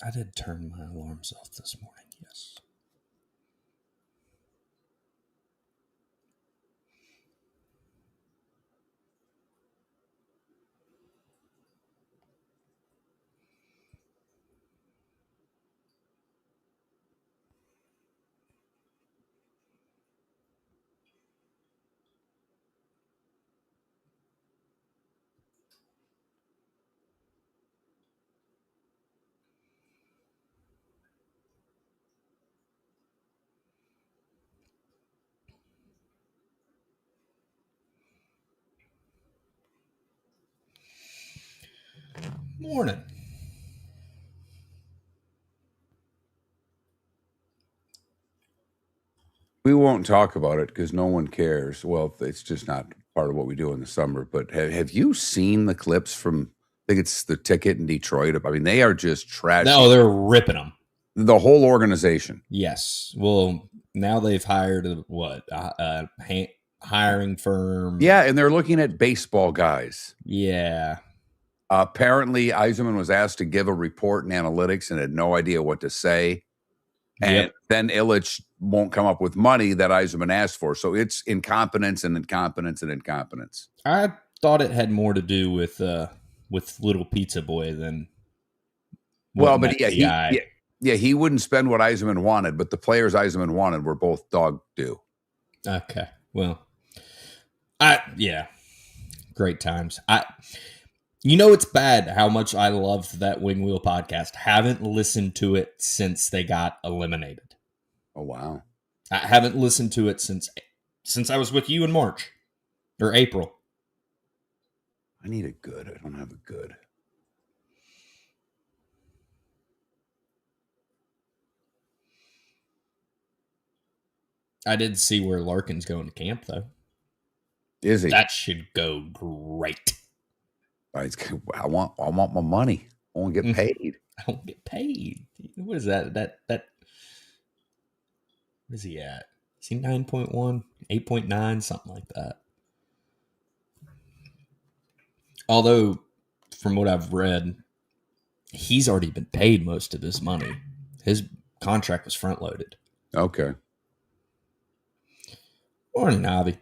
I did turn my alarms off this morning, yes. Morning. We won't talk about it because no one cares. Well, it's just not part of what we do in the summer. But have you seen the clips from, I think it's the Ticket in Detroit? I mean, they are just trashing. No, they're ripping them. The whole organization. Yes. Well, now they've hired a hiring firm. Yeah, and they're looking at baseball guys. Yeah. Apparently, Yzerman was asked to give a report in analytics and had no idea what to say. And then Ilitch won't come up with money that Yzerman asked for. So it's incompetence and incompetence and incompetence. I thought it had more to do with Little Pizza Boy than. Well, but he wouldn't spend what Yzerman wanted, but the players Yzerman wanted were both dog due. Okay. Well, great times. It's bad how much I loved that Wing Wheel podcast. Haven't listened to it since they got eliminated. Oh, wow. I haven't listened to it since I was with you in March or April. I need a good. I don't have a good. I did see where Larkin's going to camp, though. Is he? That should go great. I want my money. I want to get paid. I won't get paid. What is that? That what is he at? Is he 9.1, 8.9, something like that? Although, from what I've read, he's already been paid most of his money. His contract was front loaded. Okay. Morning, Avi.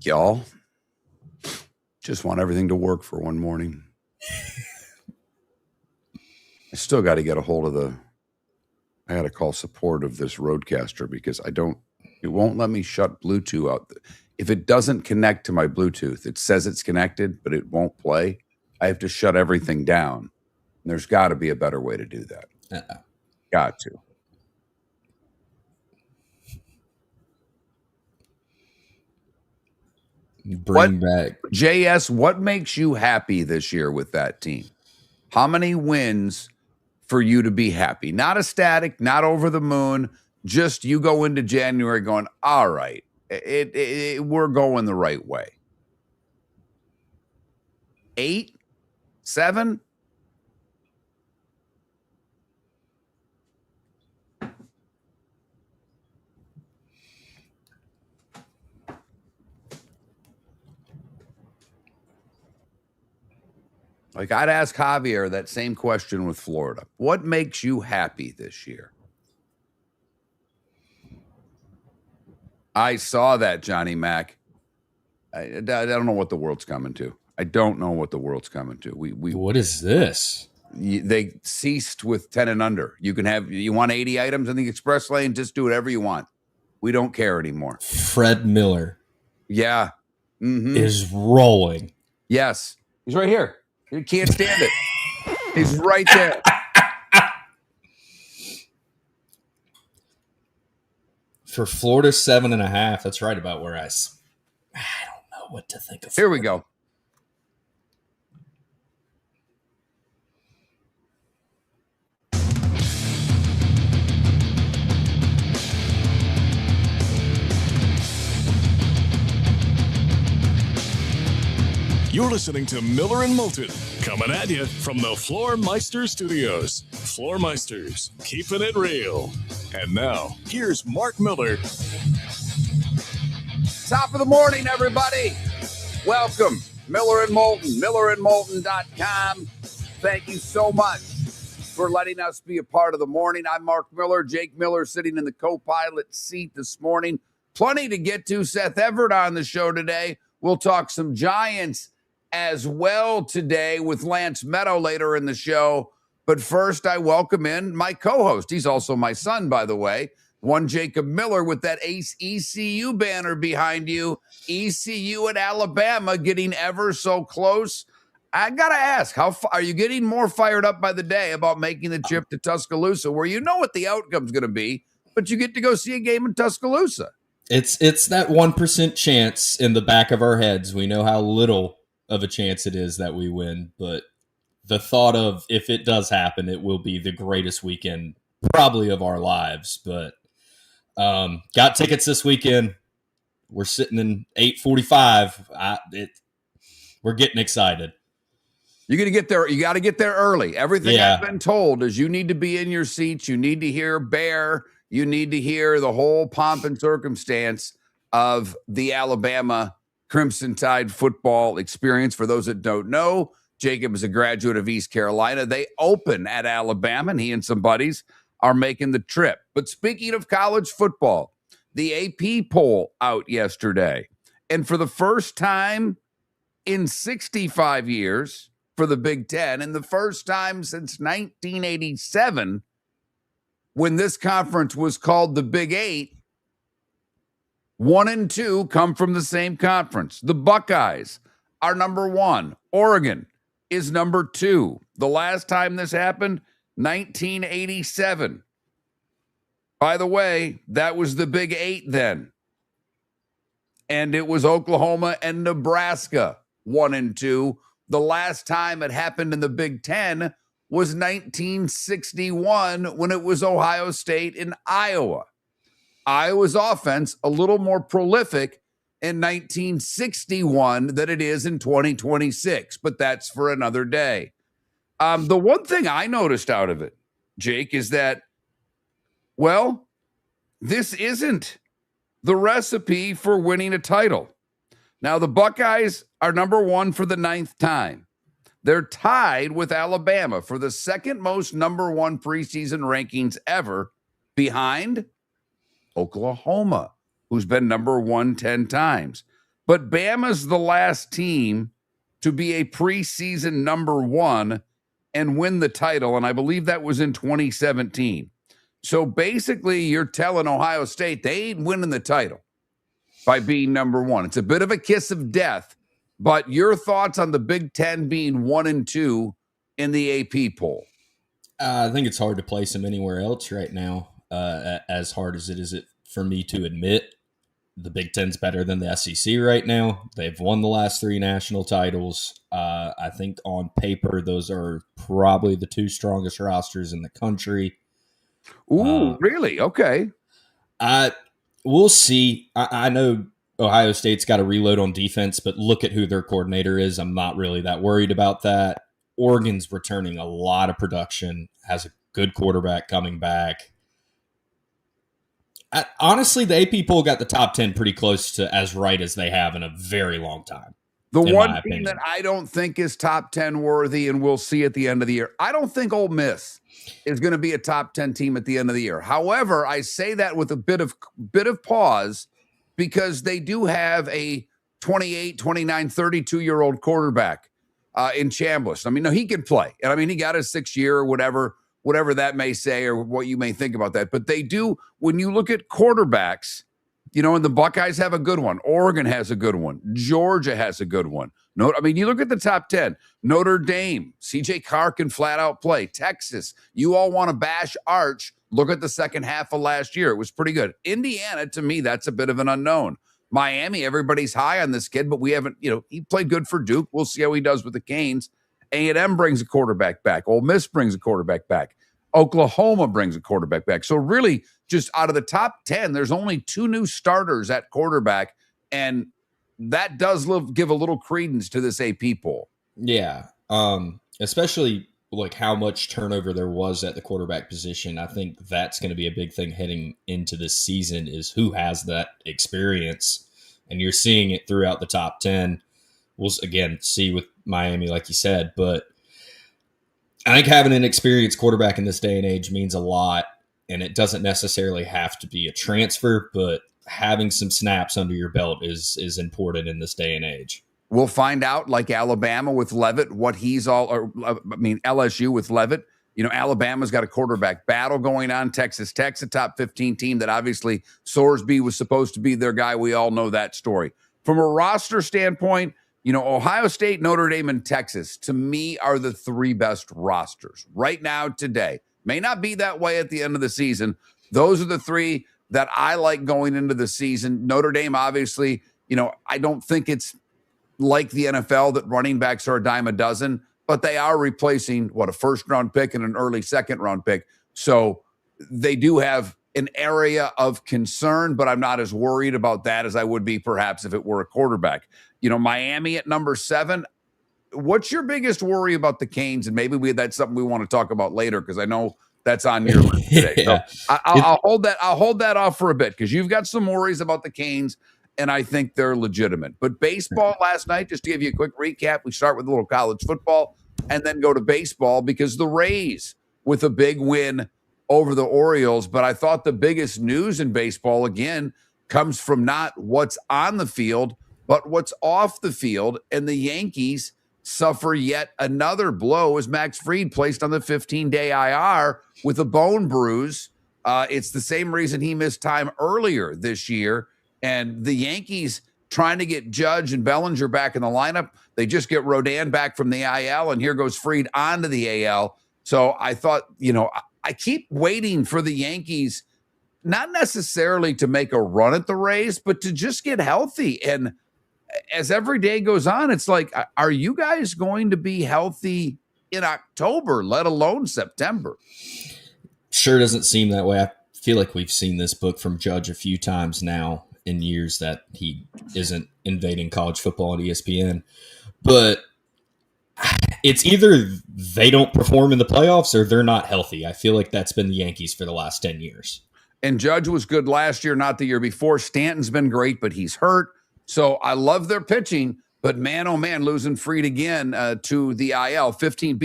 Y'all just want everything to work for one morning. I still got to get a hold of I got to call support of this Rodecaster because it won't let me shut Bluetooth out. If it doesn't connect to my Bluetooth, it says it's connected, but it won't play. I have to shut everything down. And there's got to be a better way to do that. Got to. Bring back JS. What makes you happy this year with that team? How many wins for you to be happy? Not ecstatic, not over the moon. Just you go into January going, all right, we're going the right way. 8, 7. Like I'd ask Javier that same question with Florida. What makes you happy this year? I saw that, Johnny Mac. I don't know what the world's coming to. I don't know what the world's coming to. What is this? they ceased with 10 and under. You want 80 items in the express lane, just do whatever you want. We don't care anymore. Fred Miller. Yeah. Is rolling. Yes. He's right here. You can't stand it. He's right there. For Florida 7.5, that's right about where I don't know what to think of. Here we go. You're listening to Miller and Moulton, coming at you from the Floormeister Studios. Floormeisters, keeping it real. And now, here's Mark Miller. Top of the morning, everybody. Welcome. Miller and Moulton, millerandmoulton.com. Thank you so much for letting us be a part of the morning. I'm Mark Miller. Jake Miller sitting in the co-pilot seat this morning. Plenty to get to. Seth Everett on the show today. We'll talk some Giants as well today with Lance Medow later in the show. But first, I welcome in my co-host. He's also my son, by the way. One Jacob Miller with that Ace ECU banner behind you. ECU at Alabama getting ever so close. I got to ask, are you getting more fired up by the day about making the trip to Tuscaloosa, where you know what the outcome's going to be, but you get to go see a game in Tuscaloosa? It's that 1% chance in the back of our heads. We know how little of a chance it is that we win, but the thought of if it does happen, it will be the greatest weekend probably of our lives. But got tickets this weekend. We're sitting in 8:45. We're getting excited. You're going to get there. You got to get there early. Everything I've been told is you need to be in your seats. You need to hear Bear. You need to hear the whole pomp and circumstance of the Alabama Crimson Tide football experience. For those that don't know, Jacob is a graduate of East Carolina. They open at Alabama, and he and some buddies are making the trip. But speaking of college football, the AP poll out yesterday. And for the first time in 65 years for the Big Ten, and the first time since 1987, when this conference was called the Big Eight, 1 and 2 come from the same conference. The Buckeyes are number 1. Oregon is number 2. The last time this happened, 1987. By the way, that was the Big Eight then. And it was Oklahoma and Nebraska, 1 and 2. The last time it happened in the Big Ten was 1961 when it was Ohio State and Iowa. Iowa's offense a little more prolific in 1961 than it is in 2026, but that's for another day. The one thing I noticed out of it, Jake, is that, well, this isn't the recipe for winning a title. Now, the Buckeyes are number 1 for the 9th time. They're tied with Alabama for the second most number 1 preseason rankings ever, behind Oklahoma, who's been number 1 10 times. But Bama's the last team to be a preseason number 1 and win the title, and I believe that was in 2017. So basically, you're telling Ohio State they ain't winning the title by being number 1. It's a bit of a kiss of death, but your thoughts on the Big Ten being 1 and 2 in the AP poll? I think it's hard to place them anywhere else right now. As hard as it is for me to admit, the Big Ten's better than the SEC right now. They've won the last 3 national titles. I think on paper, those are probably the 2 strongest rosters in the country. Ooh, really? Okay. We'll see. I know Ohio State's got to reload on defense, but look at who their coordinator is. I'm not really that worried about that. Oregon's returning a lot of production, has a good quarterback coming back. Honestly, the AP poll got the top 10 pretty close to as right as they have in a very long time. The one team that I don't think is top 10 worthy, and we'll see at the end of the year, I don't think Ole Miss is going to be a top 10 team at the end of the year. However, I say that with a bit of pause, because they do have a 28, 29, 32-year-old quarterback. in Chambliss. I mean, no, he can play. And I mean, he got his 6th year or whatever that may say or what you may think about that. But they do, when you look at quarterbacks, and the Buckeyes have a good one. Oregon has a good one. Georgia has a good one. I mean, you look at the top 10. Notre Dame, C.J. Carr can flat out play. Texas, you all want to bash Arch. Look at the second half of last year. It was pretty good. Indiana, to me, that's a bit of an unknown. Miami, everybody's high on this kid, but we haven't, he played good for Duke. We'll see how he does with the Canes. A&M brings a quarterback back. Ole Miss brings a quarterback back. Oklahoma brings a quarterback back. So really, just out of the top 10, there's only 2 new starters at quarterback, and that does give a little credence to this AP poll. Yeah, especially like how much turnover there was at the quarterback position. I think that's going to be a big thing heading into this season is who has that experience. And you're seeing it throughout the top 10. We'll, again, see with Miami, like you said. But I think having an experienced quarterback in this day and age means a lot. And it doesn't necessarily have to be a transfer, but having some snaps under your belt is important in this day and age. We'll find out, like Alabama with Levitt, what he's all, or I mean, LSU with Levitt. Alabama's got a quarterback battle going on. Texas Tech's a top 15 team that obviously Sorsby was supposed to be their guy. We all know that story. From a roster standpoint, Ohio State, Notre Dame, and Texas, to me, are the 3 best rosters right now today. May not be that way at the end of the season. Those are the 3 that I like going into the season. Notre Dame, obviously, I don't think it's like the NFL that running backs are a dime a dozen, but they are replacing a first-round pick and an early second-round pick. So they do have an area of concern, but I'm not as worried about that as I would be perhaps if it were a quarterback. Miami at number 7. What's your biggest worry about the Canes? And maybe that's something we want to talk about later because I know that's on your list today. Yeah. So I'll hold that off for a bit because you've got some worries about the Canes, and I think they're legitimate. But baseball last night, just to give you a quick recap, we start with a little college football and then go to baseball because the Rays with a big win over the Orioles. But I thought the biggest news in baseball, again, comes from not what's on the field, but what's off the field. And the Yankees suffer yet another blow as Max Fried placed on the 15-day IR with a bone bruise. It's the same reason he missed time earlier this year. And the Yankees trying to get Judge and Bellinger back in the lineup. They just get Rodon back from the IL, and here goes Fried onto the AL. So I thought, I keep waiting for the Yankees, not necessarily to make a run at the Rays, but to just get healthy. And as every day goes on, it's like, are you guys going to be healthy in October, let alone September? Sure doesn't seem that way. I feel like we've seen this book from Judge a few times now in years that he isn't invading college football on ESPN. But it's either they don't perform in the playoffs or they're not healthy. I feel like that's been the Yankees for the last 10 years. And Judge was good last year, not the year before. Stanton's been great, but he's hurt. So I love their pitching, but man, oh man, losing Fried again to the IL. 15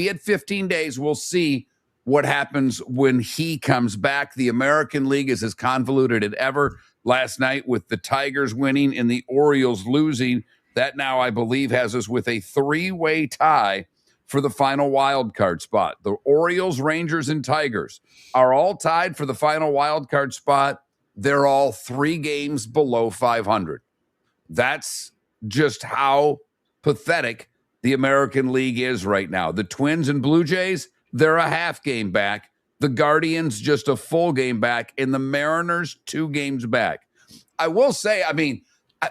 days. We'll see what happens when he comes back. The American League is as convoluted as ever. Last night with the Tigers winning and the Orioles losing, that now I believe has us with a 3-way tie for the final wild card spot. The Orioles, Rangers, and Tigers are all tied for the final wild card spot. They're all 3 games below 500. That's just how pathetic the American League is right now. The Twins and Blue Jays, they're a half game back. The Guardians just a full game back, and the Mariners 2 games back. I will say, I mean, I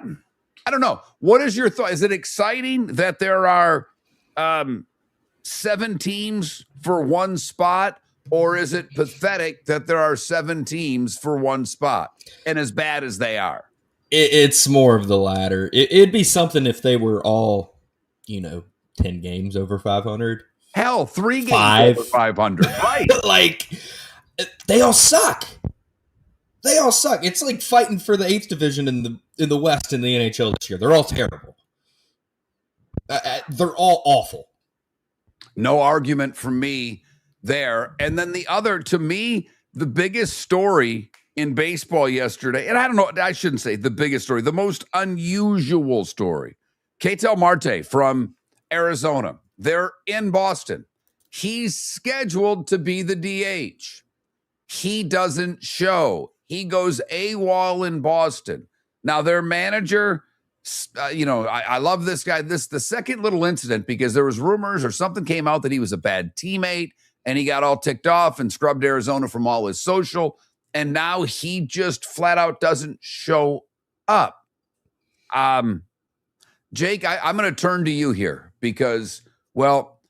don't know. What is your thought? Is it exciting that there are 7 teams for 1 spot, or is it pathetic that there are 7 teams for 1 spot, and as bad as they are? It's more of the latter. It'd be something if they were all, 10 games over 500. Hell, 3 games over 500. Right. Like, they all suck. They all suck. It's like fighting for the 8th division in the West in the NHL this year. They're all terrible. They're all awful. No argument from me there. And then the other, to me, the biggest story in baseball yesterday, and I don't know, I shouldn't say the biggest story, the most unusual story. Ketel Marte from Arizona, They're in Boston. He's scheduled to be the DH. He doesn't show. He goes AWOL in Boston. Now, their manager, I love this guy. The second little incident, because there was rumors or something came out that he was a bad teammate, and he got all ticked off and scrubbed Arizona from all his social, and now he just flat out doesn't show up. Jake, I'm going to turn to you here because, well,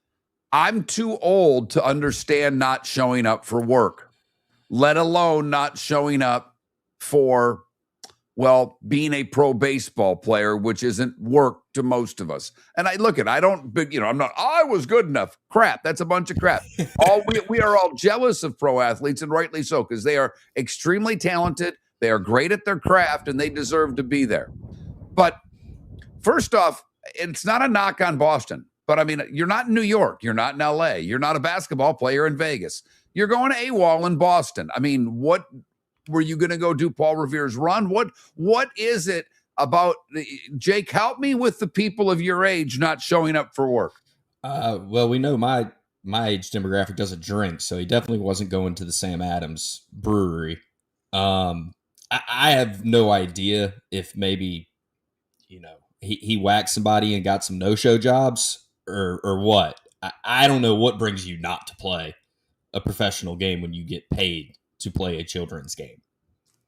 I'm too old to understand not showing up for work, let alone not showing up for, well, being a pro baseball player, which isn't work to most of us. And I was good enough. Crap. That's a bunch of crap. We are all jealous of pro athletes, and rightly so, because they are extremely talented. They are great at their craft, and they deserve to be there. But first off, it's not a knock on Boston. But, I mean, you're not in New York. You're not in L.A. You're not a basketball player in Vegas. You're going AWOL in Boston. I mean, what were you going to go do Paul Revere's run? What is it about? Jake, help me with the people of your age not showing up for work. Well, we know my age demographic doesn't drink, so he definitely wasn't going to the Sam Adams brewery. I have no idea if maybe, he whacked somebody and got some no-show jobs. Or what? I don't know what brings you not to play a professional game when you get paid to play a children's game.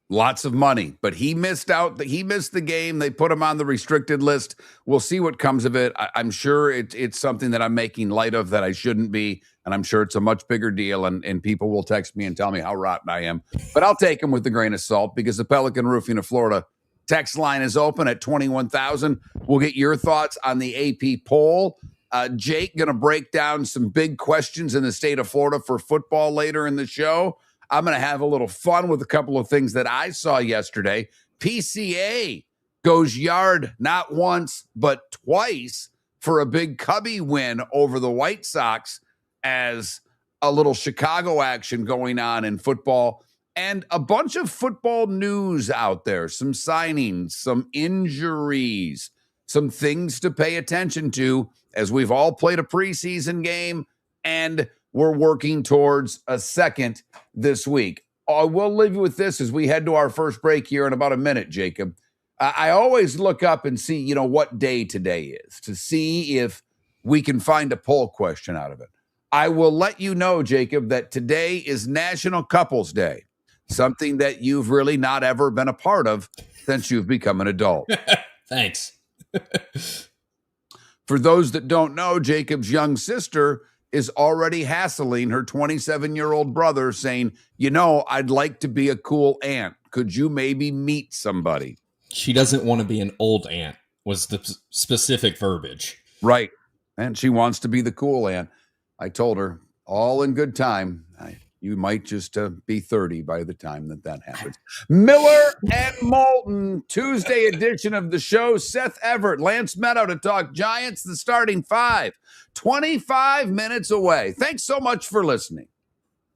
Lots of money, but he missed out. He missed the game. They put him on the restricted list. We'll see what comes of it. I'm sure it's something that I'm making light of that I shouldn't be, and I'm sure it's a much bigger deal, and people will text me and tell me how rotten I am. But I'll take them with a grain of salt because the Pelican Roofing of Florida text line is open at 21,000. We'll get your thoughts on the AP poll. Jake going to break down some big questions in the state of Florida for football later in the show. I'm going to have a little fun with a couple of things that I saw yesterday. PCA goes yard not once, but twice for a big Cubby win over the White Sox as a little Chicago action going on in football. And a bunch of football news out there, some signings, some injuries, some things to pay attention to as we've all played a preseason game and we're working towards a second this week. I will leave you with this as we head to our first break here in about a minute, Jacob. I always look up and see, what day today is to see if we can find a poll question out of it. I will let you know, Jacob, that today is National Couples Day, something that you've really not ever been a part of since you've become an adult. Thanks. For those that don't know, Jacob's young sister is already hassling her 27-year-old brother saying, I'd like to be a cool aunt. Could you maybe meet somebody? She doesn't want to be an old aunt was the specific verbiage. Right. And she wants to be the cool aunt. I told her, all in good time. You might just be 30 by the time that happens. Miller and Moulton, Tuesday edition of the show. Seth Everett, Lance Medow to talk Giants, the starting five. 25 minutes away. Thanks so much for listening.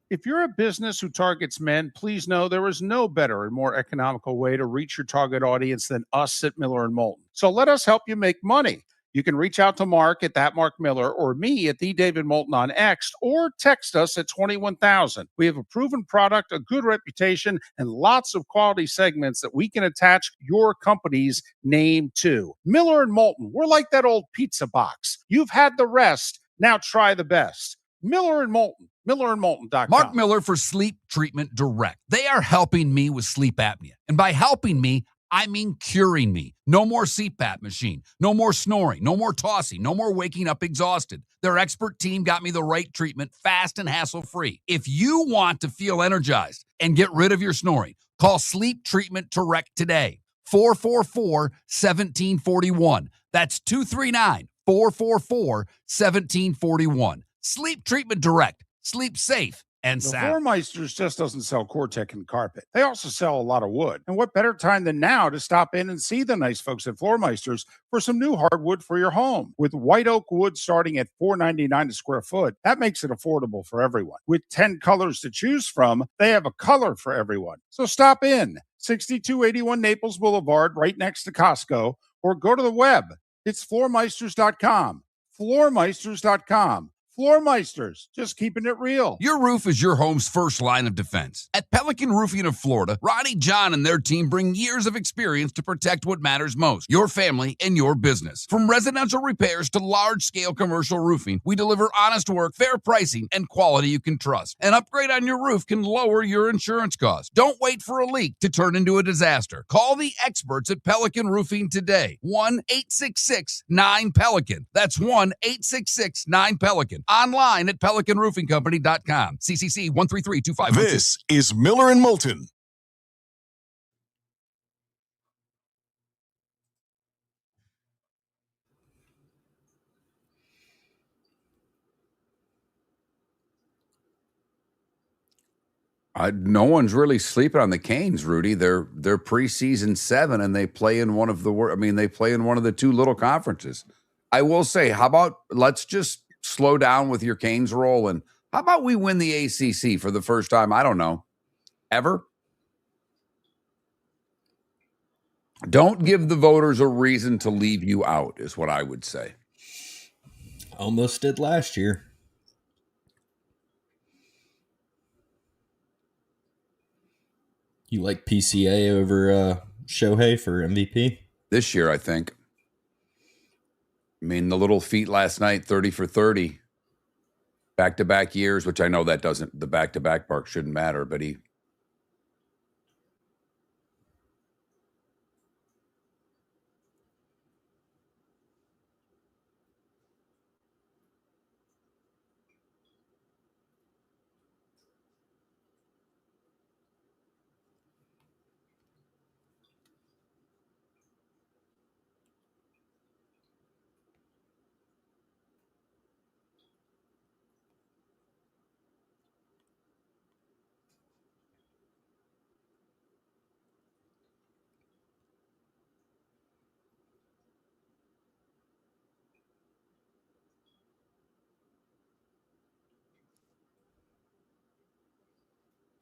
If you're a business who targets men, please know there is no better and more economical way to reach your target audience than us at Miller and Moulton. So let us help you make money. You can reach out to Mark at that Mark Miller or me at the David Moulton on X or text us at 21,000. We have a proven product, a good reputation, and lots of quality segments that we can attach your company's name to. Miller and Moulton, we're like that old pizza box. You've had the rest. Now try the best. Miller and Moulton, millerandmoulton.com. Mark Miller for Sleep Treatment Direct. They are helping me with sleep apnea. And by helping me, I mean curing me. No more CPAP machine. No more snoring. No more tossing. No more waking up exhausted. Their expert team got me the right treatment fast and hassle-free. If you want to feel energized and get rid of your snoring, call Sleep Treatment Direct today. 444-1741. That's 239-444-1741. Sleep Treatment Direct. Sleep safe and The sound. Floor Meisters just doesn't sell Cortec and carpet. They also sell a lot of wood. And what better time than now to stop in and see the nice folks at Floor Meisters for some new hardwood for your home. With white oak wood starting at $4.99 a square foot, that makes it affordable for everyone. With 10 colors to choose from, they have a color for everyone. So stop in. 6281 Naples Boulevard, right next to Costco, or go to the web. It's floormeisters.com. floormeisters.com. Floormeisters, just keeping it real. Your roof is your home's first line of defense. At Pelican Roofing of Florida, Ronnie John and their team bring years of experience to protect what matters most, your family and your business. From residential repairs to large-scale commercial roofing, we deliver honest work, fair pricing, and quality you can trust. An upgrade on your roof can lower your insurance costs. Don't wait for a leak to turn into a disaster. Call the experts at Pelican Roofing today. 1-866-9-PELICAN. That's 1-866-9-PELICAN. Online at PelicanRoofingCompany.com. CCC 1332512. This is Miller and Moulton. No one's really sleeping on the Canes, Rudy. They're preseason 7, and they play in one of the they play in one of the two little conferences. I will say, how about let's just slow down with your Canes roll, and how about we win the ACC for the first time? I don't know, ever. Don't give the voters a reason to leave you out, is what I would say. Almost did last year. You like PCA over Shohei for MVP? This year, I think. I mean, the little feat last night, 30 for 30. Back-to-back years, which I know that doesn't, the back-to-back part shouldn't matter, but he.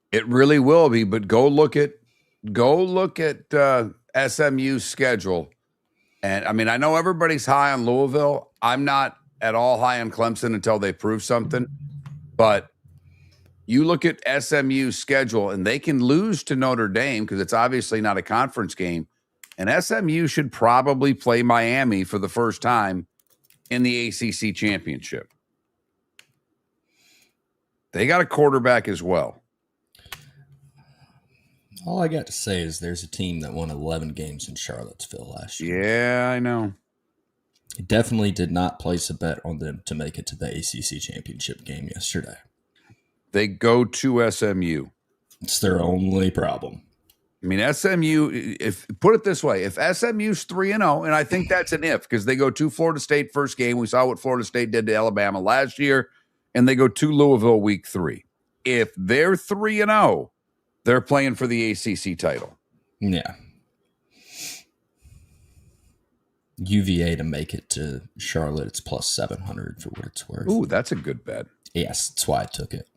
It really will be, but go look at SMU's schedule. And I mean, I know everybody's high on Louisville. I'm not at all high on Clemson until they prove something. But you look at SMU's schedule, and they can lose to Notre Dame because it's obviously not a conference game. And SMU should probably play Miami for the first time in the ACC championship. They got a quarterback as well. All I got to say is there's a team that won 11 games in Charlottesville last year. Yeah, I know. It definitely did not place a bet on them to make it to the ACC championship game yesterday. They go to SMU. It's their only problem. I mean, SMU, if put it this way, if SMU's 3-0, and I think that's an if, because they go to Florida State first game. We saw what Florida State did to Alabama last year, and they go to Louisville week 3. If they're 3-0, they're playing for the ACC title. Yeah. UVA to make it to Charlotte, it's plus 700 for what it's worth. Ooh, that's a good bet. Yes, that's why I took it.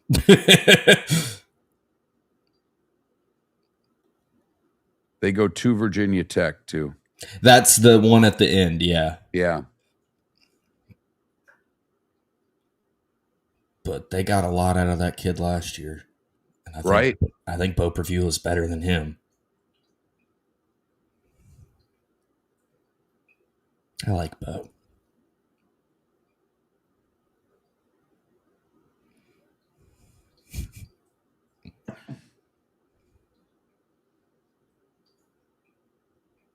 They go to Virginia Tech, too. That's the one at the end, yeah. Yeah. But they got a lot out of that kid last year. And I think Bo Preview is better than him. I like Bo.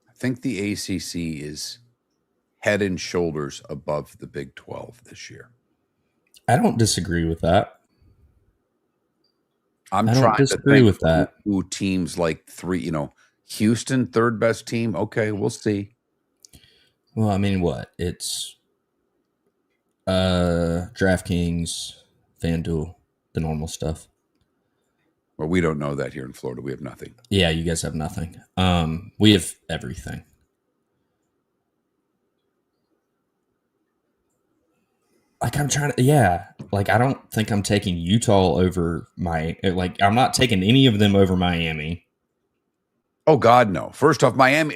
I think the ACC is head and shoulders above the Big 12 this year. I don't disagree with that. I don't disagree with that. Who teams like Houston, third best team. Okay, we'll see. Well, I mean, what? It's DraftKings, FanDuel, the normal stuff. Well, we don't know that here in Florida. We have nothing. Yeah, you guys have nothing. We have everything. Like I'm trying to, I don't think I'm taking Utah over I'm not taking any of them over Miami. Oh God, no. First off, Miami,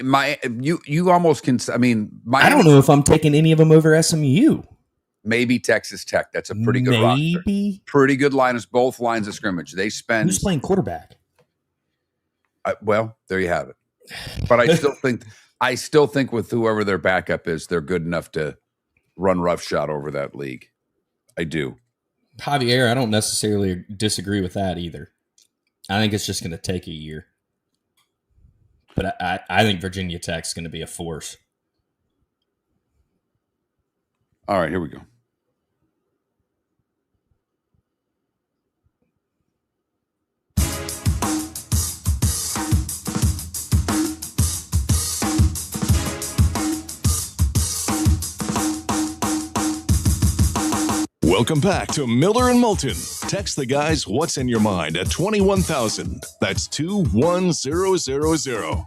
you almost can. I mean, Miami, I don't know if I'm taking any of them over SMU. Maybe Texas Tech. That's a pretty good roster. Pretty good both lines of scrimmage. They spend. Who's playing quarterback? Well, there you have it. But I still think with whoever their backup is, they're good enough to run roughshod over that league. I do. Javier, I don't necessarily disagree with that either. I think it's just going to take a year. But I think Virginia Tech's going to be a force. All right, here we go. Welcome back to Miller and Moulton. Text the guys what's in your mind at 21,000. That's 21000.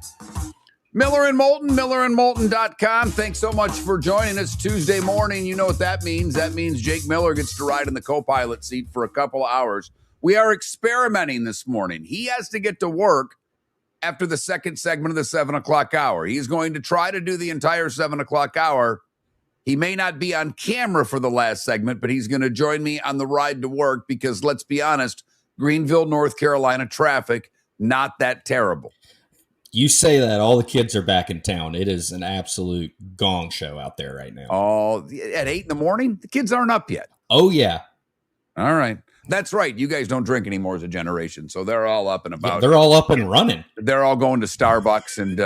Miller and Moulton, millerandmoulton.com. Thanks so much for joining us Tuesday morning. You know what that means. That means Jake Miller gets to ride in the co-pilot seat for a couple of hours. We are experimenting this morning. He has to get to work after the second segment of the 7 o'clock hour. He's going to try to do the entire 7 o'clock hour. He may not be on camera for the last segment, but he's going to join me on the ride to work because, let's be honest, Greenville, North Carolina traffic, not that terrible. You say that, all the kids are back in town. It is an absolute gong show out there right now. Oh, at 8 in the morning? The kids aren't up yet. Oh, yeah. All right. That's right. You guys don't drink anymore as a generation, so they're all up and about. Yeah, they're all up and running. They're all going to Starbucks and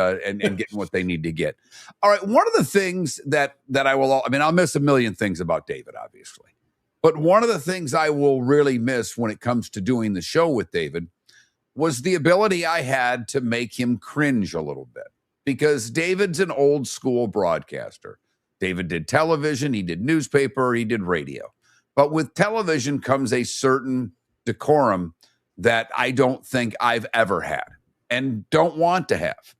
getting what they need to get. All right. One of the things that I'll miss a million things about David, obviously. But one of the things I will really miss when it comes to doing the show with David was the ability I had to make him cringe a little bit, because David's an old school broadcaster. David did television, he did newspaper, he did radio. But with television comes a certain decorum that I don't think I've ever had and don't want to have.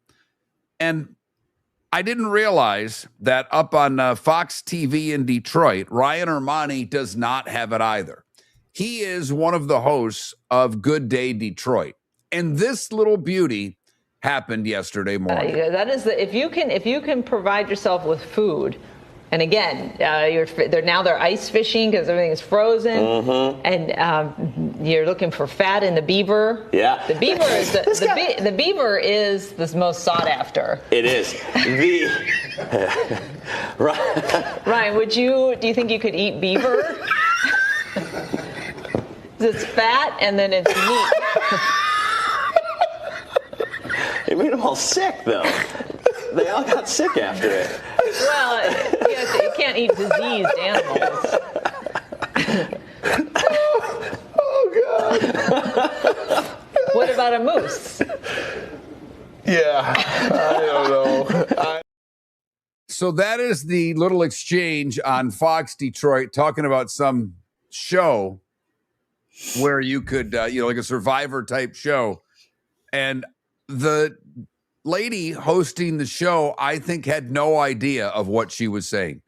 And I didn't realize that up on Fox TV in Detroit, Ryan Ermani does not have it either. He is one of the hosts of Good Day Detroit. And this little beauty happened yesterday morning. That is if you can provide yourself with food, and again, they're ice fishing because everything is frozen, and you're looking for fat in the beaver. Yeah, the beaver is the beaver is the most sought after. It is. Ryan, do you think you could eat beaver? It's fat and then it's meat. It made them all sick, though. They all got sick after it. Well, you can't eat diseased animals. Oh, God. What about a moose? Yeah, I don't know. So that is the little exchange on Fox Detroit talking about some show where you could, like a Survivor type show. And the lady hosting the show, I think, had no idea of what she was saying.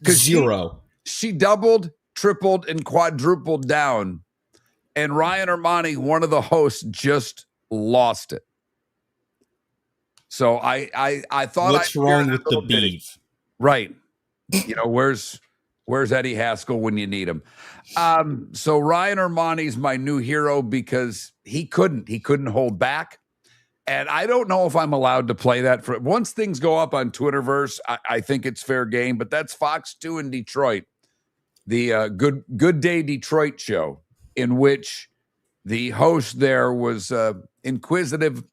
Zero. She doubled, tripled, and quadrupled down. And Ryan Ermani, one of the hosts, just lost it. So I thought, what's wrong with the beef? Right. Where's Eddie Haskell when you need him? So Ryan Ermani's my new hero because he couldn't hold back. And I don't know if I'm allowed to play that once things go up on Twitterverse. I think it's fair game, but that's Fox 2 in Detroit, the Good Day Detroit show, in which the host there was inquisitive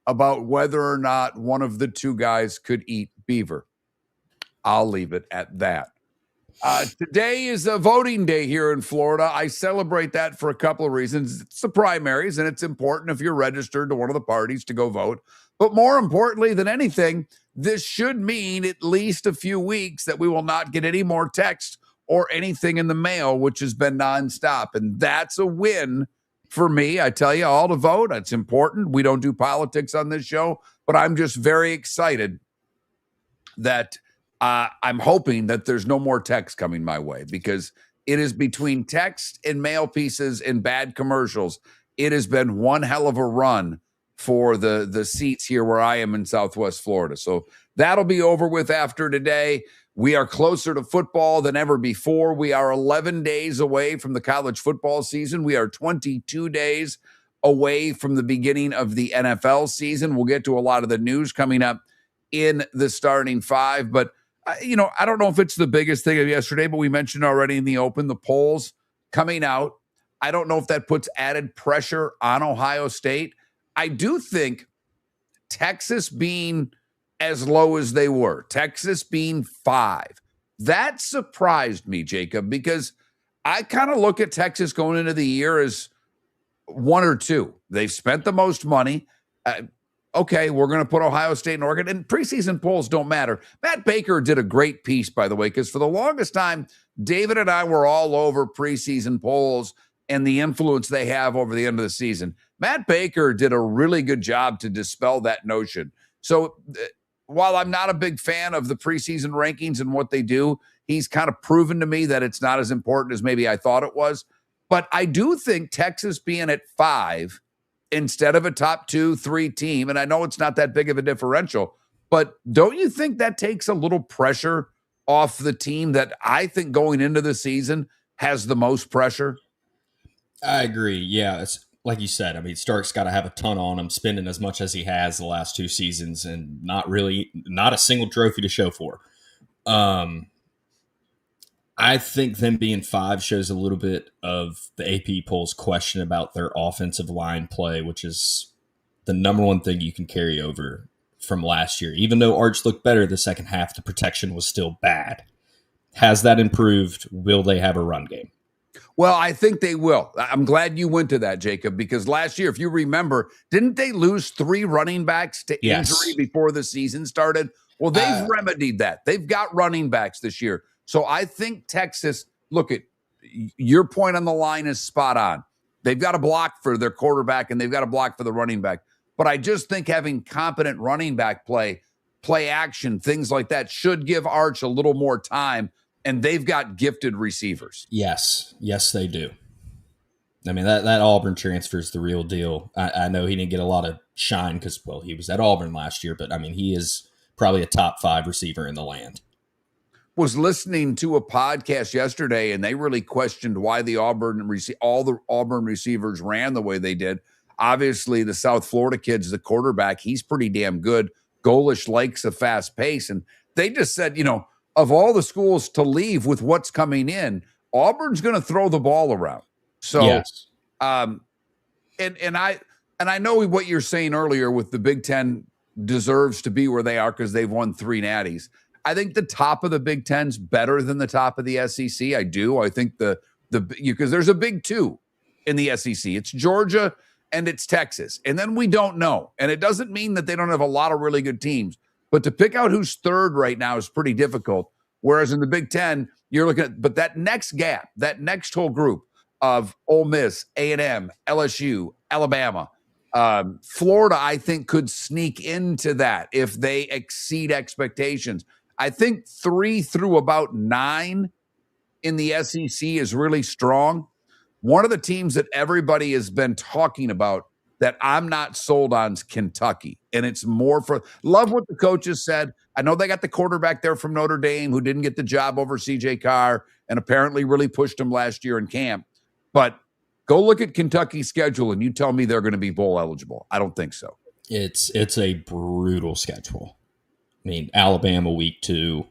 about whether or not one of the two guys could eat beaver. I'll leave it at that. Today is a voting day here in Florida. I celebrate that for a couple of reasons. It's the primaries, and it's important if you're registered to one of the parties to go vote. But more importantly than anything, this should mean at least a few weeks that we will not get any more text or anything in the mail, which has been nonstop. And that's a win for me. I tell you, all to vote. It's important. We don't do politics on this show, but I'm just very excited that I'm hoping that there's no more text coming my way, because it is between text and mail pieces and bad commercials. It has been one hell of a run for the seats here where I am in Southwest Florida. So that'll be over with after today. We are closer to football than ever before. We are 11 days away from the college football season. We are 22 days away from the beginning of the NFL season. We'll get to a lot of the news coming up in the starting five. But, I don't know if it's the biggest thing of yesterday, but we mentioned already in the open, the polls coming out. I don't know if that puts added pressure on Ohio State. I do think Texas being as low as they were, Texas being 5, that surprised me, Jacob, because I kind of look at Texas going into the year as 1 or 2. They've spent the most money. Okay, we're going to put Ohio State and Oregon, and preseason polls don't matter. Matt Baker did a great piece, by the way, because for the longest time, David and I were all over preseason polls and the influence they have over the end of the season. Matt Baker did a really good job to dispel that notion. So while I'm not a big fan of the preseason rankings and what they do, he's kind of proven to me that it's not as important as maybe I thought it was. But I do think Texas being at 5 instead of a top 2, 3 team, and I know it's not that big of a differential, but don't you think that takes a little pressure off the team that I think going into the season has the most pressure? I agree. Yeah, it's like you said. I mean, Stark's got to have a ton on him, spending as much as he has the last 2 seasons, and not a single trophy to show for. I think them being 5 shows a little bit of the AP polls question about their offensive line play, which is the number one thing you can carry over from last year. Even though Arch looked better the second half, the protection was still bad. Has that improved? Will they have a run game? Well, I think they will. I'm glad you went to that, Jacob, because last year, if you remember, didn't they lose 3 running backs to injury before the season started? Well, they've remedied that. They've got running backs this year. So I think Texas, look, at your point on the line is spot on. They've got a block for their quarterback and they've got a block for the running back. But I just think having competent running back play action, things like that should give Arch a little more time. And they've got gifted receivers. Yes, they do. I mean, that Auburn transfer is the real deal. I know he didn't get a lot of shine because, well, he was at Auburn last year, but I mean, he is probably a top 5 receiver in the land. Was listening to a podcast yesterday, and they really questioned why all the Auburn receivers ran the way they did. Obviously, the South Florida kid's the quarterback. He's pretty damn good. Golish likes a fast pace, and they just said, of all the schools to leave with what's coming in, Auburn's going to throw the ball around. So, yes. And I know what you're saying earlier with the Big Ten deserves to be where they are because they've won 3 natties. I think the top of the Big Ten's better than the top of the SEC. I do. I think because there's a big 2 in the SEC. It's Georgia and it's Texas. And then we don't know. And it doesn't mean that they don't have a lot of really good teams. But to pick out who's 3rd right now is pretty difficult. Whereas in the Big Ten, you're looking at, but that next gap, that next whole group of Ole Miss, A&M, LSU, Alabama, Florida, I think could sneak into that if they exceed expectations. I think 3 through about 9 in the SEC is really strong. One of the teams that everybody has been talking about that I'm not sold on is Kentucky. And it's more for love what the coaches said. I know they got the quarterback there from Notre Dame who didn't get the job over CJ Carr and apparently really pushed him last year in camp. But go look at Kentucky's schedule and you tell me they're going to be bowl eligible. I don't think so. It's a brutal schedule. I mean, Alabama week 2,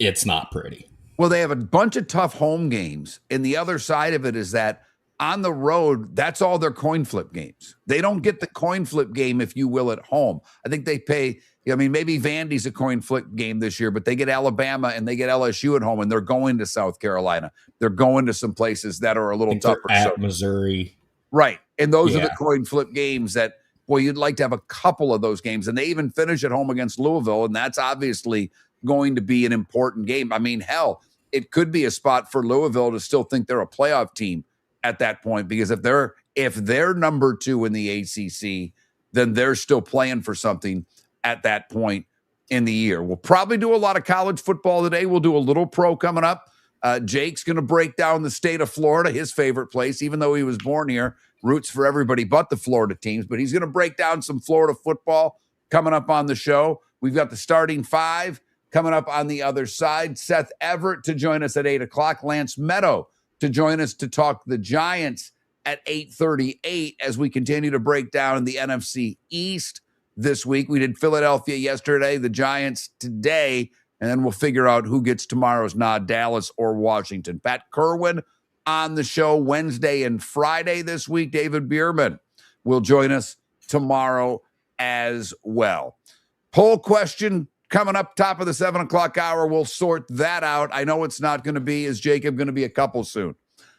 it's not pretty. Well, they have a bunch of tough home games. And the other side of it is that on the road, that's all their coin flip games. They don't get the coin flip game, if you will, at home. I think they pay, maybe Vandy's a coin flip game this year, but they get Alabama and they get LSU at home, and they're going to South Carolina. They're going to some places that are a little tougher. At Missouri. Right. And those are the coin flip games that, well, you'd like to have a couple of those games. And they even finish at home against Louisville, and that's obviously going to be an important game. I mean, hell, it could be a spot for Louisville to still think they're a playoff team at that point, because if they're number 2 in the ACC, then they're still playing for something at that point in the year. We'll probably do a lot of college football today. We'll do a little pro coming up. Jake's going to break down the state of Florida, his favorite place, even though he was born here, roots for everybody but the Florida teams, but he's going to break down some Florida football coming up on the show. We've got the starting 5. Coming up on the other side, Seth Everett to join us at 8 o'clock. Lance Medow to join us to talk the Giants at 8:38 as we continue to break down the NFC East this week. We did Philadelphia yesterday, the Giants today, and then we'll figure out who gets tomorrow's nod, Dallas or Washington. Pat Kerwin on the show Wednesday and Friday this week. David Bierman will join us tomorrow as well. Poll question coming up top of the 7 o'clock hour. We'll sort that out. I know it's not going to be, is Jacob going to be a couple soon?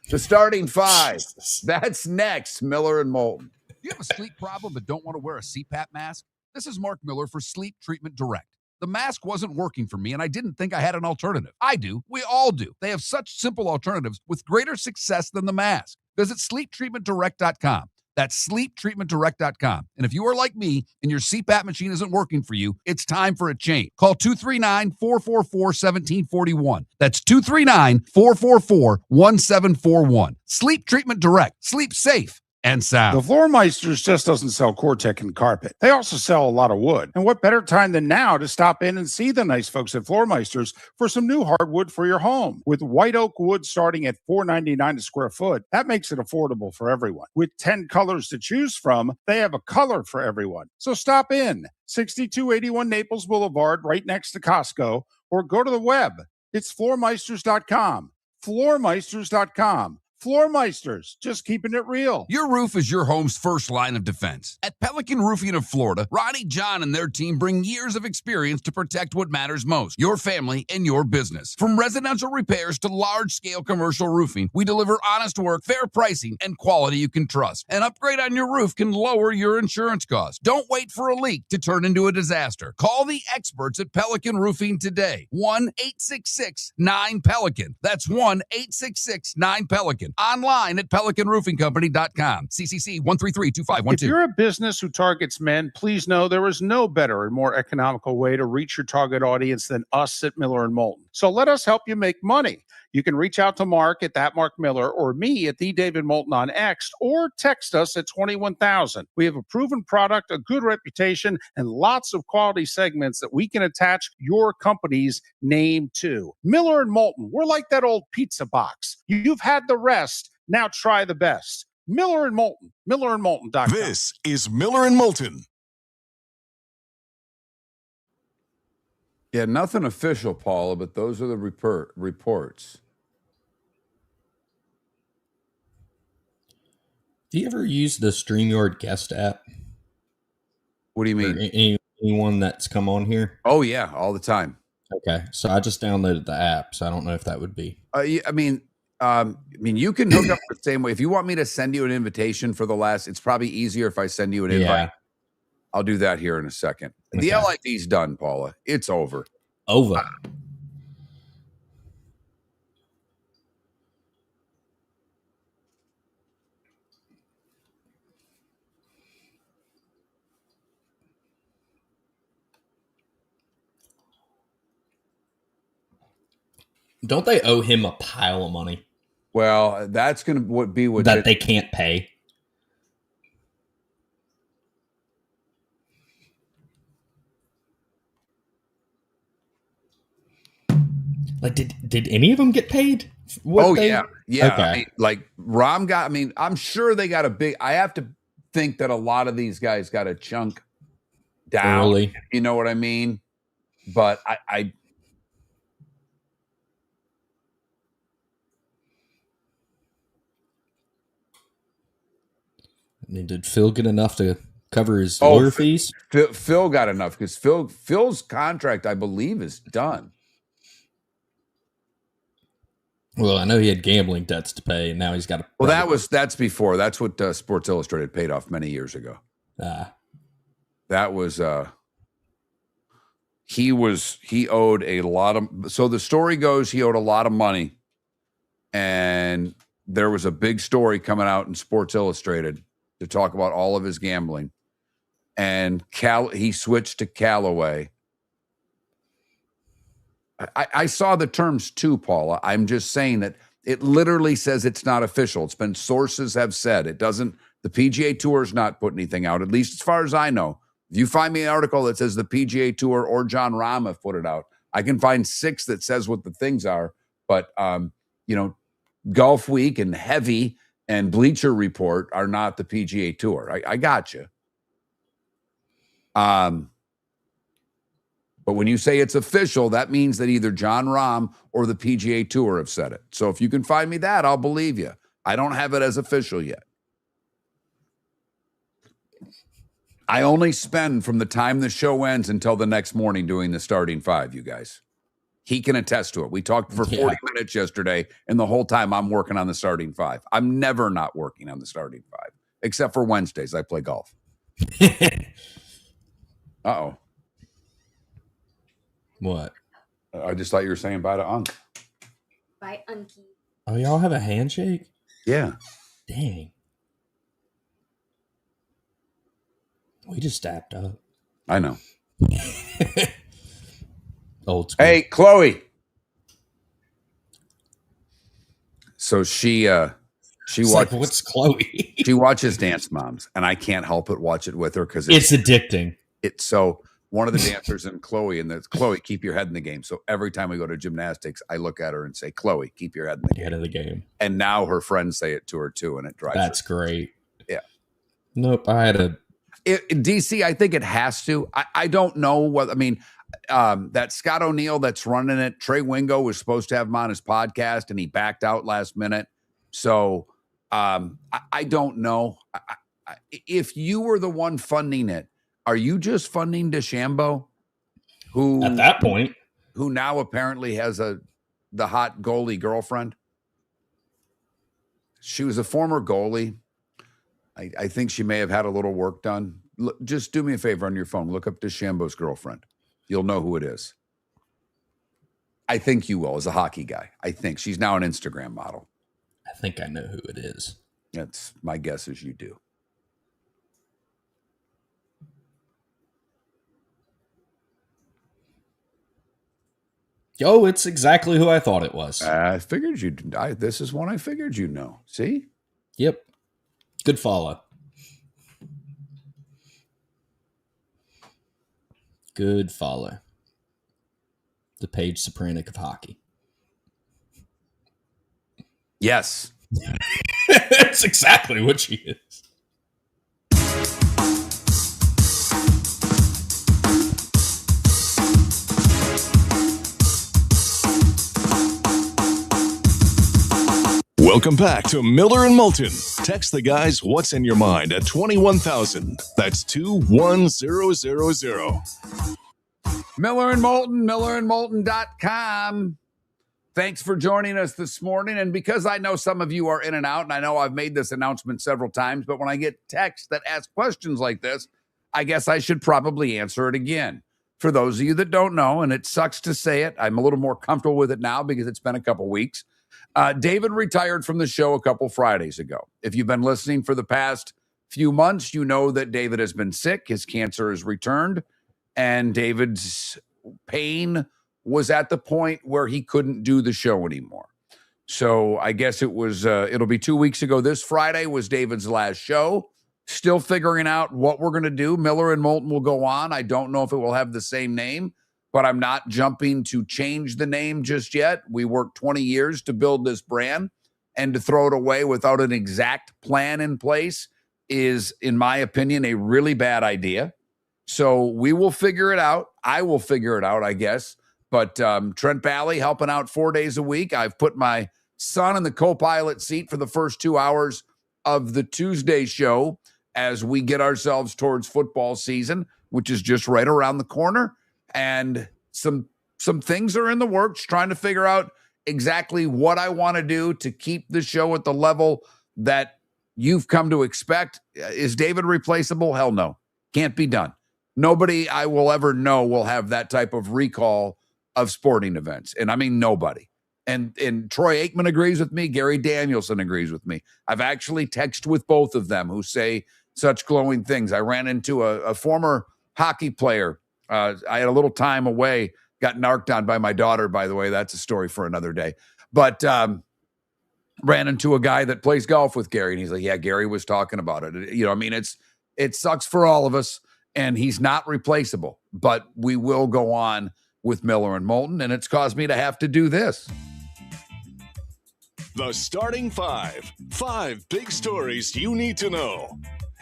The starting five. That's next. Miller and Moulton. Do you have a sleep problem but don't want to wear a CPAP mask? This is Mark Miller for Sleep Treatment Direct. The mask wasn't working for me, and I didn't think I had an alternative. I do. We all do. They have such simple alternatives with greater success than the mask. Visit sleeptreatmentdirect.com. That's sleeptreatmentdirect.com. And if you are like me and your CPAP machine isn't working for you, it's time for a change. Call 239-444-1741. That's 239-444-1741. Sleep Treatment Direct. Sleep safe and sound. The Floor Meisters just doesn't sell Cortec and carpet. They also sell a lot of wood. And what better time than now to stop in and see the nice folks at Floor Meisters for some new hardwood for your home. With white oak wood starting at $4.99 a square foot, that makes it affordable for everyone. With 10 colors to choose from, they have a color for everyone. So stop in. 6281 Naples Boulevard, right next to Costco, or go to the web. It's floormeisters.com. Floormeisters.com. Floor Meisters, just keeping it real. Your roof is your home's first line of defense. At Pelican Roofing of Florida, Ronnie, John, and their team bring years of experience to protect what matters most, your family and your business. From residential repairs to large-scale commercial roofing, we deliver honest work, fair pricing, and quality you can trust. An upgrade on your roof can lower your insurance costs. Don't wait for a leak to turn into a disaster. Call the experts at Pelican Roofing today. 1-866-9-PELICAN. That's 1-866-9-PELICAN. Online at pelicanroofingcompany.com. CCC 1332512. If you're a business who targets men, please know there is no better and more economical way to reach your target audience than us at Miller and Moulton. So let us help you make money. You can reach out to Mark at that Mark Miller or me at the David Moulton on X, or text us at 21,000. We have a proven product, a good reputation, and lots of quality segments that we can attach your company's name to. Miller and Moulton, we're like that old pizza box. You've had the rest, now try the best. Miller and Moulton, millerandmoulton.com. This is Miller and Moulton. Yeah, nothing official, Paula, but those are the reports. Do you ever use the StreamYard guest app? What do you mean? Or anyone that's come on here? Oh, yeah, all the time. Okay, so I just downloaded the app, so I don't know if that would be. Yeah, I mean, you can hook up the same way. If you want me to send you an invitation for the last, it's probably easier if I send you an invite. Yeah. I'll do that here in a second. Okay. The LIV's done, Paula. It's over. Over. Don't they owe him a pile of money Well, that's going to be what that they can't pay? Like, did any of them get paid? Yeah. Okay. I mean, like Rom got. I mean, I'm sure they got a big. I have to think that a lot of these guys got a chunk down. Early. You know what I mean? But I mean, did Phil get enough to cover his lawyer fees? Phil got enough because Phil's contract, I believe, is done. Well, I know he had gambling debts to pay, and now he's got a. Well, that's before. That's what Sports Illustrated paid off many years ago. That was he owed a lot of. So the story goes, he owed a lot of money, and there was a big story coming out in Sports Illustrated to talk about all of his gambling, and he switched to Callaway. I saw the terms too, Paula. I'm just saying that it literally says it's not official. It's been sources have said it doesn't. The PGA Tour is not putting anything out, at least as far as I know. If you find me an article that says the PGA Tour or John Rahm have put it out, I can find 6 that says what the things are, but Golf Week and Heavy and Bleacher Report are not the PGA Tour. I got you. But when you say it's official, that means that either John Rahm or the PGA Tour have said it. So if you can find me that, I'll believe you. I don't have it as official yet. I only spend from the time the show ends until the next morning doing the starting 5, you guys. He can attest to it. We talked for 40 minutes yesterday, and the whole time I'm working on the starting 5. I'm never not working on the starting 5, except for Wednesdays. I play golf. Uh-oh. What? I just thought you were saying bye to Unc. Bye, Unky. Oh, y'all have a handshake? Yeah. Dang. We just dapped up. I know. Old school. Hey, Chloe. So she watches. Like, what's Chloe? She watches Dance Moms, and I can't help but watch it with her because it's addicting. It's so one of the dancers and Chloe, and that's Chloe, keep your head in the game. So every time we go to gymnastics, I look at her and say, Chloe, keep your head in the game. Head of the game. And now her friends say it to her too, and it drives That's her. great. Yeah. Nope. I had a DC, I think it has to. I don't know what, I mean, that Scott O'Neill that's running it, Trey Wingo was supposed to have him on his podcast and he backed out last minute. So I don't know. If you were the one funding it, are you just funding DeChambeau? Who at that point, who now apparently has the hot goalie girlfriend? She was a former goalie. I think she may have had a little work done. Just do me a favor on your phone. Look up DeChambeau's girlfriend. You'll know who it is. I think you will, as a hockey guy. I think she's now an Instagram model. I think I know who it is. That's my guess is you do. Yo, it's exactly who I thought it was. I figured you'd. This is one I figured you'd know. See? Yep. Good follow. Good follow. The Paige Sopranic of hockey. Yes. That's exactly what she is. Welcome back to Miller and Moulton. Text the guys what's in your mind at 21,000. That's 21000. Miller and Moulton, millerandmoulton.com. Thanks for joining us this morning. And because I know some of you are in and out, and I know I've made this announcement several times, but when I get texts that ask questions like this, I guess I should probably answer it again. For those of you that don't know, and it sucks to say it, I'm a little more comfortable with it now because it's been a couple weeks. David retired from the show a couple Fridays ago. If you've been listening for the past few months, you know that David has been sick. His cancer has returned, and David's pain was at the point where he couldn't do the show anymore. So I guess it was, it'll be 2 weeks ago. This Friday was David's last show. Still figuring out what we're going to do. Miller and Moulton will go on. I don't know if it will have the same name, but I'm not jumping to change the name just yet. We worked 20 years to build this brand, and to throw it away without an exact plan in place is, in my opinion, a really bad idea. So we will figure it out. I will figure it out, I guess. But Trent Bally helping out 4 days a week. I've put my son in the co-pilot seat for the first 2 hours of the Tuesday show as we get ourselves towards football season, which is just right around the corner. And some things are in the works, trying to figure out exactly what I want to do to keep the show at the level that you've come to expect. Is David replaceable? Hell no. Can't be done. Nobody I will ever know will have that type of recall of sporting events. And I mean, nobody. And Troy Aikman agrees with me. Gary Danielson agrees with me. I've actually texted with both of them who say such glowing things. I ran into a former hockey player. I had a little time away, got narked on by my daughter, by the way. That's a story for another day. But ran into a guy that plays golf with Gary, and he's like, yeah, Gary was talking about it. You know, I mean, it sucks for all of us, and he's not replaceable. But we will go on with Miller and Moulton, and it's caused me to have to do this. The starting five. 5 big stories you need to know.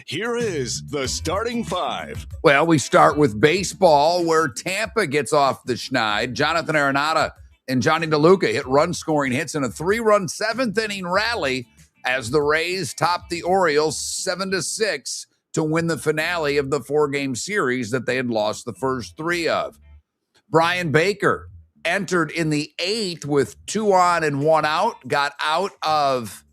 Here is the starting five. Well, we start with baseball, where Tampa gets off the schneid. Jonathan Arenado and Johnny DeLuca hit run-scoring hits in a 3-run 7th-inning rally as the Rays topped the Orioles 7-6 to win the finale of the 4-game series that they had lost the first 3 of. Brian Baker entered in the 8th with 2 on and 1 out, got out of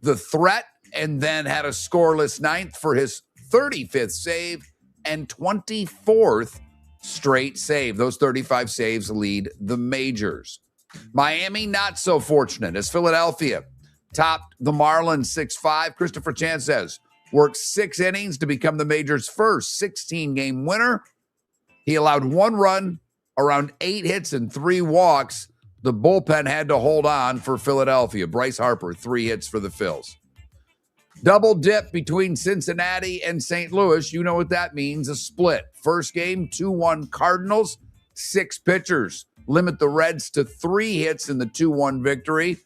the threat, and then had a scoreless 9th for his 35th save and 24th straight save. Those 35 saves lead the majors. Miami, not so fortunate, as Philadelphia topped the Marlins 6-5. Christopher Chancez worked 6 innings to become the major's first 16-game winner. He allowed 1 run, around 8 hits, and 3 walks. The bullpen had to hold on for Philadelphia. Bryce Harper, 3 hits for the Phils. Double dip between Cincinnati and St. Louis. You know what that means, a split. First game, 2-1 Cardinals. 6 pitchers limit the Reds to 3 hits in the 2-1 victory.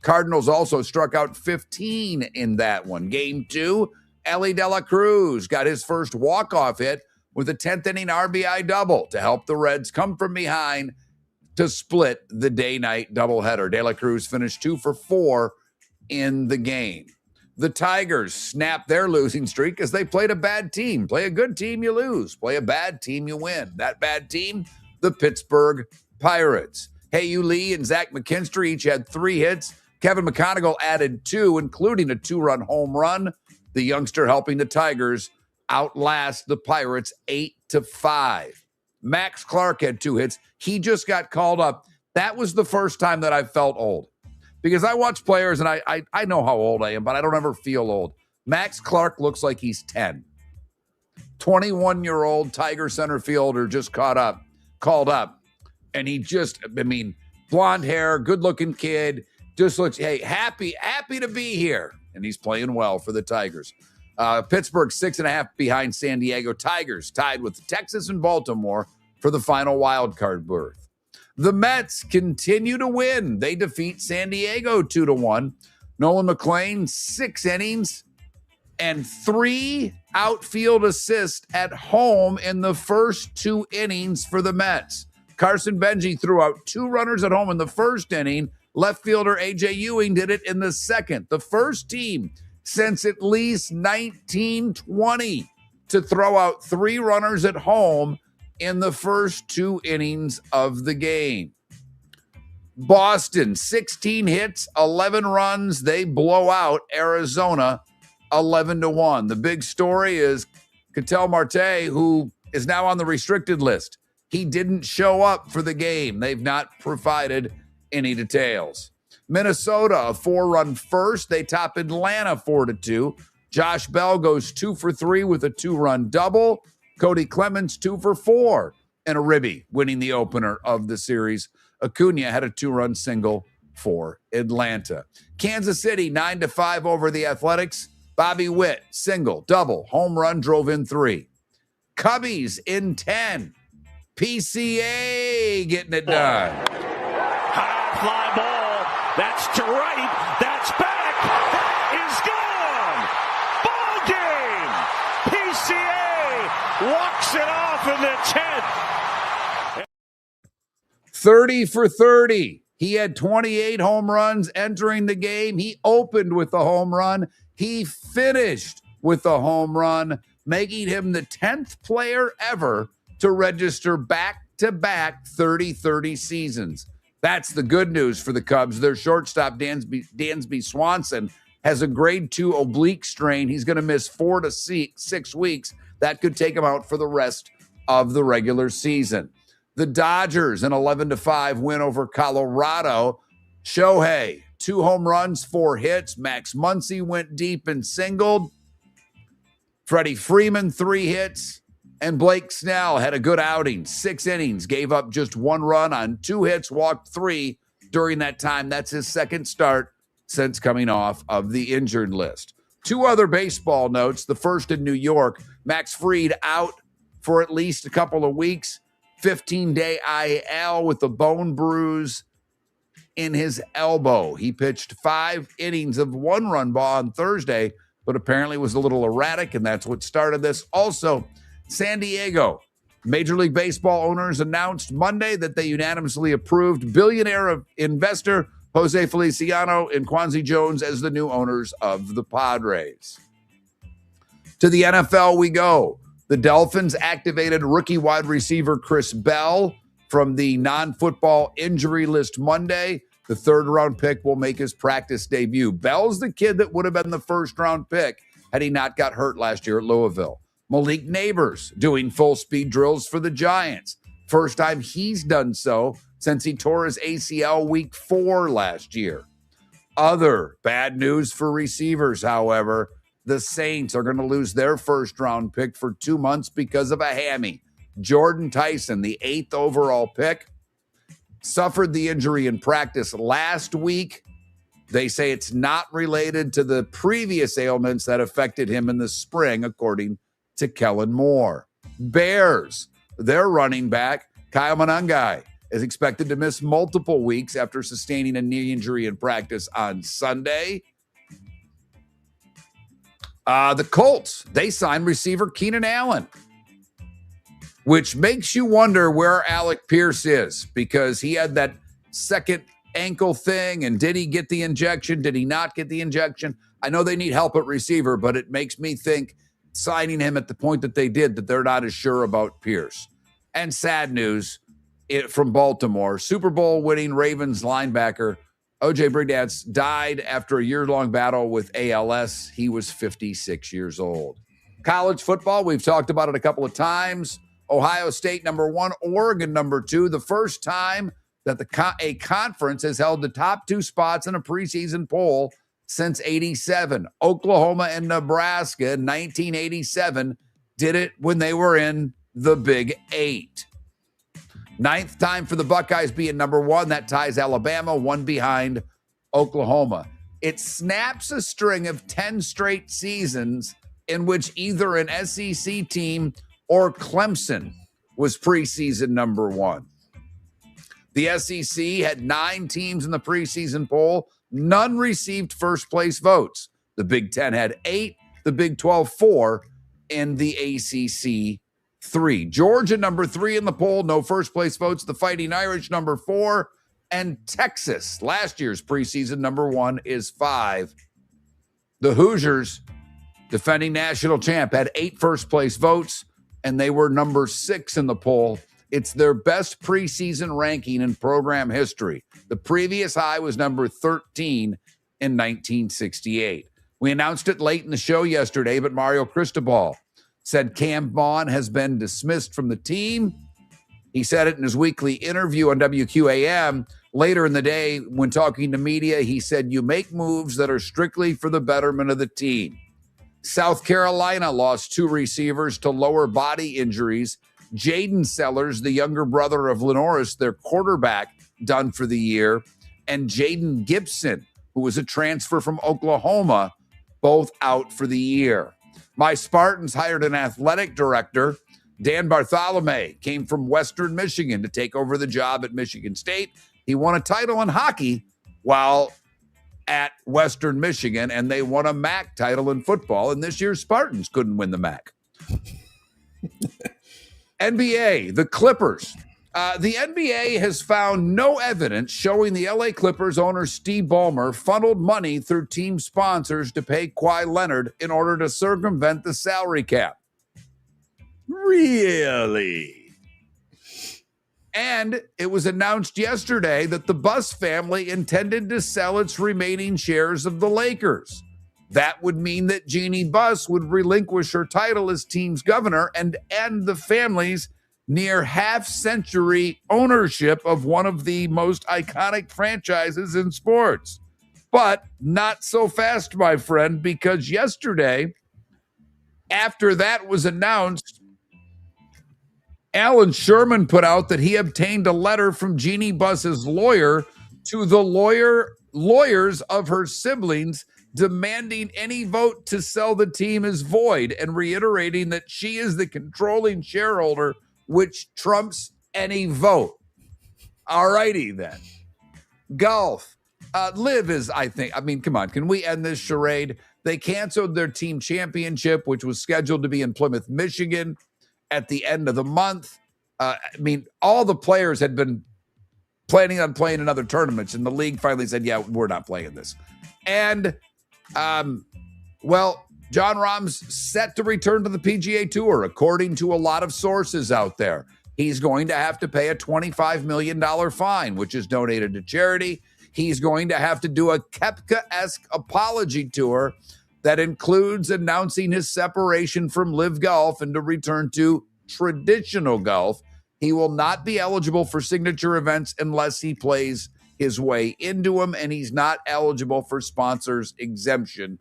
Cardinals also struck out 15 in that one. Game 2, Ellie De La Cruz got his first walk-off hit with a 10th-inning RBI double to help the Reds come from behind to split the day-night doubleheader. De La Cruz finished 2 for 4 in the game. The Tigers snapped their losing streak because they played a bad team. Play a good team, you lose. Play a bad team, you win. That bad team, the Pittsburgh Pirates. Hayu Lee and Zach McKinstry each had 3 hits. Kevin McConaughey added 2, including a 2-run home run. The youngster helping the Tigers outlast the Pirates 8-5. Max Clark had 2 hits. He just got called up. That was the first time that I felt old. Because I watch players and I know how old I am, but I don't ever feel old. Max Clark looks like he's 10. 21-year-old Tiger center fielder just called up. And he just, blonde hair, good-looking kid, just looks, hey, happy to be here. And he's playing well for the Tigers. Pittsburgh 6.5 behind San Diego. Tigers tied with Texas and Baltimore for the final wild card berth. The Mets continue to win. They defeat San Diego 2-1. Nolan McLean, 6 innings and 3 outfield assists at home in the first 2 innings for the Mets. Carson Benji threw out 2 runners at home in the first inning. Left fielder A.J. Ewing did it in the second. The first team since at least 1920 to throw out 3 runners at home in the first 2 innings of the game. Boston, 16 hits, 11 runs. They blow out Arizona 11-1. The big story is Ketel Marte, who is now on the restricted list. He didn't show up for the game. They've not provided any details. Minnesota, a 4-run first. They top Atlanta 4-2. Josh Bell goes 2 for 3 with a 2-run double. Cody Clemens 2 for 4 and a ribby, winning the opener of the series. Acuna had a 2-run single for Atlanta. Kansas City 9-5 over the Athletics. Bobby Witt, single, double, home run, drove in 3. Cubbies in 10. PCA getting it done. High fly ball. That's to right. That's back. That is gone. Ball game. PCA walks it off in the 10th. 30 for 30. He had 28 home runs entering the game. He opened with the home run. He finished with the home run, making him the 10th player ever to register back-to-back 30-30 seasons. That's the good news for the Cubs. Their shortstop, Dansby Swanson, has a grade 2 oblique strain. He's going to miss 4 to 6 weeks. That could take him out for the rest of the regular season. The Dodgers, an 11-5 win over Colorado. Shohei, 2 home runs, 4 hits. Max Muncy went deep and singled. Freddie Freeman, 3 hits. And Blake Snell had a good outing, 6 innings, gave up just 1 run on 2 hits, walked 3 during that time. That's his second start since coming off of the injured list. 2 other baseball notes. The first in New York, Max Fried out for at least a couple of weeks. 15-day IL with a bone bruise in his elbow. He pitched 5 innings of 1-run ball on Thursday, but apparently was a little erratic, and that's what started this. Also, San Diego Major League Baseball owners announced Monday that they unanimously approved billionaire investor Jose Feliciano and Quincy Jones as the new owners of the Padres. To the NFL we go. The Dolphins activated rookie wide receiver Chris Bell from the non-football injury list Monday. The third-round pick will make his practice debut. Bell's the kid that would have been the first-round pick had he not got hurt last year at Louisville. Malik Neighbors doing full-speed drills for the Giants. First time he's done so since he tore his ACL week 4 last year. Other bad news for receivers, however, the Saints are going to lose their first-round pick for 2 months because of a hammy. Jordan Tyson, the 8th overall pick, suffered the injury in practice last week. They say it's not related to the previous ailments that affected him in the spring, according to Kellen Moore. Bears, their running back, Kyle Monangai, is expected to miss multiple weeks after sustaining a knee injury in practice on Sunday. The Colts, they signed receiver Keenan Allen, which makes you wonder where Alec Pierce is, because he had that second ankle thing, and did he get the injection? Did he not get the injection? I know they need help at receiver, but it makes me think signing him at the point that they did, that they're not as sure about Pierce. And sad news from Baltimore, Super Bowl winning Ravens linebacker O.J. Brigance died after a year-long battle with ALS. He was 56 years old. College football, we've talked about it a couple of times. Ohio State number 1, Oregon number 2. The first time that a conference has held the top 2 spots in a preseason poll since 87. Oklahoma and Nebraska in 1987 did it when they were in the Big 8. 9th time for the Buckeyes being number 1. That ties Alabama, 1 behind Oklahoma. It snaps a string of 10 straight seasons in which either an SEC team or Clemson was preseason number 1. The SEC had 9 teams in the preseason poll. None received first place votes. The Big 10 had 8, the Big 12 4, and the ACC 3. Georgia number 3 in the poll, no first place votes. The Fighting Irish number 4, and Texas, last year's preseason number 1, is 5. The Hoosiers, defending national champ, had 8 first place votes, and they were number 6 in the poll. It's their best preseason ranking in program history. The previous high was number 13 in 1968. We announced it late in the show yesterday, but Mario Cristobal said Cam Vaughn has been dismissed from the team. He said it in his weekly interview on WQAM. Later in the day, when talking to media, he said, "You make moves that are strictly for the betterment of the team." South Carolina lost 2 receivers to lower body injuries. Jaden Sellers, the younger brother of Lenoris, their quarterback, done for the year, and Jaden Gibson, who was a transfer from Oklahoma, both out for the year. My Spartans hired an athletic director. Dan Bartholomew came from Western Michigan to take over the job at Michigan State. He won a title in hockey while at Western Michigan, and they won a MAC title in football, and this year's Spartans couldn't win the MAC. NBA, the Clippers. The NBA has found no evidence showing the LA Clippers owner Steve Ballmer funneled money through team sponsors to pay Kawhi Leonard in order to circumvent the salary cap. Really? And it was announced yesterday that the Buss family intended to sell its remaining shares of the Lakers. That would mean that Jeannie Buss would relinquish her title as team's governor and end the family's near half-century ownership of one of the most iconic franchises in sports. But not so fast, my friend, because yesterday, after that was announced, Alan Sherman put out that he obtained a letter from Jeannie Buss's lawyer to the lawyers of her siblings demanding any vote to sell the team is void and reiterating that she is the controlling shareholder, which trumps any vote. All righty then. Golf. Live is, I mean, come on. Can we end this charade? They canceled their team championship, which was scheduled to be in Plymouth, Michigan at the end of the month. I mean, all the players had been planning on playing in other tournaments, and the league finally said, yeah, we're not playing this. And, well, Jon Rahm's set to return to the PGA Tour, according to a lot of sources out there. He's going to have to pay a $25 million fine, which is donated to charity. He's going to have to do a Koepka-esque apology tour that includes announcing his separation from Live Golf and to return to traditional golf. He will not be eligible for signature events unless he plays his way into them, and he's not eligible for sponsors exemption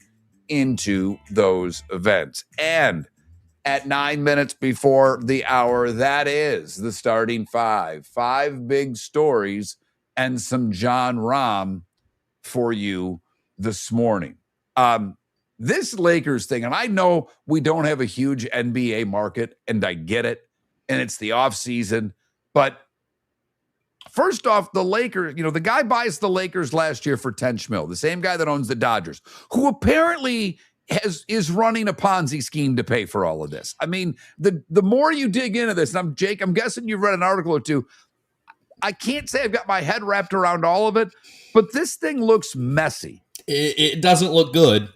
into those events. And at 9 minutes before the hour, that is the starting five. 5 big stories and some Jon Rahm for you this morning. This Lakers thing, and I know we don't have a huge NBA market, and I get it, and it's the offseason, but first off, the Lakers, the guy buys the Lakers last year for $10 million, the same guy that owns the Dodgers, who apparently is running a Ponzi scheme to pay for all of this. I mean, the more you dig into this, and I'm guessing you've read an article or two. I can't say I've got my head wrapped around all of it, but this thing looks messy. It doesn't look good.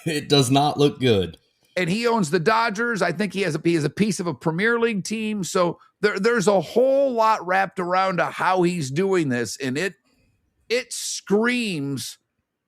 It does not look good. And he owns the Dodgers. I think he has a piece of a Premier League team. So there's a whole lot wrapped around to how he's doing this, and it screams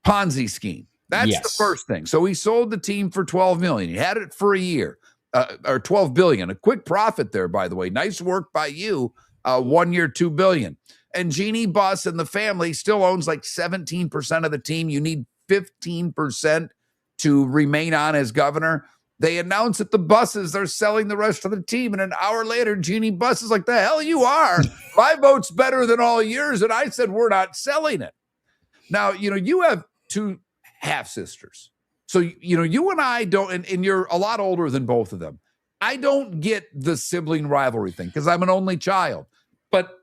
Ponzi scheme. That's the first thing. So he sold the team for $12 million. He had it for a year, or $12 billion. A quick profit there, by the way. Nice work by you. 1 year, $2 billion. And Jeannie Buss and the family still owns like 17% of the team. You need 15% to remain on as governor. They announced that the Busses are selling the rest of the team. And an hour later, Jeannie Buss is like, the hell you are. My vote's better than all yours. And I said, we're not selling it. Now, you have 2 half-sisters. So, you and I don't, and you're a lot older than both of them. I don't get the sibling rivalry thing because I'm an only child. But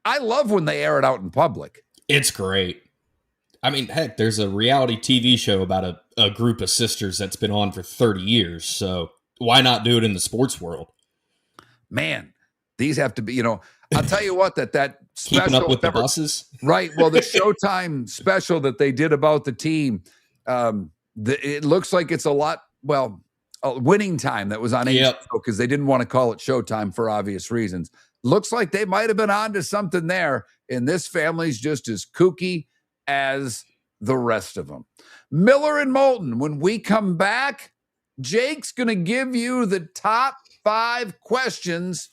I love when they air it out in public. It's great. I mean, heck, there's a reality TV show about a group of sisters that's been on for 30 years. So why not do it in the sports world? Man, these have to be, I'll tell you what, that special. Keeping up with the Busses? Right. Well, the Showtime special that they did about the team, it looks like it's a lot, Winning Time that was on HBO because they didn't want to call it Showtime for obvious reasons. Looks like they might have been onto something there, and this family's just as kooky as the rest of them. Miller and Moulton, when we come back, Jake's going to give you the top 5 questions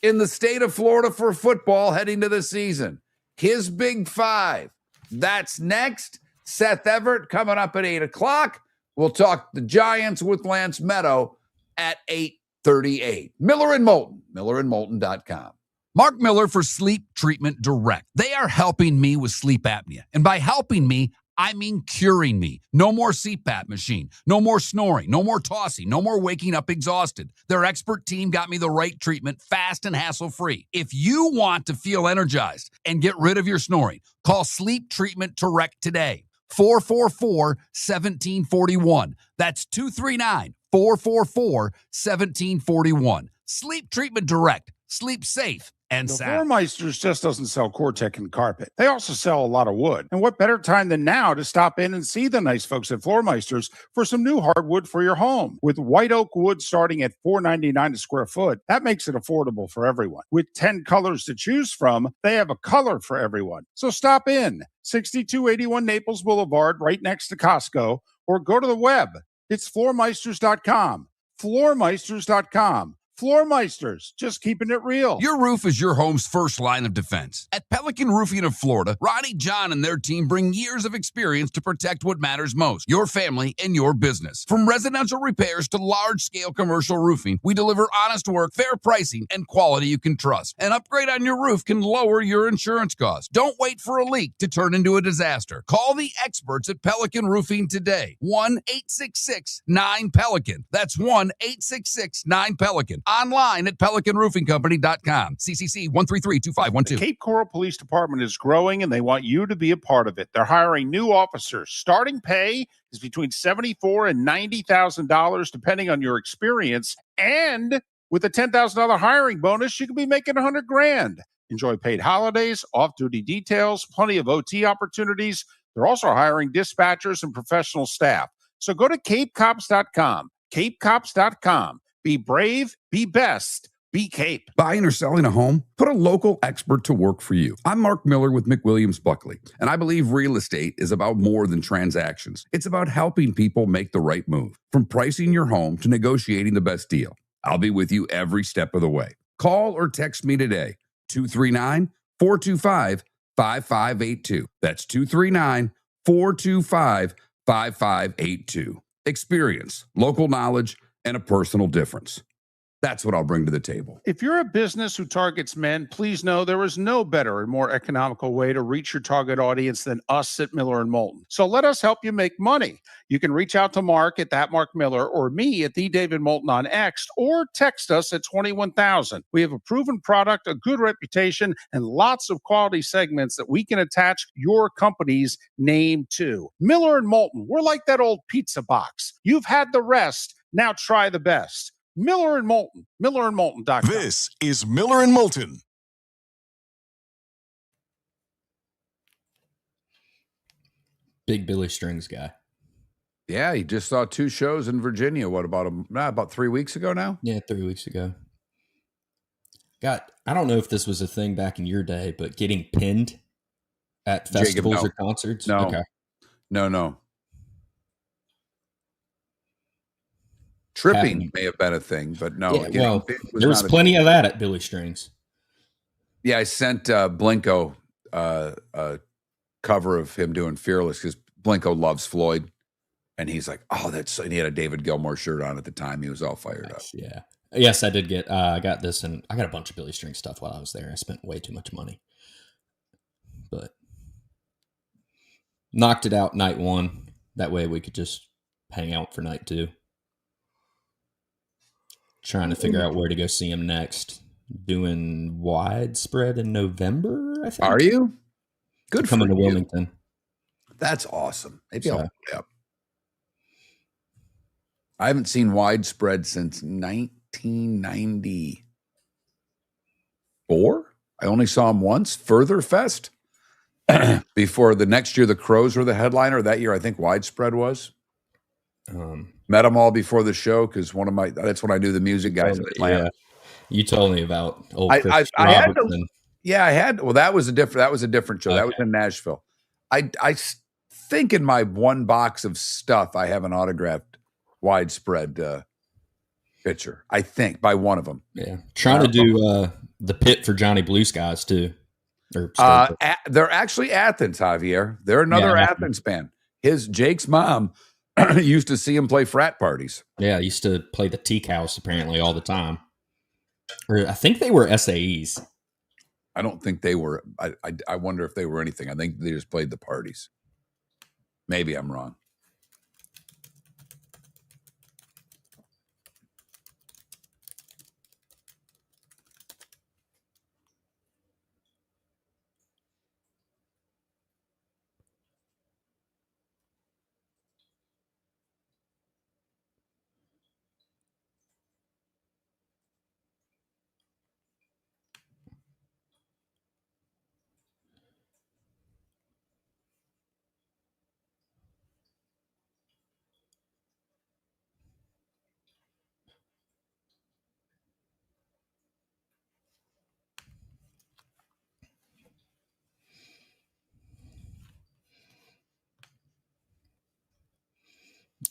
in the state of Florida for football heading to the season. His big 5. That's next. Seth Everett coming up at 8 o'clock. We'll talk the Giants with Lance Medow at 8:38. Miller and Moulton, millerandmoulton.com. Mark Miller for Sleep Treatment Direct. They are helping me with sleep apnea. And by helping me, I mean curing me. No more CPAP machine. No more snoring. No more tossing. No more waking up exhausted. Their expert team got me the right treatment fast and hassle-free. If you want to feel energized and get rid of your snoring, call Sleep Treatment Direct today. 444-1741. That's 239-444-1741. Sleep Treatment Direct. Sleep safe and The sound. Floormeisters just doesn't sell Cortec and carpet. They also sell a lot of wood. And what better time than now to stop in and see the nice folks at Floormeisters for some new hardwood for your home. With white oak wood starting at $4.99 a square foot, that makes it affordable for everyone. With 10 colors to choose from, they have a color for everyone. So stop in. 6281 Naples Boulevard, right next to Costco, or go to the web. It's floormeisters.com. Floormeisters.com. Floormeisters, just keeping it real. Your roof is your home's first line of defense. At Pelican Roofing of Florida, Ronnie, John, and their team bring years of experience to protect what matters most, your family and your business. From residential repairs to large-scale commercial roofing, we deliver honest work, fair pricing, and quality you can trust. An upgrade on your roof can lower your insurance costs. Don't wait for a leak to turn into a disaster. Call the experts at Pelican Roofing today. 1-866-9-PELICAN. That's 1-866-9-PELICAN. online at PelicanRoofingCompany.com. CCC 1332512. The Cape Coral Police Department is growing, and they want you to be a part of it. They're hiring new officers. Starting pay is between $74,000 and $90,000, depending on your experience. And with a $10,000 hiring bonus, you could be making $100,000. Enjoy paid holidays, off-duty details, plenty of OT opportunities. They're also hiring dispatchers and professional staff. So go to CapeCops.com. CapeCops.com. Be brave, be best, be Cape. Buying or selling a home? Put a local expert to work for you. I'm Mark Miller with McWilliams Buckley, and I believe real estate is about more than transactions. It's about helping people make the right move, from pricing your home to negotiating the best deal. I'll be with you every step of the way. Call or text me today, 239-425-5582. That's 239-425-5582. Experience, local knowledge, and a personal difference. That's what I'll bring to the table. If you're a business who targets men, please know there is no better and more economical way to reach your target audience than us at Miller & Moulton. So let us help you make money. You can reach out to Mark at that Mark Miller or me at the David Moulton on X, or text us at 21,000. We have a proven product, a good reputation, and lots of quality segments that we can attach your company's name to. Miller & Moulton, we're like that old pizza box. You've had the rest, now try the best. Miller & Moulton, MillerandMoulton.com. This is Miller and Moulton. Big Billy Strings guy. Yeah, he just saw 2 shows in Virginia. What, about 3 weeks ago now? Yeah, 3 weeks ago. I don't know if this was a thing back in your day, but getting pinned at festivals Jacob, or concerts? No. Okay. No. Tripping may have been a thing, but no. Yeah, there was plenty of that at Billy Strings. Yeah, I sent Blinko a cover of him doing Fearless because Blinko loves Floyd. And he's like, and he had a David Gilmour shirt on at the time. He was all fired up. Yeah. Yes, I did get, I got this, and I got a bunch of Billy Strings stuff while I was there. I spent way too much money. But knocked it out night 1. That way we could just hang out for night 2. Trying to figure out where to go see him next. Doing Widespread in November, I think. Are you? Good for coming to you. Wilmington. That's awesome. Maybe I'll look it up. I haven't seen Widespread since 1994. I only saw him once, Further Fest. Before the next year, the Crows were the headliner. That year, I think Widespread was. Met them all before the show because that's when I knew the music guys in Atlanta. Yeah. You told me about old Chris I had Robertson. well, that was a different show. Okay. That was in Nashville. I think in my one box of stuff, I have an autographed Widespread picture, I think, by one of them. Yeah. Trying to do the pit for Johnny Blue Skies too. They're actually Athens, Javier. They're another Athens band. Jake's mom used to see him play frat parties. Yeah, he used to play the Teak House apparently all the time. Or I think they were SAEs. I don't think they were. I wonder if they were anything. I think they just played the parties. Maybe I'm wrong.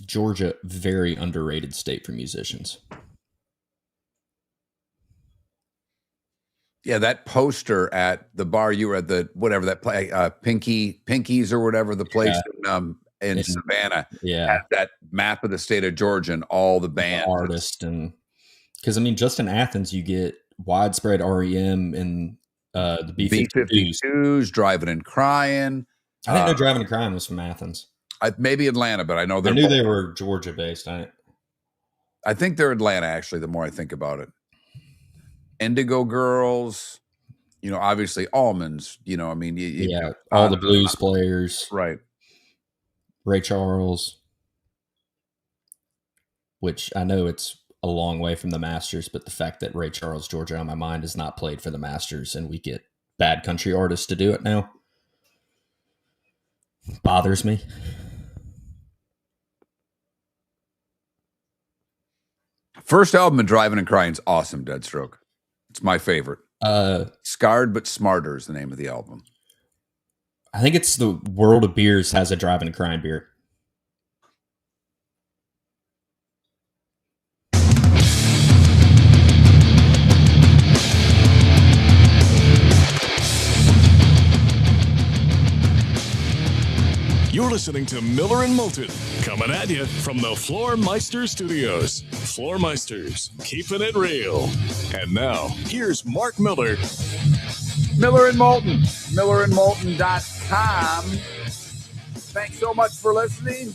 Georgia, very underrated state for musicians. Yeah, that poster at the bar you were at, the whatever that play, Pinkies or whatever the place in Savannah. Yeah, had that map of the state of Georgia and all the bands, the artists, and because I mean, just in Athens, you get Widespread, REM, and the B-52s, Driving and Crying. I didn't know Driving and Crying was from Athens. Maybe Atlanta, but I know I knew they were Georgia based. I think they're Atlanta, actually, the more I think about it. Indigo Girls, obviously Almonds, I mean, all the blues players. Right. Ray Charles, which I know it's a long way from the Masters, but the fact that Ray Charles, Georgia on My Mind, has not played for the Masters and we get bad country artists to do it now bothers me. First album in Driving and Crying is awesome, Deadstroke. It's my favorite. Scarred But Smarter is the name of the album. I think it's the World of Beers has a Driving and Crying beer. You're listening to Miller and Moulton, coming at you from the Floor Meister Studios. Floor Meisters, keeping it real. And now, here's Mark Miller. Miller and Moulton, millerandmoulton.com. Thanks so much for listening.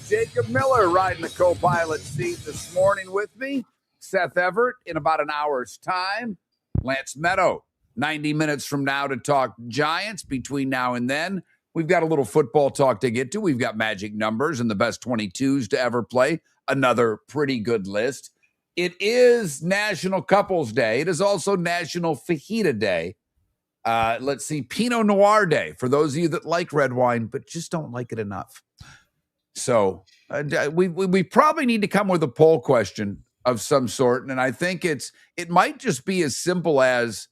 Jacob Miller riding the co-pilot seat this morning with me. Seth Everett in about an hour's time. Lance Medow, 90 minutes from now to talk Giants. Between now and then, we've got a little football talk to get to. We've got magic numbers and the best 22s to ever play. Another pretty good list. It is National Couples Day. It is also National Fajita Day. Let's see, Pinot Noir Day, for those of you that like red wine, but just don't like it enough. So we probably need to come with a poll question of some sort, and I think it might just be as simple as,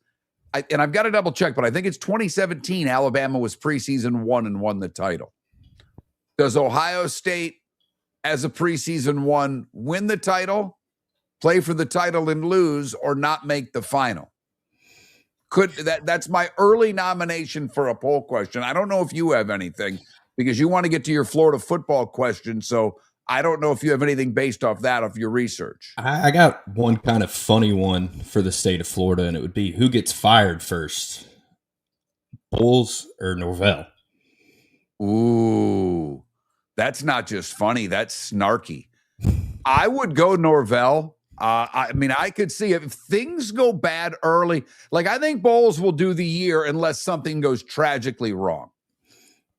and I've got to double check, but I think it's 2017, Alabama was preseason 1 and won the title. Does Ohio State, as a preseason 1, win the title, play for the title and lose, or not make the final? That's my early nomination for a poll question. I don't know if you have anything, because you want to get to your Florida football question. So I don't know if you have anything based off that, of your research. I got one kind of funny one for the state of Florida, and it would be, who gets fired first, Bowles or Norvell? Ooh, that's not just funny. That's snarky. I would go Norvell. I mean, I could see if things go bad early. Like, I think Bowles will do the year unless something goes tragically wrong.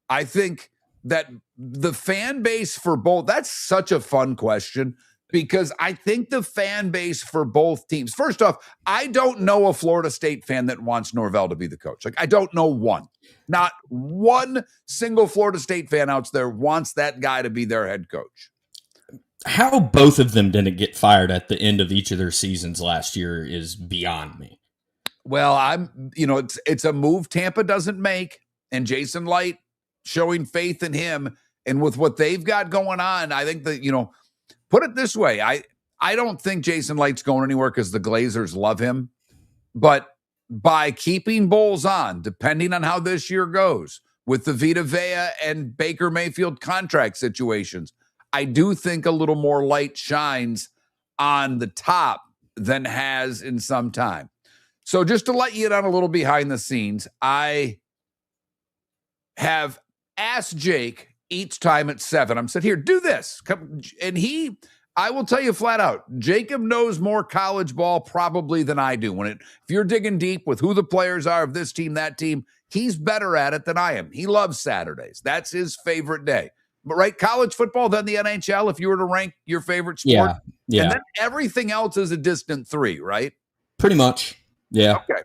I think that the fan base for both, that's such a fun question, because I think the fan base for both teams, first off, I don't know a Florida State fan that wants Norvell to be the coach. Like, I don't know one. Not one single Florida State fan out there wants that guy to be their head coach. How both of them didn't get fired at the end of each of their seasons last year is beyond me. Well, it's a move Tampa doesn't make, and Jason Light showing faith in him, and with what they've got going on, I think that, put it this way, I don't think Jason Light's going anywhere because the Glazers love him, but by keeping Bowles on, depending on how this year goes with the Vita Vea and Baker Mayfield contract situations, I do think a little more light shines on the top than has in some time. So just to let you in on a little behind the scenes, I have asked Jake each time at 7. I'm said, here, do this. And I will tell you flat out, Jacob knows more college ball probably than I do. If you're digging deep with who the players are of this team, that team, he's better at it than I am. He loves Saturdays. That's his favorite day. But right, college football, then the NHL, if you were to rank your favorite sport. Yeah. And then everything else is a distant 3, right? Pretty much. Yeah. Okay.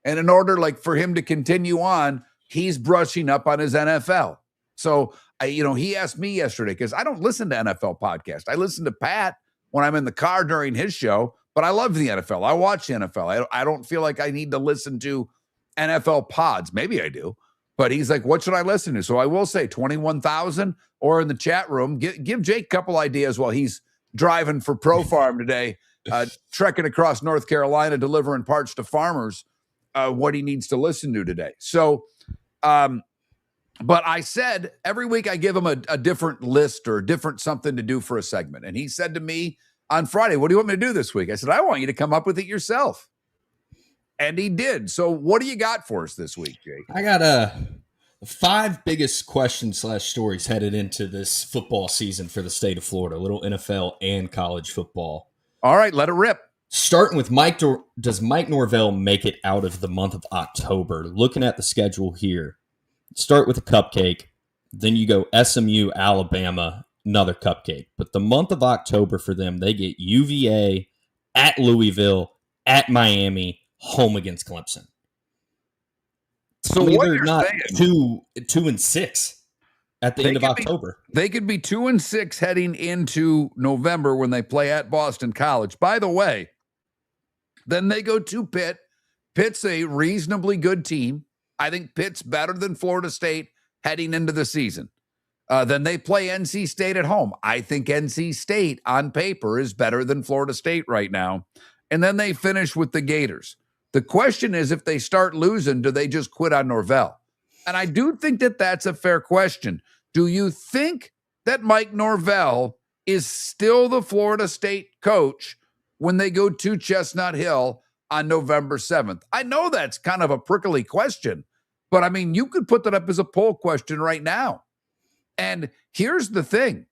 And in order, for him to continue on, he's brushing up on his NFL. So, he asked me yesterday, because I don't listen to NFL podcasts. I listen to Pat when I'm in the car during his show, but I love the NFL. I watch the NFL. I don't feel like I need to listen to NFL pods. Maybe I do. But he's like, what should I listen to? So I will say 21,000, or in the chat room, give Jake a couple ideas while he's driving for Pro Farm today, trekking across North Carolina, delivering parts to farmers, what he needs to listen to today. So, but I said every week I give him a different list or a different something to do for a segment. And he said to me on Friday, what do you want me to do this week? I said, I want you to come up with it yourself. And he did. So what do you got for us this week, Jake? I got 5 biggest questions / stories headed into this football season for the state of Florida, a little NFL and college football. All right, let it rip. Starting with does Mike Norvell make it out of the month of October? Looking at the schedule here, start with a cupcake, then you go SMU, Alabama, another cupcake. But the month of October for them, they get UVA, at Louisville, at Miami, home against Clemson. So what they're not saying, 2-6 at the end of October. They could be 2-6 heading into November when they play at Boston College. By the way, then they go to Pitt. Pitt's a reasonably good team. I think Pitt's better than Florida State heading into the season. Then they play NC State at home. I think NC State on paper is better than Florida State right now. And then they finish with the Gators. The question is, if they start losing, do they just quit on Norvell? And I do think that that's a fair question. Do you think that Mike Norvell is still the Florida State coach when they go to Chestnut Hill on November 7th? I know that's kind of a prickly question, but I mean, you could put that up as a poll question right now. And here's the thing.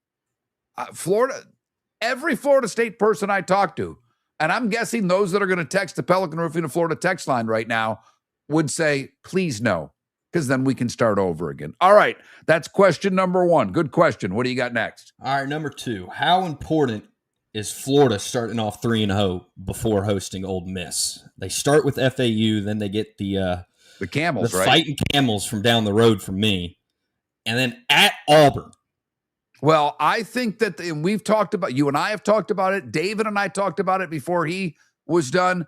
Every Florida State person I talk to, and I'm guessing those that are going to text the Pelican Roofing of Florida text line right now would say, please no, because then we can start over again. All right, that's question number one. Good question. What do you got next? All right, number two. How important is Florida starting off 3-0 before hosting Ole Miss? They start with FAU, then they get the Camels, right? Fighting Camels from down the road from me, and then at Auburn. Well, I think that, and we've talked about, you and I have talked about it. David and I talked about it before he was done.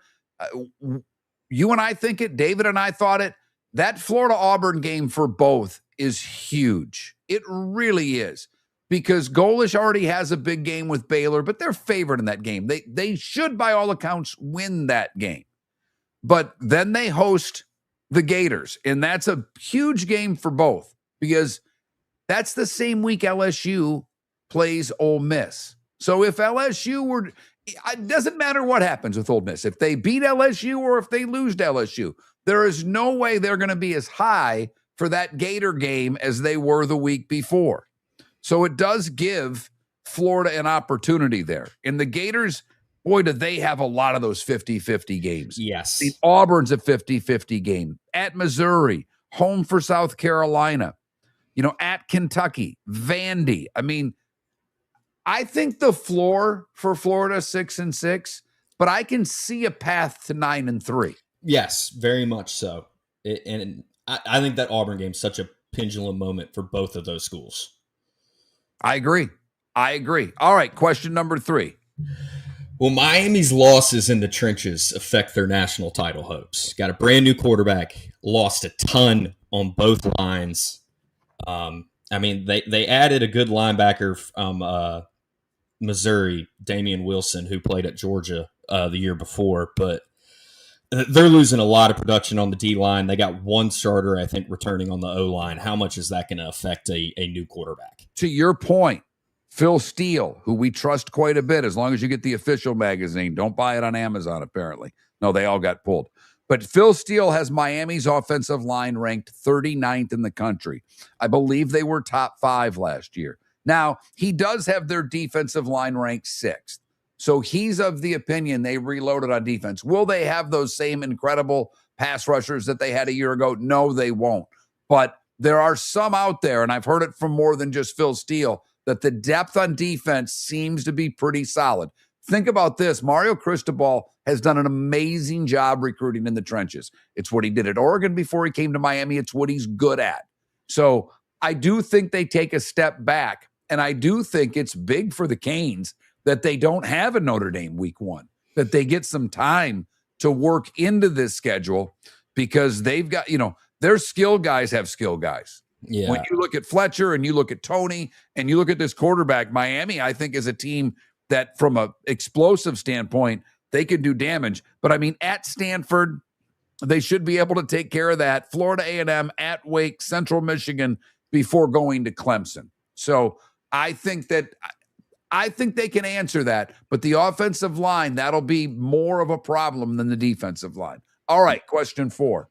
You and I think it. David and I thought it. That Florida-Auburn game for both is huge. It really is. Because Golish already has a big game with Baylor, but they're favored in that game. They should, by all accounts, win that game. But then they host the Gators, and that's a huge game for both because that's the same week LSU plays Ole Miss. So if LSU were, it doesn't matter what happens with Ole Miss. If they beat LSU or if they lose to LSU, there is no way they're going to be as high for that Gator game as they were the week before. So it does give Florida an opportunity there. And the Gators, boy, do they have a lot of those 50-50 games. Yes. The Auburn's a 50-50 game. At Missouri, home for South Carolina, at Kentucky, Vandy. I mean, I think the floor for Florida 6-6, but I can see a path to 9-3. Yes, very much so. And I think that Auburn game is such a pendulum moment for both of those schools. I agree. All right, question number 3. Will Miami's losses in the trenches affect their national title hopes? Got a brand new quarterback, lost a ton on both lines. I mean, they added a good linebacker from Missouri, Damian Wilson, who played at Georgia the year before, but they're losing a lot of production on the D-line. They got one starter, I think, returning on the O-line. How much is that going to affect a new quarterback? To your point, Phil Steele, who we trust quite a bit, as long as you get the official magazine. Don't buy it on Amazon, apparently. No, they all got pulled. But Phil Steele has Miami's offensive line ranked 39th in the country. I believe they were top 5 last year. Now, he does have their defensive line ranked 6th. So he's of the opinion they reloaded on defense. Will they have those same incredible pass rushers that they had a year ago? No, they won't. But there are some out there, and I've heard it from more than just Phil Steele, that the depth on defense seems to be pretty solid. Think about this. Mario Cristobal has done an amazing job recruiting in the trenches. It's what he did at Oregon before he came to Miami. It's what he's good at. So I do think they take a step back, and I do think it's big for the Canes that they don't have a Notre Dame week 1, that they get some time to work into this schedule because they've got, their skill guys have skill guys. Yeah. When you look at Fletcher and you look at Tony and you look at this quarterback, Miami, I think is a team that from a explosive standpoint, they can do damage. But I mean, at Stanford, they should be able to take care of that. Florida A&M, at Wake, Central Michigan before going to Clemson. So I think they can answer that, but the offensive line, that'll be more of a problem than the defensive line. All right, question 4.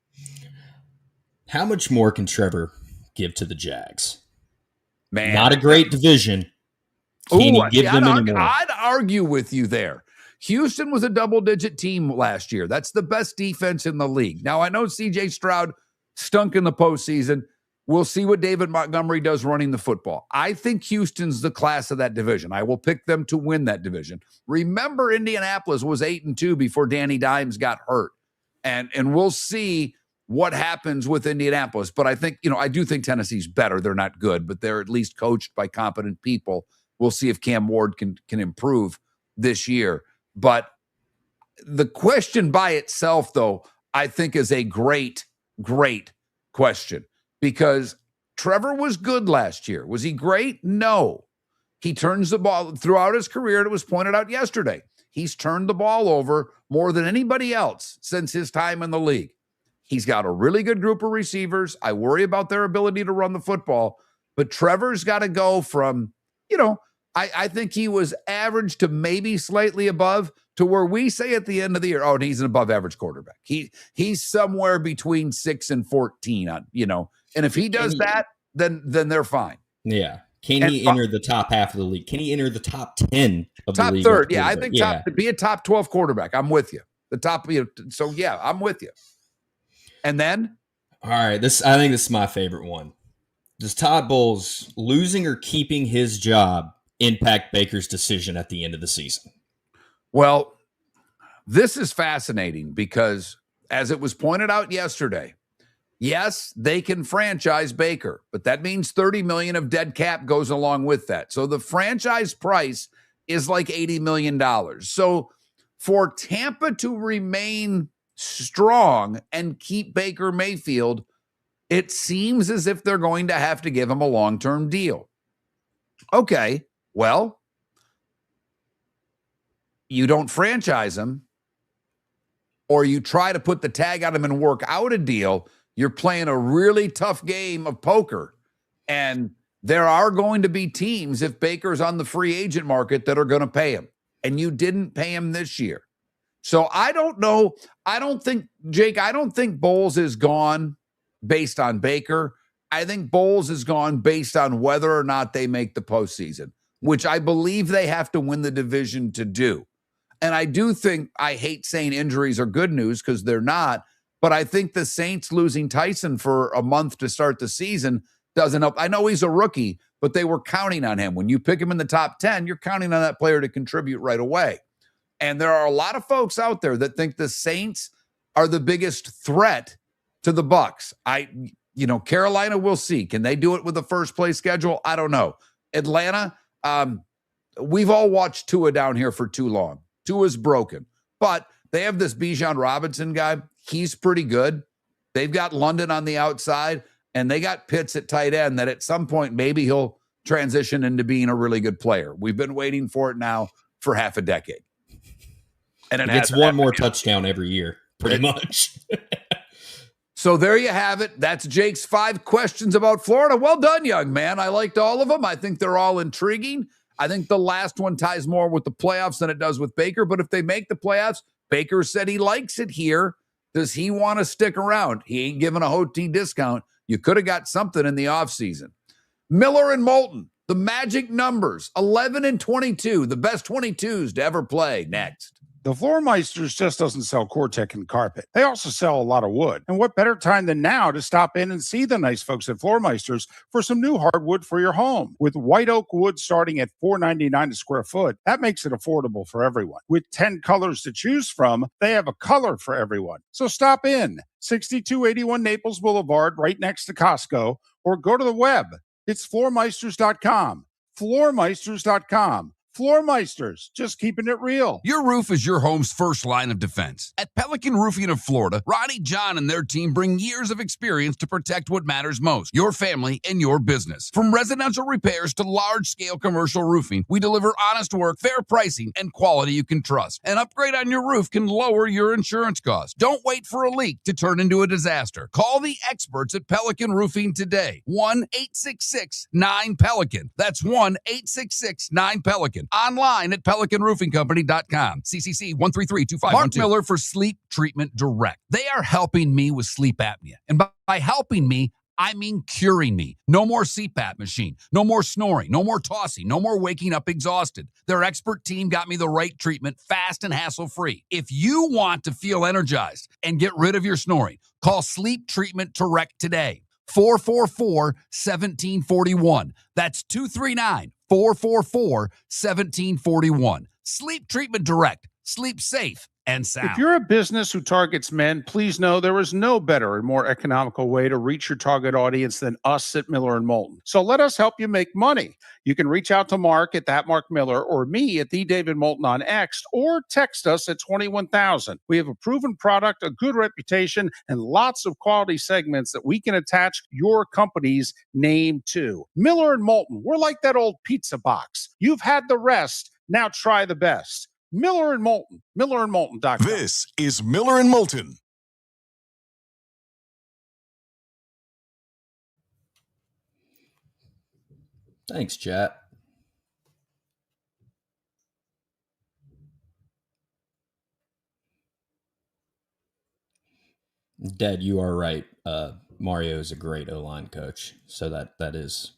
How much more can Trevor give to the Jags? Man, not a great division. Can he give them any more? I'd argue with you there. Houston was a double-digit team last year. That's the best defense in the league. Now, I know C.J. Stroud stunk in the postseason. We'll see what David Montgomery does running the football. I think Houston's the class of that division. I will pick them to win that division. Remember, Indianapolis was 8-2 before Danny Dimes got hurt. And we'll see what happens with Indianapolis. But I think, I do think Tennessee's better. They're not good, but they're at least coached by competent people. We'll see if Cam Ward can improve this year. But the question by itself, though, I think is a great, great question, because Trevor was good last year. Was he great? No. He turns the ball throughout his career. It was pointed out yesterday. He's turned the ball over more than anybody else since his time in the league. He's got a really good group of receivers. I worry about their ability to run the football, but Trevor's got to go from, I think he was average to maybe slightly above, to where we say at the end of the year, he's an above average quarterback. He's somewhere between 6 and 14 on, and if he does that, then they're fine. Yeah. Can he enter the top half of the league? Can he enter the top 10 of the league? Top third. Yeah. I think to be a top 12 quarterback. I'm with you. The top, so yeah, I'm with you. And then? All right. I think this is my favorite one. Does Todd Bowles losing or keeping his job impact Baker's decision at the end of the season? Well, this is fascinating because, as it was pointed out yesterday, yes, they can franchise Baker, but that means $30 million of dead cap goes along with that. So the franchise price is like $80 million. So for Tampa to remain strong and keep Baker Mayfield, it seems as if they're going to have to give him a long-term deal. Okay, well, you don't franchise him, or you try to put the tag on him and work out a deal, you're playing a really tough game of poker. And there are going to be teams, if Baker's on the free agent market, that are going to pay him. And you didn't pay him this year. So I don't know. I don't think Bowles is gone based on Baker. I think Bowles is gone based on whether or not they make the postseason, which I believe they have to win the division to do. And I do think, I hate saying injuries are good news because they're not, but I think the Saints losing Tyson for a month to start the season doesn't help. I know he's a rookie, but they were counting on him. When you pick him in the top 10, you're counting on that player to contribute right away. And there are a lot of folks out there that think the Saints are the biggest threat to the Bucs. Carolina, we'll see. Can they do it with the first place schedule? I don't know. Atlanta, we've all watched Tua down here for too long. Tua's broken, but they have this Bijan Robinson guy. He's pretty good. They've got London on the outside, and they got Pitts at tight end that at some point maybe he'll transition into being a really good player. We've been waiting for it now for half a decade. And it gets one more touchdown every year, pretty much. So there you have it. That's Jake's 5 questions about Florida. Well done, young man. I liked all of them. I think they're all intriguing. I think the last one ties more with the playoffs than it does with Baker. But if they make the playoffs, Baker said he likes it here. Does he want to stick around? He ain't giving a HOT discount. You could have got something in the offseason. Miller and Moulton, the magic numbers, 11 and 22, the best 22s to ever play. Next. The Floormeisters just doesn't sell Cortec and carpet. They also sell a lot of wood. And what better time than now to stop in and see the nice folks at Floormeisters for some new hardwood for your home. With white oak wood starting at $4.99 a square foot, that makes it affordable for everyone. With 10 colors to choose from, they have a color for everyone. So stop in, 6281 Naples Boulevard, right next to Costco, or go to the web. It's floormeisters.com. Floormeisters.com. Floormeisters, just keeping it real. Your roof is your home's first line of defense. At Pelican Roofing of Florida, Ronnie, John, and their team bring years of experience to protect what matters most, your family and your business. From residential repairs to large-scale commercial roofing, we deliver honest work, fair pricing, and quality you can trust. An upgrade on your roof can lower your insurance costs. Don't wait for a leak to turn into a disaster. Call the experts at Pelican Roofing today. 1-866-9-PELICAN. That's 1-866-9-PELICAN. Online at PelicanRoofingCompany.com. CCC 1332512. Mark Miller for Sleep Treatment Direct. They are helping me with sleep apnea. And by helping me, I mean curing me. No more CPAP machine. No more snoring. No more tossing. No more waking up exhausted. Their expert team got me the right treatment fast and hassle-free. If you want to feel energized and get rid of your snoring, call Sleep Treatment Direct today. 444-1741. That's 239-444-1741. Sleep Treatment Direct. Sleep safe and sound. If you're a business who targets men, please know there is no better and more economical way to reach your target audience than us at Miller and Moulton. So let us help you make money. You can reach out to Mark at that Mark Miller or me at the David Moulton on X, or text us at 21,000. We have a proven product, a good reputation, and lots of quality segments that we can attach your company's name to. Miller and Moulton, we're like that old pizza box. You've had the rest. Now try the best. Miller and Moulton, millerandmoulton.com. This is Miller and Moulton. Thanks, chat. Dad, you are right. Mario is a great O-line coach, so that is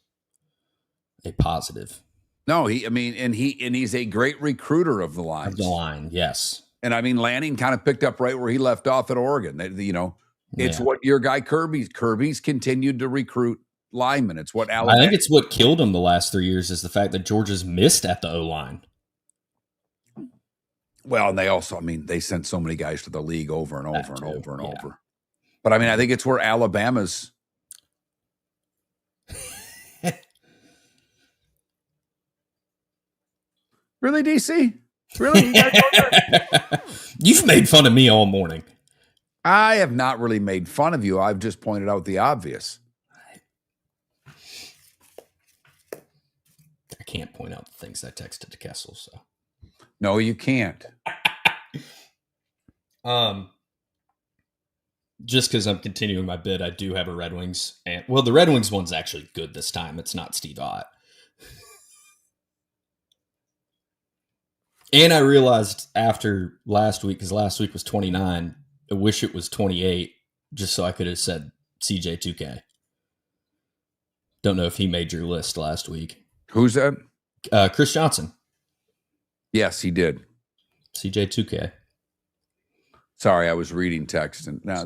a positive. No, he's a great recruiter of the line. Of the line, yes. And I mean, Lanning kind of picked up right where he left off at Oregon. It's what your guy Kirby's continued to recruit linemen. It's what Alabama. I think it's what killed him the last 3 years is the fact that Georgia's missed at the O-line. Well, and they also, they sent so many guys to the league over and over and over and over. But I think it's where Alabama's. Really, DC? Really? You You've made fun of me all morning. I have not really made fun of you. I've just pointed out the obvious. I can't point out the things I texted to Kessel, so. No, you can't. Just because I'm continuing my bid, I do have a Red Wings. The Red Wings one's actually good this time. It's not Steve Ott. And I realized after last week, because last week was 29, I wish it was 28, just so I could have said CJ2K. Don't know if he made your list last week. Who's that? Chris Johnson. Yes, he did. CJ2K. Sorry, I was reading text, and now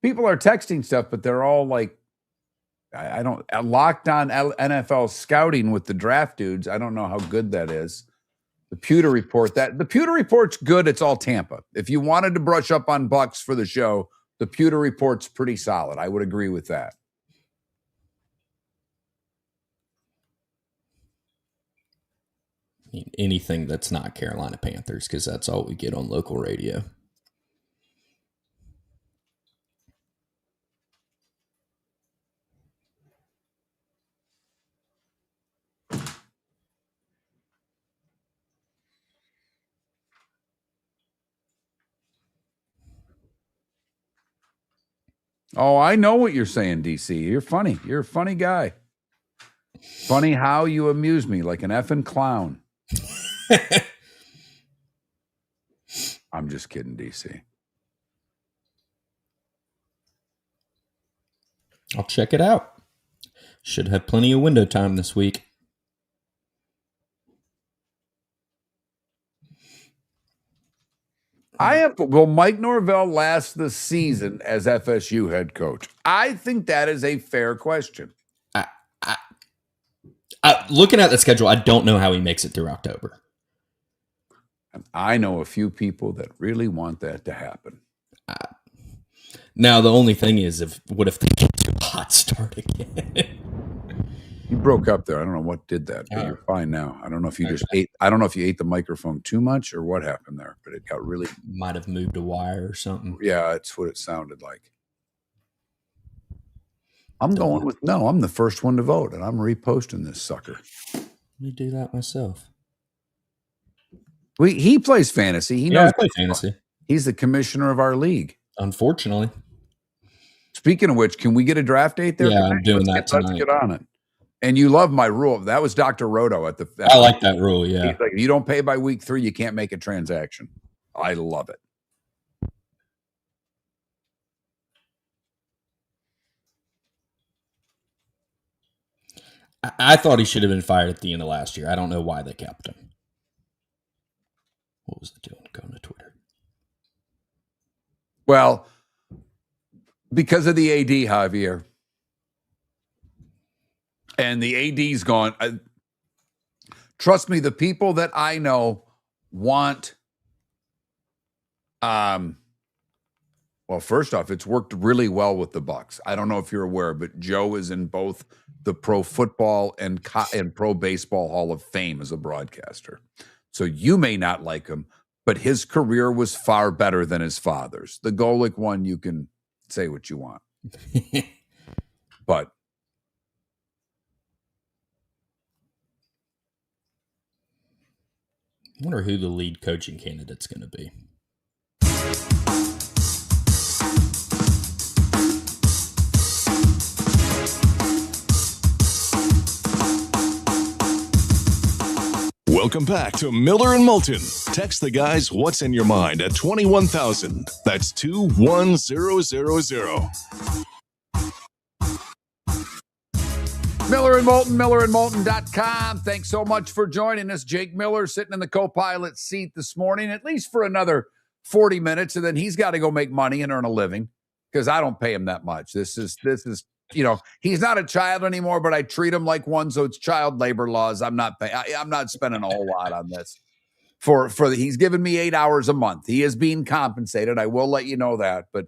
people are texting stuff, but they're all like, I don't locked on NFL scouting with the draft dudes. I don't know how good that is. The Pewter Report. The Pewter Report's good. It's all Tampa. If you wanted to brush up on Bucks for the show, the Pewter Report's pretty solid. I would agree with that. Anything that's not Carolina Panthers, because that's all we get on local radio. Oh, I know what you're saying, DC. You're funny. You're a funny guy. Funny how you amuse me like an effing clown. I'm just kidding, DC. I'll check it out. Should have plenty of window time this week. Will Mike Norvell last the season as FSU head coach? I think that is a fair question. Looking at the schedule, I don't know how he makes it through October. I know a few people that really want that to happen. Now, the only thing is, what if they get to a hot start again? You broke up there. I don't know what did that, but you're fine now. I don't know if you just ate. I don't know if you ate the microphone too much or what happened there, but it got really. Might have moved a wire or something. Yeah, it's what it sounded like. I'm going with no. I'm the first one to vote, and I'm reposting this sucker. Let me do that myself. He plays fantasy. He knows. I play fantasy. He's the commissioner of our league. Unfortunately. Speaking of which, can we get a draft date there? Yeah, I'm doing that tonight. Let's get on it. And you love my rule. That was Dr. Roto at the. I like that rule. Yeah. He's like, if you don't pay by week 3, you can't make a transaction. I love it. I thought he should have been fired at the end of last year. I don't know why they kept him. What was the deal? Going to Twitter. Well, because of the AD, Javier. And the AD's gone. Trust me, the people that I know want, well, first off, it's worked really well with the Bucks. I don't know if you're aware, but Joe is in both the Pro Football and Pro Baseball Hall of Fame as a broadcaster. So you may not like him, but his career was far better than his father's. The Golick one, you can say what you want. But I wonder who the lead coaching candidate's going to be. Welcome back to Miller and Moulton. Text the guys what's in your mind at 21,000. That's 21000. Miller and Moulton, millerandmoulton.com. Thanks so much for joining us. Jake Miller sitting in the co-pilot seat this morning, at least for another 40 minutes, and then he's got to go make money and earn a living because I don't pay him that much. This is, he's not a child anymore, but I treat him like one, so it's child labor laws. I'm not spending a whole lot on this. He's given me 8 hours a month. He is being compensated. I will let you know that, but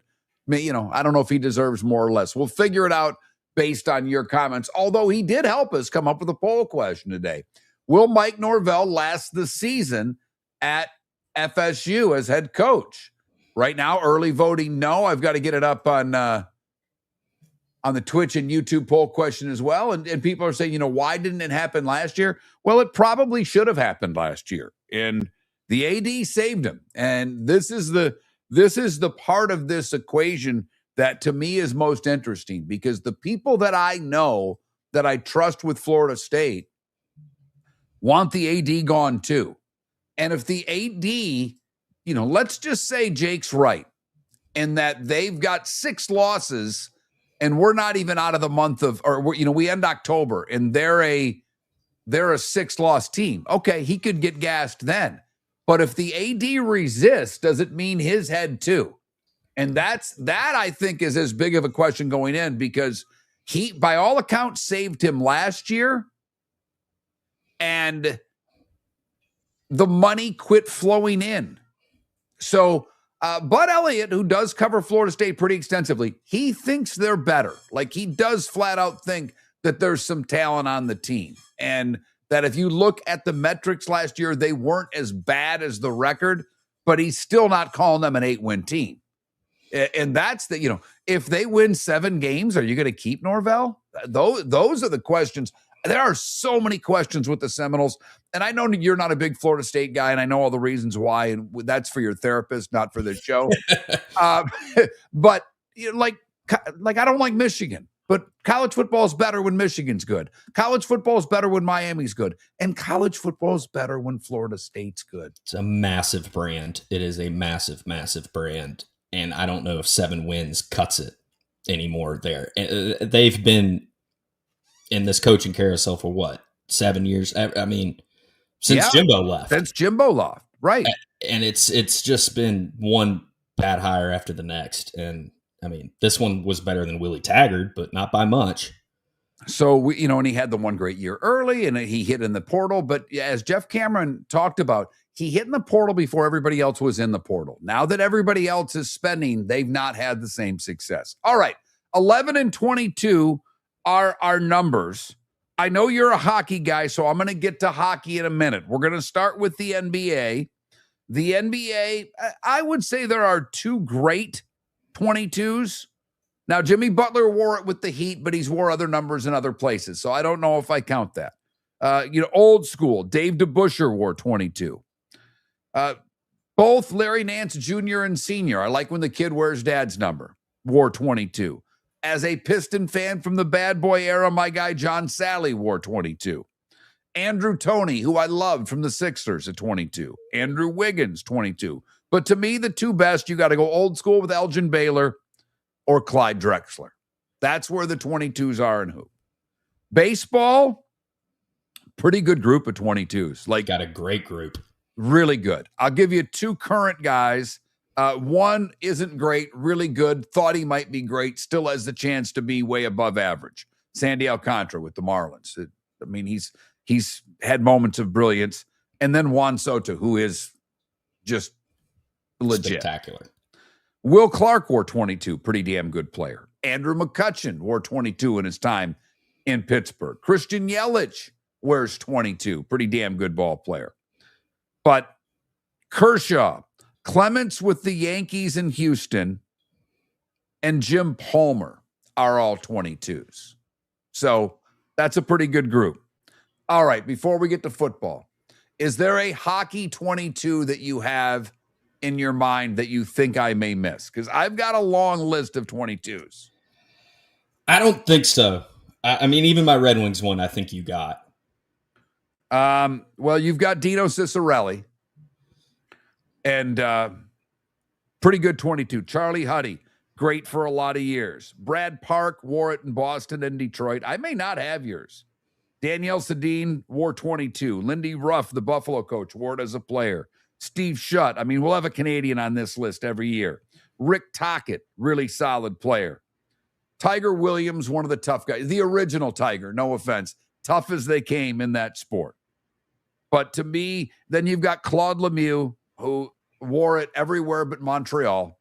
I don't know if he deserves more or less. We'll figure it out based on your comments, although he did help us come up with a poll question today. Will Mike Norvell last the season at FSU as head coach? Right now, early voting, no. I've got to get it up on the Twitch and YouTube poll question as well. And people are saying, why didn't it happen last year? Well, it probably should have happened last year. And the AD saved him. And this is the part of this equation that to me is most interesting, because the people that I know that I trust with Florida State want the AD gone too. And if the AD, let's just say Jake's right and that they've got 6 losses and we're not even out of the month of, or we end October and they're a 6-loss team. Okay, he could get gassed then. But if the AD resists, does it mean his head too? And that I think is as big of a question going in, because he, by all accounts, saved him last year, and the money quit flowing in. So Bud Elliott, who does cover Florida State pretty extensively, he thinks they're better. Like, he does flat out think that there's some talent on the team, and that if you look at the metrics last year, they weren't as bad as the record, but he's still not calling them an 8-win team. And that's if they win 7 games, are you going to keep Norvell? Those are the questions. There are so many questions with the Seminoles. And I know you're not a big Florida State guy, and I know all the reasons why. And that's for your therapist, not for this show. But like I don't like Michigan. But college football is better when Michigan's good. College football is better when Miami's good. And college football is better when Florida State's good. It's a massive brand. It is a massive, massive brand. And I don't know if 7 wins cuts it anymore there. They've been in this coaching carousel for what, 7 years? I mean, since Jimbo left. Since Jimbo left, right. And it's just been one bad hire after the next. And I mean, this one was better than Willie Taggart, but not by much. So, and he had the one great year early, and he hit in the portal. But as Jeff Cameron talked about, he hit in the portal before everybody else was in the portal. Now that everybody else is spending, they've not had the same success. All right, 11 and 22 are our numbers. I know you're a hockey guy, so I'm going to get to hockey in a minute. We're going to start with the NBA. The NBA, I would say there are 2 great 22s. Now, Jimmy Butler wore it with the Heat, but he's wore other numbers in other places, so I don't know if I count that. Old school, Dave DeBusschere wore 22. Both Larry Nance Jr. and Sr., I like when the kid wears dad's number, wore 22. As a Piston fan from the bad boy era, my guy John Sally wore 22. Andrew Toney, who I loved from the Sixers, at 22. Andrew Wiggins, 22. But to me, the 2 best, you got to go old school with Elgin Baylor or Clyde Drexler. That's where the 22s are in hoop. Baseball, Pretty good group of 22s. Like, got a great group. Really good. I'll give you two current guys. One isn't great, really good. Thought he might be great. Still has the chance to be way above average. Sandy Alcantara with the Marlins. He's had moments of brilliance. And then Juan Soto, who is just legit. Spectacular. Will Clark wore 22. Pretty damn good player. Andrew McCutchen wore 22 in his time in Pittsburgh. Christian Yelich wears 22. Pretty damn good ball player. But Kershaw, Clements with the Yankees in Houston, and Jim Palmer are all 22s. So that's a pretty good group. All right, before we get to football, is there a hockey 22 that you have in your mind that you think I may miss? Because I've got a long list of 22s. I don't think so. I mean, even my Red Wings one, I think you got. Well, you've got Dino Ciccarelli and pretty good 22. Charlie Huddy, great for a lot of years. Brad Park wore it in Boston and Detroit. I may not have yours. Danielle Sedin wore 22. Lindy Ruff, the Buffalo coach, wore it as a player. Steve Shutt. I mean, we'll have a Canadian on this list every year. Rick Tocchet, really solid player. Tiger Williams, one of the tough guys. The original Tiger, no offense. Tough as they came in that sport. But to me, then you've got Claude Lemieux, who wore it everywhere but Montreal.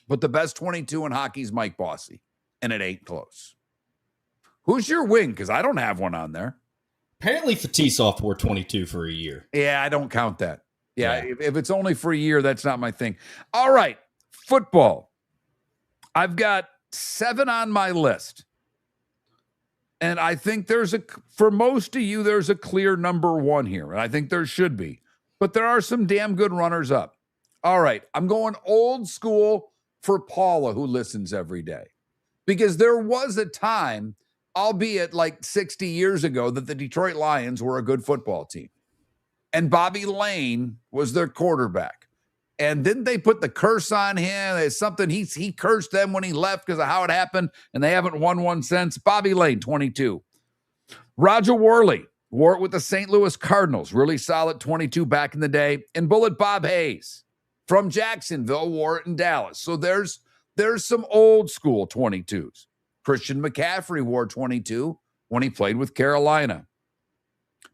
But the best 22 in hockey is Mike Bossy, and it ain't close. Who's your wing? Because I don't have one on there. Apparently, Fetisov wore 22 for a year. Yeah, I don't count that. Yeah. If it's only for a year, that's not my thing. All right, football. I've got 7 on my list. And I think for most of you, there's a clear number 1 here. And I think there should be. But there are some damn good runners up. All right, I'm going old school for Paula, who listens every day. Because there was a time, albeit like 60 years ago, that the Detroit Lions were a good football team. And Bobby Lane was their quarterback. And didn't they put the curse on him? It's something he cursed them when he left because of how it happened, and they haven't won one since. Bobby Lane, 22. Roger Worley wore it with the St. Louis Cardinals. Really solid 22 back in the day. And Bullet Bob Hayes from Jacksonville wore it in Dallas. So there's some old school 22s. Christian McCaffrey wore 22 when he played with Carolina.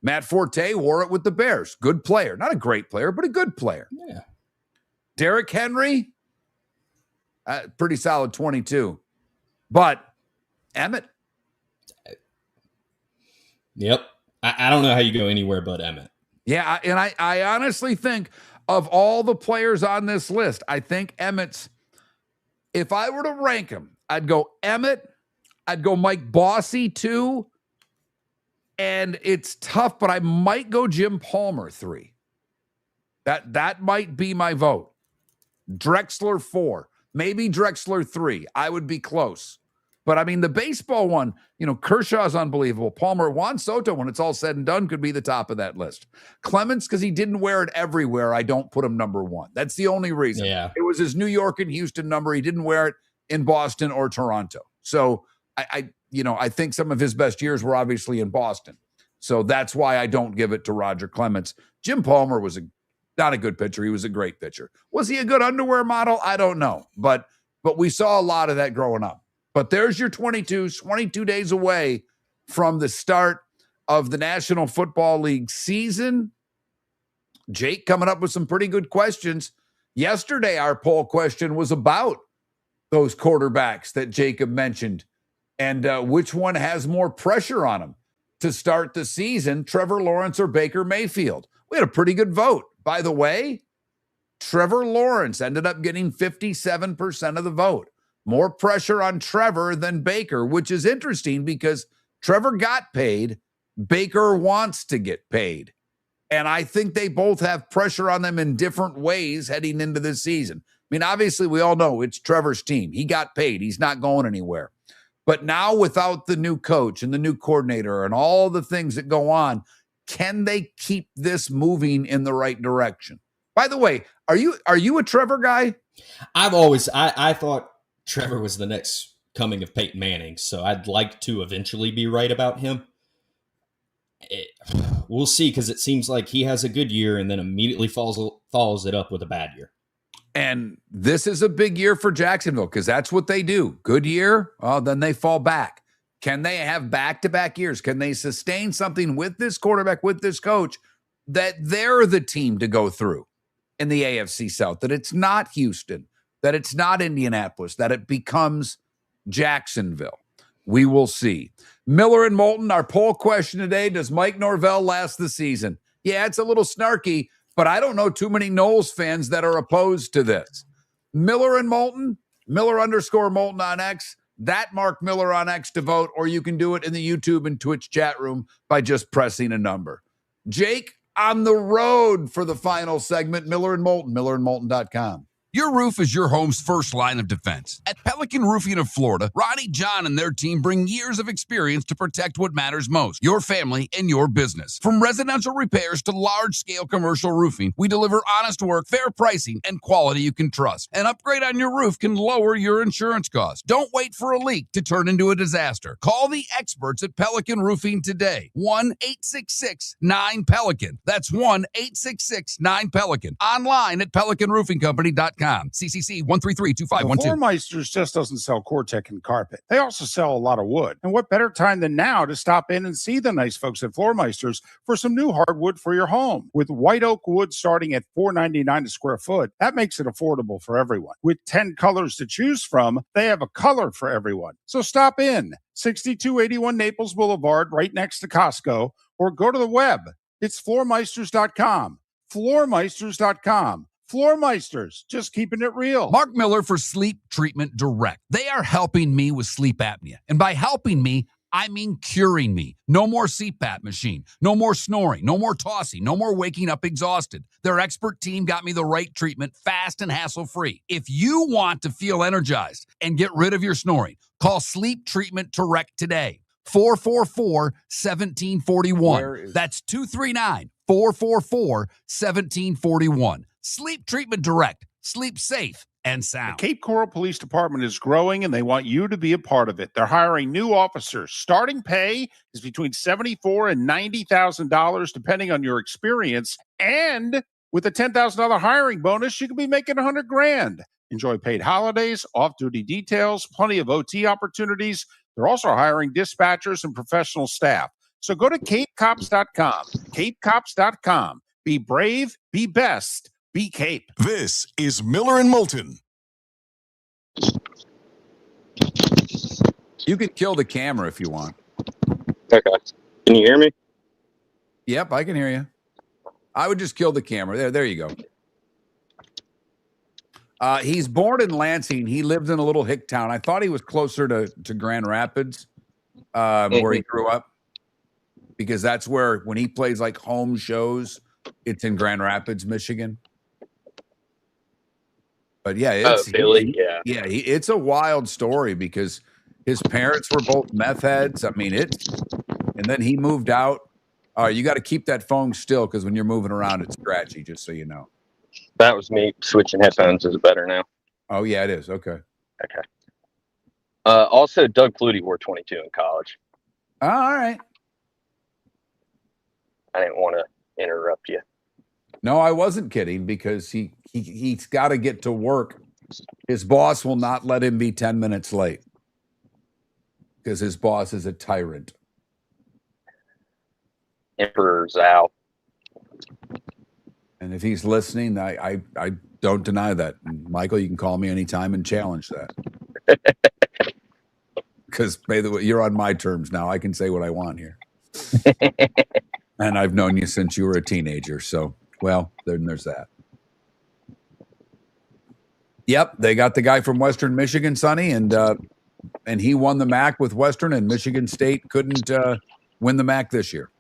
Matt Forte wore it with the Bears. Good player. Not a great player, but a good player. Yeah. Derrick Henry, pretty solid 22. But Emmett. Yep. I don't know how you go anywhere but Emmett. Yeah, and I honestly think of all the players on this list, I think Emmett's, if I were to rank them, I'd go Emmett, I'd go Mike Bossy 2, and it's tough, but I might go Jim Palmer 3. That might be my vote. Drexler 4, maybe Drexler 3. I would be close. But I mean, the baseball one, Kershaw's unbelievable. Palmer, Juan Soto, when it's all said and done, could be the top of that list. Clements, because he didn't wear it everywhere, I don't put him number 1. That's the only reason. Yeah. It was his New York and Houston number. He didn't wear it in Boston or Toronto. So I think some of his best years were obviously in Boston. So that's why I don't give it to Roger Clements. Jim Palmer was not a good pitcher. He was a great pitcher. Was he a good underwear model? I don't know. But we saw a lot of that growing up. But there's your 22s, 22 days away from the start of the National Football League season. Jake coming up with some pretty good questions. Yesterday, our poll question was about those quarterbacks that Jacob mentioned and which one has more pressure on him to start the season, Trevor Lawrence or Baker Mayfield. We had a pretty good vote. By the way, Trevor Lawrence ended up getting 57% of the vote. More pressure on Trevor than Baker, which is interesting because Trevor got paid. Baker wants to get paid. And I think they both have pressure on them in different ways heading into this season. I mean, obviously, we all know it's Trevor's team. He got paid. He's not going anywhere. But now without the new coach and the new coordinator and all the things that go on, can they keep this moving in the right direction? By the way, are you a Trevor guy? I thought Trevor was the next coming of Peyton Manning, so I'd like to eventually be right about him. We'll see, because it seems like he has a good year and then immediately follows it up with a bad year. And this is a big year for Jacksonville because that's what they do. Good year, then they fall back. Can they have back-to-back years? Can they sustain something with this quarterback, with this coach, that they're the team to go through in the AFC South, that it's not Houston, that it's not Indianapolis, that it becomes Jacksonville? We will see. Miller and Moulton, our poll question today, does Mike Norvell last the season? Yeah, it's a little snarky, but I don't know too many Knowles fans that are opposed to this. Miller and Moulton, Miller_Moulton on X, that Mark Miller on X to vote, or you can do it in the YouTube and Twitch chat room by just pressing a number. Jake, on the road for the final segment, Miller and Moulton, millerandmoulton.com. Your roof is your home's first line of defense. At Pelican Roofing of Florida, Ronnie John and their team bring years of experience to protect what matters most, your family and your business. From residential repairs to large-scale commercial roofing, we deliver honest work, fair pricing, and quality you can trust. An upgrade on your roof can lower your insurance costs. Don't wait for a leak to turn into a disaster. Call the experts at Pelican Roofing today. 1-866-9-PELICAN. That's 1-866-9-PELICAN. Online at pelicanroofingcompany.com. CCC 1332512. Floormeisters just doesn't sell Cortec and carpet. They also sell a lot of wood. And what better time than now to stop in and see the nice folks at Floormeisters for some new hardwood for your home. With white oak wood starting at $4.99 a square foot, that makes it affordable for everyone. With 10 colors to choose from, they have a color for everyone. So stop in. 6281 Naples Boulevard, right next to Costco, or go to the web. It's floormeisters.com. Floormeisters.com. Floormeisters, just keeping it real. Mark Miller for Sleep Treatment Direct. They are helping me with sleep apnea. And by helping me, I mean curing me. No more CPAP machine. No more snoring. No more tossing. No more waking up exhausted. Their expert team got me the right treatment, fast and hassle-free. If you want to feel energized and get rid of your snoring, call Sleep Treatment Direct today. 444-1741. That's 239-444-1741. Sleep Treatment Direct. Sleep safe and sound. The Cape Coral Police Department is growing, and they want you to be a part of it. They're hiring new officers. Starting pay is between $74,000 and $90,000, depending on your experience. And with a $10,000 hiring bonus, you could be making $100,000. Enjoy paid holidays, off-duty details, plenty of OT opportunities. They're also hiring dispatchers and professional staff. So go to capecops.com. Capecops.com. Be brave, be best, be Cape. This is Miller and Moulton. You can kill the camera if you want. Okay. Can you hear me? Yep, I can hear you. I would just kill the camera. There you go. He's born in Lansing. He lived in a little hick town. I thought he was closer to Grand Rapids, where he grew up, because that's where, when he plays like home shows, it's in Grand Rapids, Michigan. But yeah, it's it's a wild story because his parents were both meth heads. I mean, and then he moved out. You got to keep that phone still because when you're moving around, it's scratchy, just so you know. That was me switching headphones. Is it better now? Oh, yeah, it is. Okay. Okay. Also, Doug Flutie wore 22 in college. Oh, all right. I didn't want to interrupt you. No, I wasn't kidding, because he's got to get to work. His boss will not let him be 10 minutes late because his boss is a tyrant. Emperor Zhao. And if he's listening, I don't deny that. And Michael, you can call me anytime and challenge that. Because, by the way, you're on my terms now. I can say what I want here. And I've known you since you were a teenager. So, well, then there's that. Yep, they got the guy from Western Michigan, Sonny, and he won the MAC with Western, and Michigan State couldn't win the MAC this year.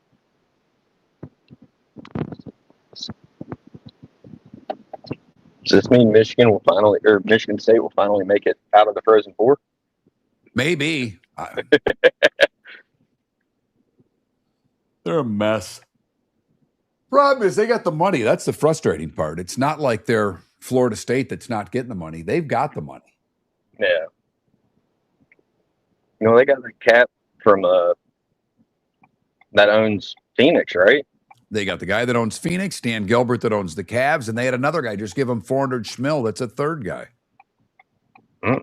Does this mean Michigan State will finally make it out of the Frozen Four? Maybe. They're a mess. Problem is, they got the money. That's the frustrating part. It's not like they're Florida State that's not getting the money. They've got the money. Yeah. You know, they got the cat from that owns Phoenix, right? They got the guy that owns Phoenix, Dan Gilbert that owns the Cavs, and they had another guy. Just give him 400 schmil. That's a third guy. Mm.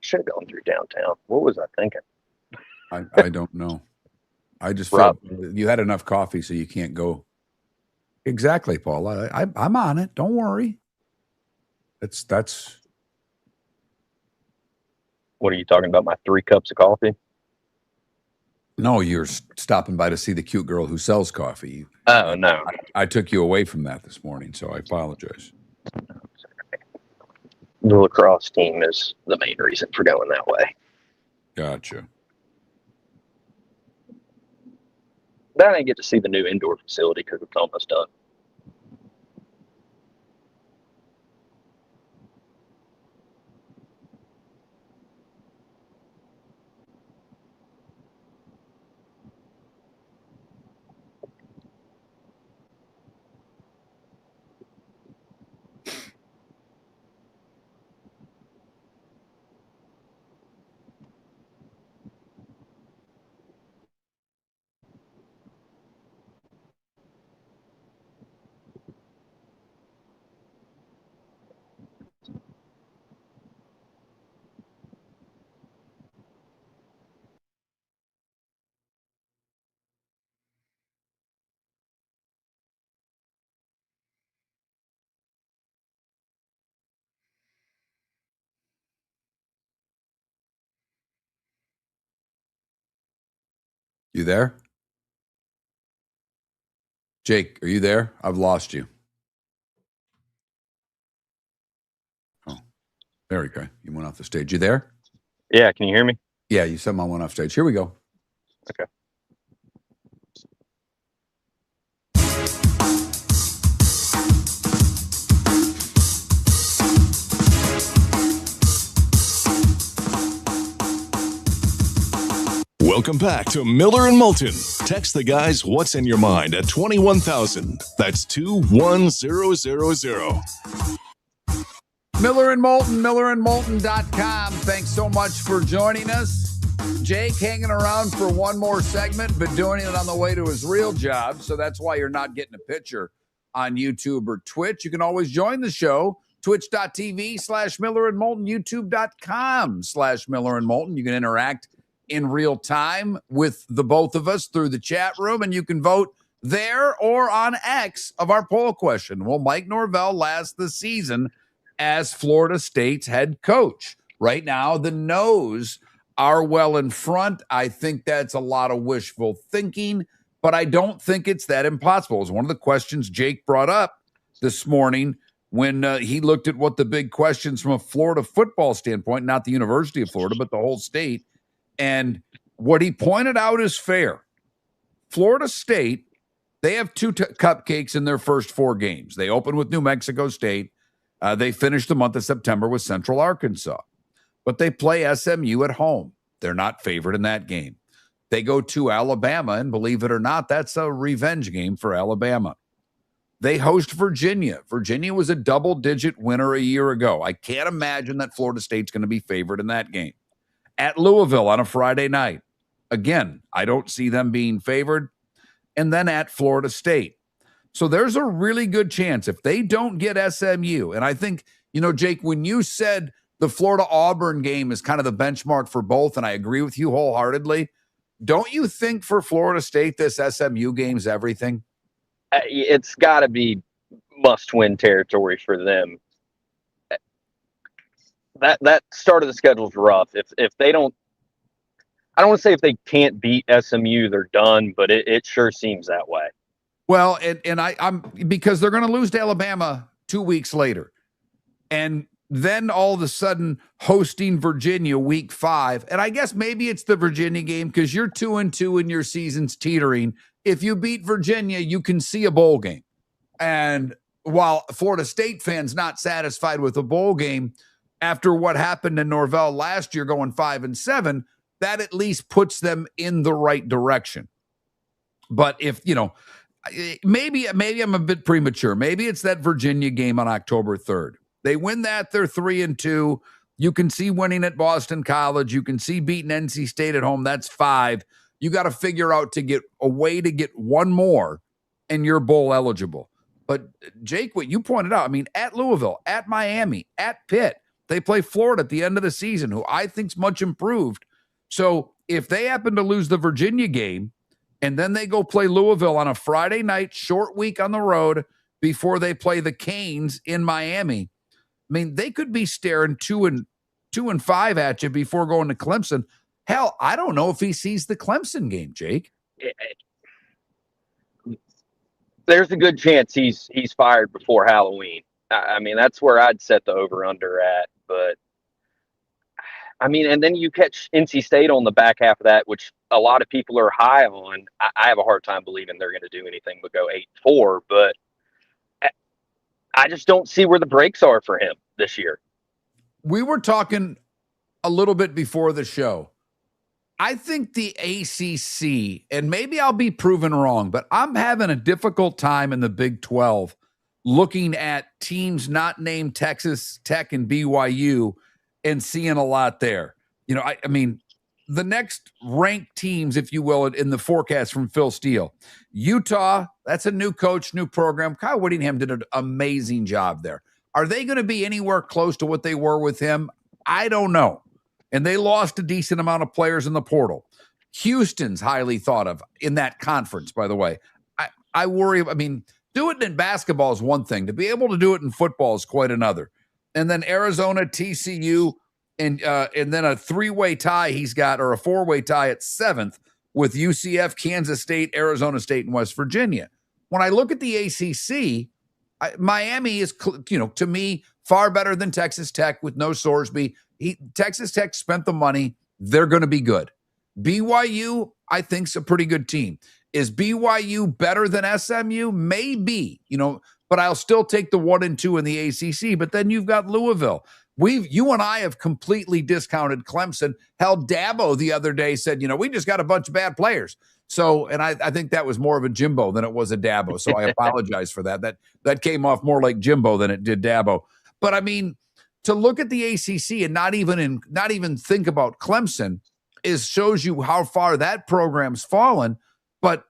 Should have gone through downtown. What was I thinking? I don't know. I just felt you had enough coffee, so you can't go. Exactly, Paul. I'm on it. Don't worry. That's. What are you talking about? My 3 cups of coffee? No, you're stopping by to see the cute girl who sells coffee. Oh, no. I took you away from that this morning, so I apologize. The lacrosse team is the main reason for going that way. Gotcha. But I didn't get to see the new indoor facility because it's almost done. You there? Jake, are you there? I've lost you. Oh, there we go. You went off the stage. You there? Yeah, can you hear me? Yeah, you somehow went off stage. Here we go. Okay. Welcome back to Miller and Moulton. Text the guys what's in your mind at 21,000. That's 21000. Miller and Moulton, millerandmoulton.com. Thanks so much for joining us. Jake hanging around for one more segment, but doing it on the way to his real job. So that's why you're not getting a picture on YouTube or Twitch. You can always join the show. Twitch.tv/Miller and Moulton, YouTube.com/Miller and Moulton. You can interact in real time with the both of us through the chat room, and you can vote there or on X of our poll question. Will Mike Norvell last the season as Florida State's head coach? Right now, the no's are well in front. I think that's a lot of wishful thinking, but I don't think it's that impossible. It was one of the questions Jake brought up this morning when he looked at what the big questions from a Florida football standpoint, not the University of Florida, but the whole state. And what he pointed out is fair. Florida State, they have 2 cupcakes in their first 4 games. They open with New Mexico State. They finished the month of September with Central Arkansas. But they play SMU at home. They're not favored in that game. They go to Alabama, and believe it or not, that's a revenge game for Alabama. They host Virginia. Virginia was a double-digit winner a year ago. I can't imagine that Florida State's going to be favored in that game. At Louisville on a Friday night. Again, I don't see them being favored. And then at Florida State. So there's a really good chance if they don't get SMU. And I think, Jake, when you said the Florida-Auburn game is kind of the benchmark for both, and I agree with you wholeheartedly, don't you think for Florida State this SMU game's everything? It's got to be must-win territory for them. That start of the schedule is rough. If they don't, I don't want to say if they can't beat SMU, they're done, but it sure seems that way. Well, and I'm because they're going to lose to Alabama 2 weeks later. And then all of a sudden hosting Virginia week 5. And I guess maybe it's the Virginia game because you're 2-2 and your season's teetering. If you beat Virginia, you can see a bowl game. And while Florida State fans not satisfied with a bowl game after what happened in Norvell last year going 5-7, that at least puts them in the right direction. But if, maybe I'm a bit premature. Maybe it's that Virginia game on October 3rd. They win that, they're 3-2. You can see winning at Boston College. You can see beating NC State at home. That's 5. You got to figure out to get a way to get one more and you're bowl eligible. But Jake, what you pointed out, I mean, at Louisville, at Miami, at Pitt, they play Florida at the end of the season, who I think's much improved. So if they happen to lose the Virginia game and then they go play Louisville on a Friday night, short week on the road before they play the Canes in Miami, I mean, they could be staring 2-5 at you before going to Clemson. Hell, I don't know if he sees the Clemson game, Jake. There's a good chance he's fired before Halloween. I mean, that's where I'd set the over-under at. But, I mean, and then you catch NC State on the back half of that, which a lot of people are high on. I have a hard time believing they're going to do anything but go 8-4. But I just don't see where the breaks are for him this year. We were talking a little bit before the show. I think the ACC, and maybe I'll be proven wrong, but I'm having a difficult time in the Big 12 looking at teams not named Texas Tech and BYU and seeing a lot there. I mean, the next ranked teams, if you will, in the forecast from Phil Steele. Utah, that's a new coach, new program. Kyle Whittingham did an amazing job there. Are they going to be anywhere close to what they were with him? I don't know. And they lost a decent amount of players in the portal. Houston's highly thought of in that conference, by the way. I worry. I mean, doing it in basketball is one thing. To be able to do it in football is quite another. And then Arizona, TCU, and then a 3-way tie he's got, or a 4-way tie at 7th with UCF, Kansas State, Arizona State, and West Virginia. When I look at the ACC, Miami is, to me, far better than Texas Tech with no Sorsby. Texas Tech spent the money. They're going to be good. BYU, I think, is a pretty good team. Is BYU better than SMU? Maybe, but I'll still take the 1 and 2 in the ACC. But then you've got Louisville. You and I have completely discounted Clemson. Hell, Dabo the other day said, we just got a bunch of bad players. So, and I think that was more of a Jimbo than it was a Dabo. So I apologize for that. That came off more like Jimbo than it did Dabo. But I mean, to look at the ACC and not even think about Clemson shows you how far that program's fallen. But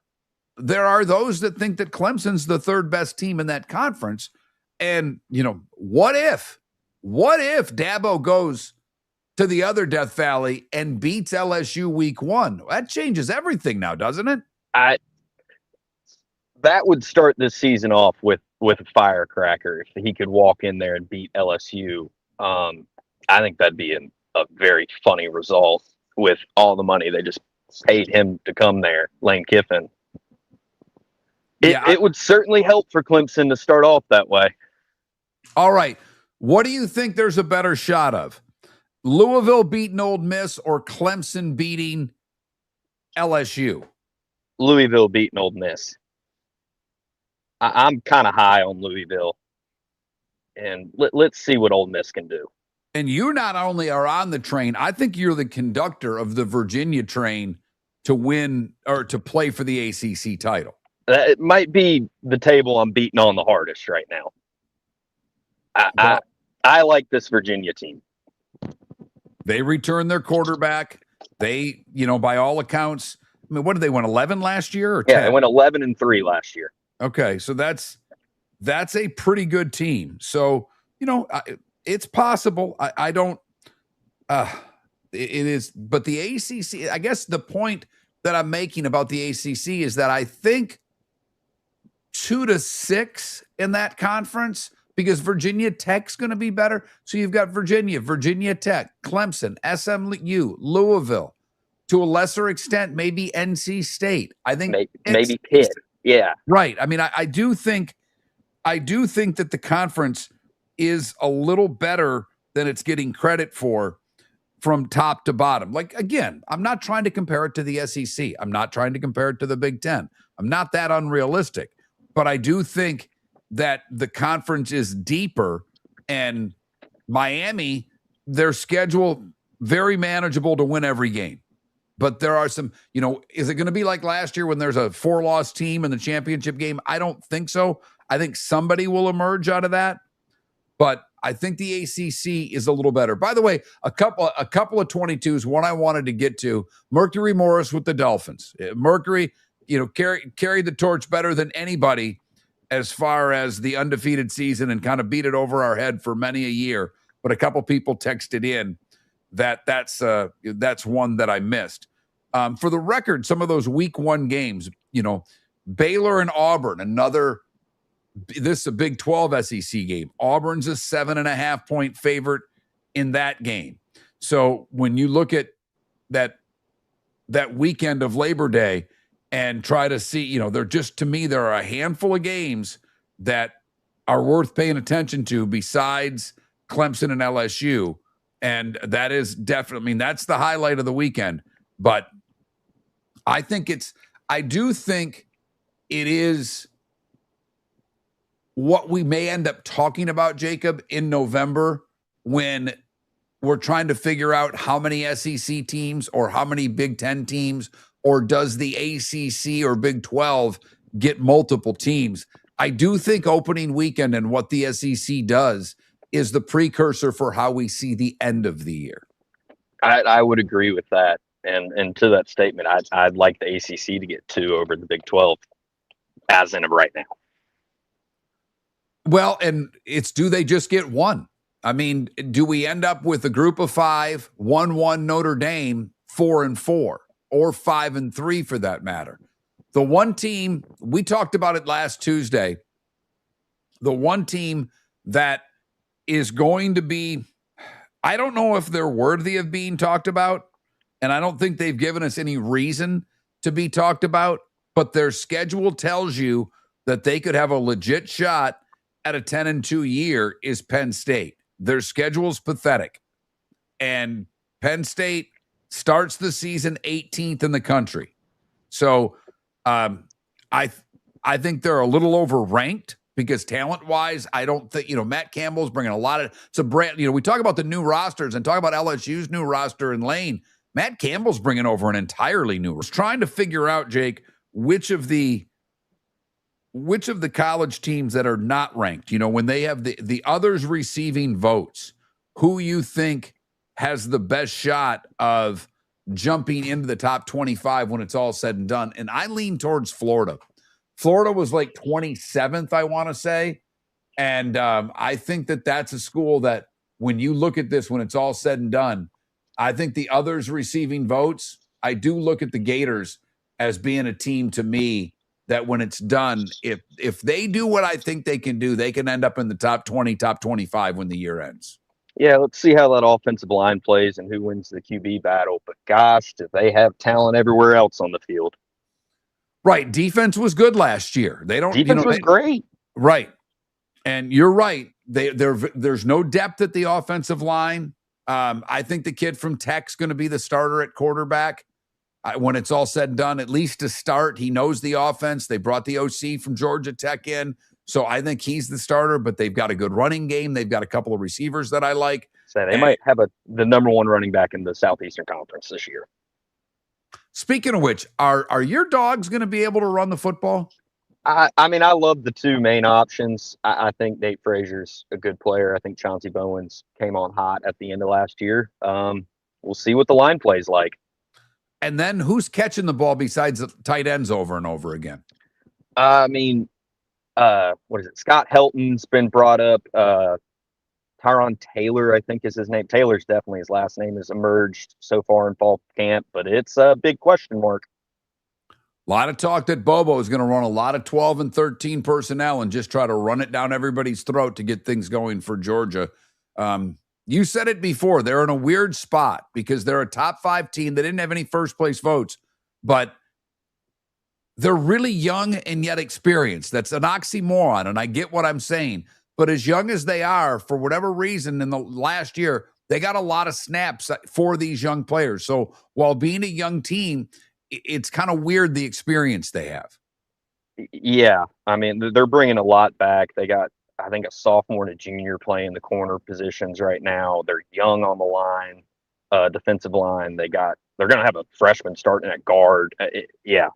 there are those that think that Clemson's the 3rd best team in that conference. And, what if Dabo goes to the other Death Valley and beats LSU week 1? That changes everything now, doesn't it? That would start this season off with a firecracker if he could walk in there and beat LSU. I think that'd be a very funny result with all the money they just paid him to come there, Lane Kiffin. It would certainly help for Clemson to start off that way. All right. What do you think there's a better shot of? Louisville beating Ole Miss or Clemson beating LSU? Louisville beating Ole Miss. I'm kind of high on Louisville. And let's see what Ole Miss can do. And you not only are on the train, I think you're the conductor of the Virginia train to win or to play for the ACC title. It might be the table I'm beating on the hardest right now. I like this Virginia team. They return their quarterback. They, by all accounts, I mean, what did they win, 11 last year? Or 10? Yeah, they went 11-3 last year. Okay, so that's a pretty good team. So, it's possible. I don't, it is, but the ACC, I guess the point that I'm making about the ACC is that I think 2-6 in that conference, because Virginia Tech's going to be better. So you've got Virginia Tech, Clemson, SMU, Louisville, to a lesser extent, maybe NC State. I think maybe Pitt. Yeah. Right. I mean, I do think that the conference is a little better than it's getting credit for from top to bottom. Like, again, I'm not trying to compare it to the SEC. I'm not trying to compare it to the Big Ten. I'm not that unrealistic. But I do think that the conference is deeper, and Miami, their schedule, very manageable to win every game. But there are some, is it going to be like last year when there's a 4-loss team in the championship game? I don't think so. I think somebody will emerge out of that. But I think the ACC is a little better. By the way, a couple of 22s. One I wanted to get to, Mercury Morris with the Dolphins. Mercury, carried the torch better than anybody as far as the undefeated season and kind of beat it over our head for many a year. But a couple people texted in that's one that I missed. For the record, some of those week 1 games, Baylor and Auburn, this is a Big 12 SEC game. Auburn's a 7.5-point favorite in that game. So when you look at that weekend of Labor Day and try to see, there are a handful of games that are worth paying attention to besides Clemson and LSU. And that is definitely, that's the highlight of the weekend. But I do think it is what we may end up talking about, Jacob, in November when we're trying to figure out how many SEC teams or how many Big Ten teams, or does the ACC or Big 12 get multiple teams. I do think opening weekend and what the SEC does is the precursor for how we see the end of the year. I would agree with that. And to that statement, I'd like the ACC to get 2 over the Big 12 as in of right now. Well, and do they just get 1? I mean, do we end up with a group of 5, 1-1 Notre Dame, 4-4, or 5-3 for that matter? The one team, we talked about it last Tuesday, the one team that is going to be, I don't know if they're worthy of being talked about, and I don't think they've given us any reason to be talked about, but their schedule tells you that they could have a legit shot at a 10-2 year is Penn State. Their schedule's pathetic. And Penn State starts the season 18th in the country. So I think they're a little overranked because talent-wise, I don't think, Matt Campbell's bringing a lot of, it's a brand, we talk about the new rosters and talk about LSU's new roster in Lane. Matt Campbell's bringing over an entirely new roster. Trying to figure out, Jake, which of the college teams that are not ranked, when they have the others receiving votes, who you think has the best shot of jumping into the top 25 when it's all said and done. And I lean towards Florida. Florida was like 27th, I want to say. And I think that's a school that when you look at this, when it's all said and done, I think the others receiving votes, I do look at the Gators as being a team to me that when it's done, if they do what I think they can do, they can end up in the top 20, top 25 when the year ends. Yeah, let's see how that offensive line plays and who wins the QB battle. But gosh, do they have talent everywhere else on the field? Right. Defense was good last year. Defense was great. Right. And you're right. There's no depth at the offensive line. I think the kid from Tech's going to be the starter at quarterback. When it's all said and done, at least to start, he knows the offense. They brought the OC from Georgia Tech in. So I think he's the starter, but they've got a good running game. They've got a couple of receivers that I like. So they might have the number 1 running back in the Southeastern Conference this year. Speaking of which, are your dogs going to be able to run the football? I mean, I love the 2 main options. I think Nate Frazier's a good player. I think Chauncey Bowens came on hot at the end of last year. We'll see what the line plays like. And then who's catching the ball besides the tight ends over and over again? I mean, what is it? Scott Helton's been brought up. Tyron Taylor, I think is his name. Taylor's definitely his last name, has emerged so far in fall camp, but it's a big question mark. A lot of talk that Bobo is going to run a lot of 12 and 13 personnel and just try to run it down everybody's throat to get things going for Georgia. You said it before. They're in a weird spot because they're a top 5 team. They didn't have any first place votes, but they're really young and yet experienced. That's an oxymoron, and I get what I'm saying. But as young as they are, for whatever reason, in the last year, they got a lot of snaps for these young players. So while being a young team, it's kind of weird the experience they have. Yeah, I mean, they're bringing a lot back. They got, I think, a sophomore and a junior playing the corner positions right now. They're young on the line, defensive line. They're going to have a freshman starting at guard. Yeah.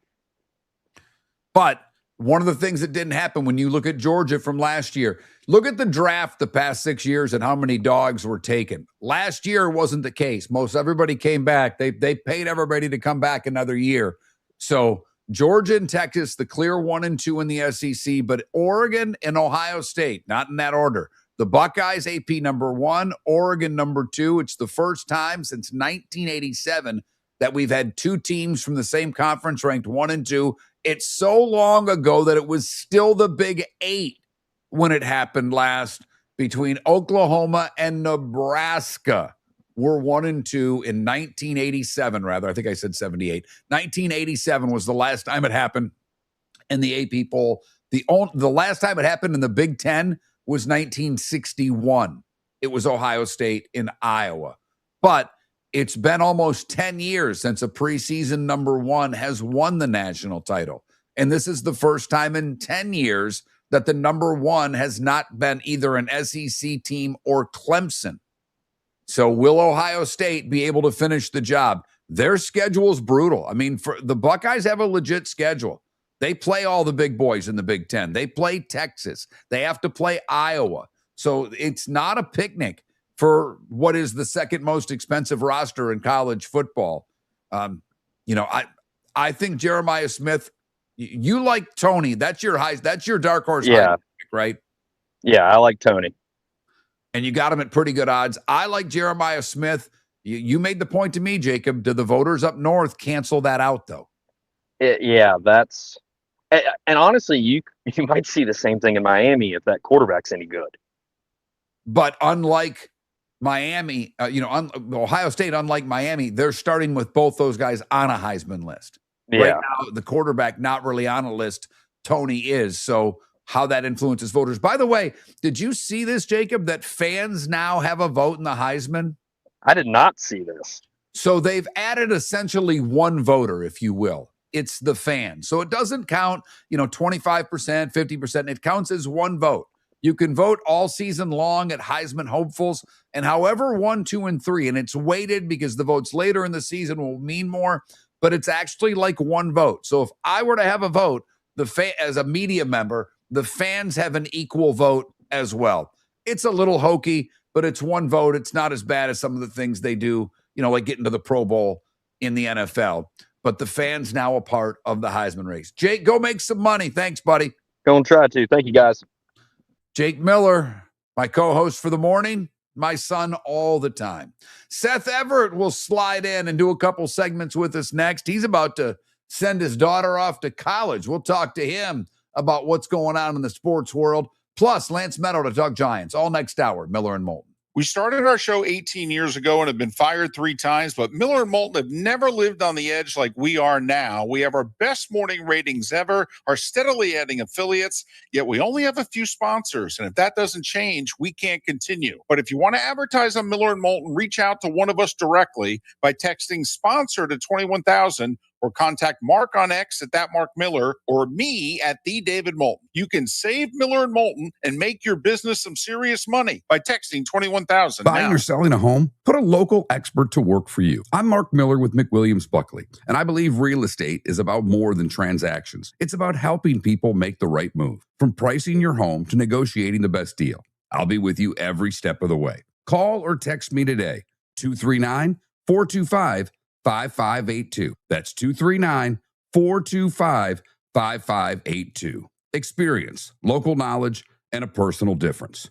But one of the things that didn't happen when you look at Georgia from last year, look at the draft the past 6 years and how many dogs were taken. Last year wasn't the case. Most everybody came back. They paid everybody to come back another year. So Georgia and Texas, the clear 1 and 2 in the SEC, but Oregon and Ohio State, not in that order. The Buckeyes, AP number 1, Oregon number 2. It's the first time since 1987 that we've had 2 teams from the same conference ranked 1 and 2. It's so long ago that it was still the Big 8 when it happened last between Oklahoma and Nebraska. We're 1 and 2 in 1987, rather. I think I said 78. 1987 was the last time it happened in the AP poll. The last time it happened in the Big 10 was 1961. It was Ohio State in Iowa. But it's been almost 10 years since a preseason number 1 has won the national title. And this is the first time in 10 years that the number 1 has not been either an SEC team or Clemson. So will Ohio State be able to finish the job? Their schedule is brutal. I mean, for the Buckeyes have a legit schedule. They play all the big boys in the Big Ten. They play Texas. They have to play Iowa. So it's not a picnic for what is the second most expensive roster in college football. I think Jeremiah Smith, you like Tony. That's your dark horse. Yeah. Pick, right? Yeah, I like Tony. And you got him at pretty good odds. I like Jeremiah Smith. You made the point to me, Jacob. Do the voters up north cancel that out, though? That's – and honestly, you might see the same thing in Miami if that quarterback's any good. But unlike Miami, Ohio State, unlike Miami, they're starting with both those guys on a Heisman list. Yeah. Right now, the quarterback not really on a list. Tony is. So how that influences voters. By the way, did you see this, Jacob, that fans now have a vote in the Heisman? I did not see this. So they've added essentially one voter, if you will. It's the fan. So it doesn't count, 25%, 50%. It counts as one vote. You can vote all season long at Heisman hopefuls and however 1, 2, and 3. And it's weighted because the votes later in the season will mean more, but it's actually like one vote. So if I were to have a vote, as a media member, the fans have an equal vote as well. It's a little hokey, but it's one vote. It's not as bad as some of the things they do, like getting to the Pro Bowl in the NFL. But the fans now a part of the Heisman race. Jake, go make some money. Thanks, buddy. Going to try to. Thank you, guys. Jake Miller, my co-host for the morning, my son all the time. Seth Everett will slide in and do a couple segments with us next. He's about to send his daughter off to college. We'll talk to him about what's going on in the sports world. Plus, Lance Medow to talk Giants. All next hour, Miller and Moulton. We started our show 18 years ago and have been fired 3 times, but Miller and Moulton have never lived on the edge like we are now. We have our best morning ratings ever, are steadily adding affiliates, yet we only have a few sponsors. And if that doesn't change, we can't continue. But if you want to advertise on Miller and Moulton, reach out to one of us directly by texting sponsor to 21,000 or contact Mark on X at that Mark Miller or me at the David Moulton. You can save Miller and Moulton and make your business some serious money by texting 21,000. Buying or selling a home? Put a local expert to work for you. I'm Mark Miller with McWilliams Buckley, and I believe real estate is about more than transactions. It's about helping people make the right move, from pricing your home to negotiating the best deal. I'll be with you every step of the way. Call or text me today, 239-425-5582. That's 239-425-5582. Experience, local knowledge, and a personal difference.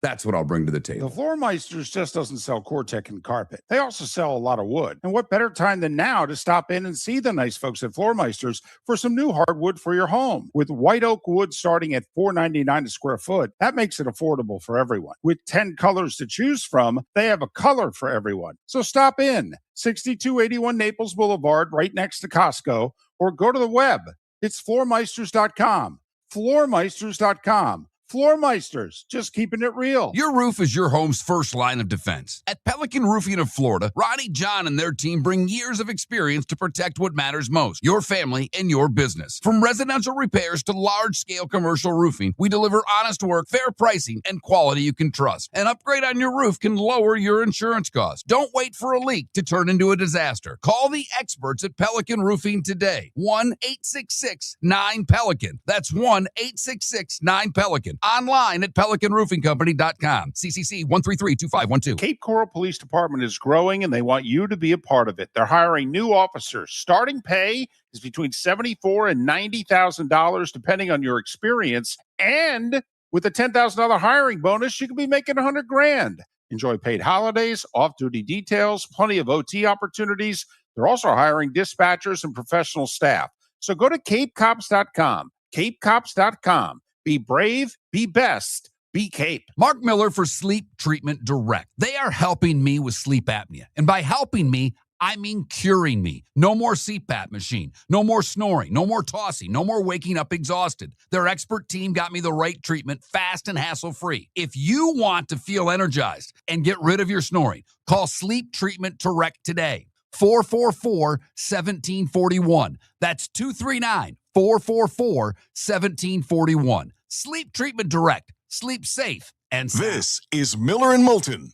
That's what I'll bring to the The table. Floormeisters just doesn't sell Cortec and carpet. They also sell a lot of wood. And what better time than now to stop in and see the nice folks at Floormeisters for some new hardwood for your home. With white oak wood starting at $4.99 a square foot, that makes it affordable for everyone. With 10 colors to choose from, they have a color for everyone. So stop in, 6281 Naples Boulevard, right next to Costco, or go to the web. It's floormeisters.com. Floormeisters.com. Floormeisters, just keeping it real. Your roof is your home's first line of defense. At Pelican Roofing of Florida, Ronnie, John, and their team bring years of experience to protect what matters most, your family and your business. From residential repairs to large-scale commercial roofing, we deliver honest work, fair pricing, and quality you can trust. An upgrade on your roof can lower your insurance costs. Don't wait for a leak to turn into a disaster. Call the experts at Pelican Roofing today. 1-866-9-PELICAN. That's 1-866-9-PELICAN. Online at pelicanroofingcompany.com. CCC 1332512. Cape Coral Police Department is growing and they want you to be a part of it. They're hiring new officers. Starting pay is between $74,000 and $90,000 depending on your experience. And with a $10,000 hiring bonus, you could be making $100,000. Enjoy paid holidays, off-duty details, plenty of OT opportunities. They're also hiring dispatchers and professional staff. So go to capecops.com. capecops.com. Be brave, be best, be Cape. Mark Miller for Sleep Treatment Direct. They are helping me with sleep apnea. And by helping me, I mean curing me. No more CPAP machine. No more snoring. No more tossing. No more waking up exhausted. Their expert team got me the right treatment fast and hassle-free. If you want to feel energized and get rid of your snoring, call Sleep Treatment Direct today. 444-1741. That's 239-444-1741. Sleep Treatment Direct. Sleep safe and sound. This is Miller and Moulton.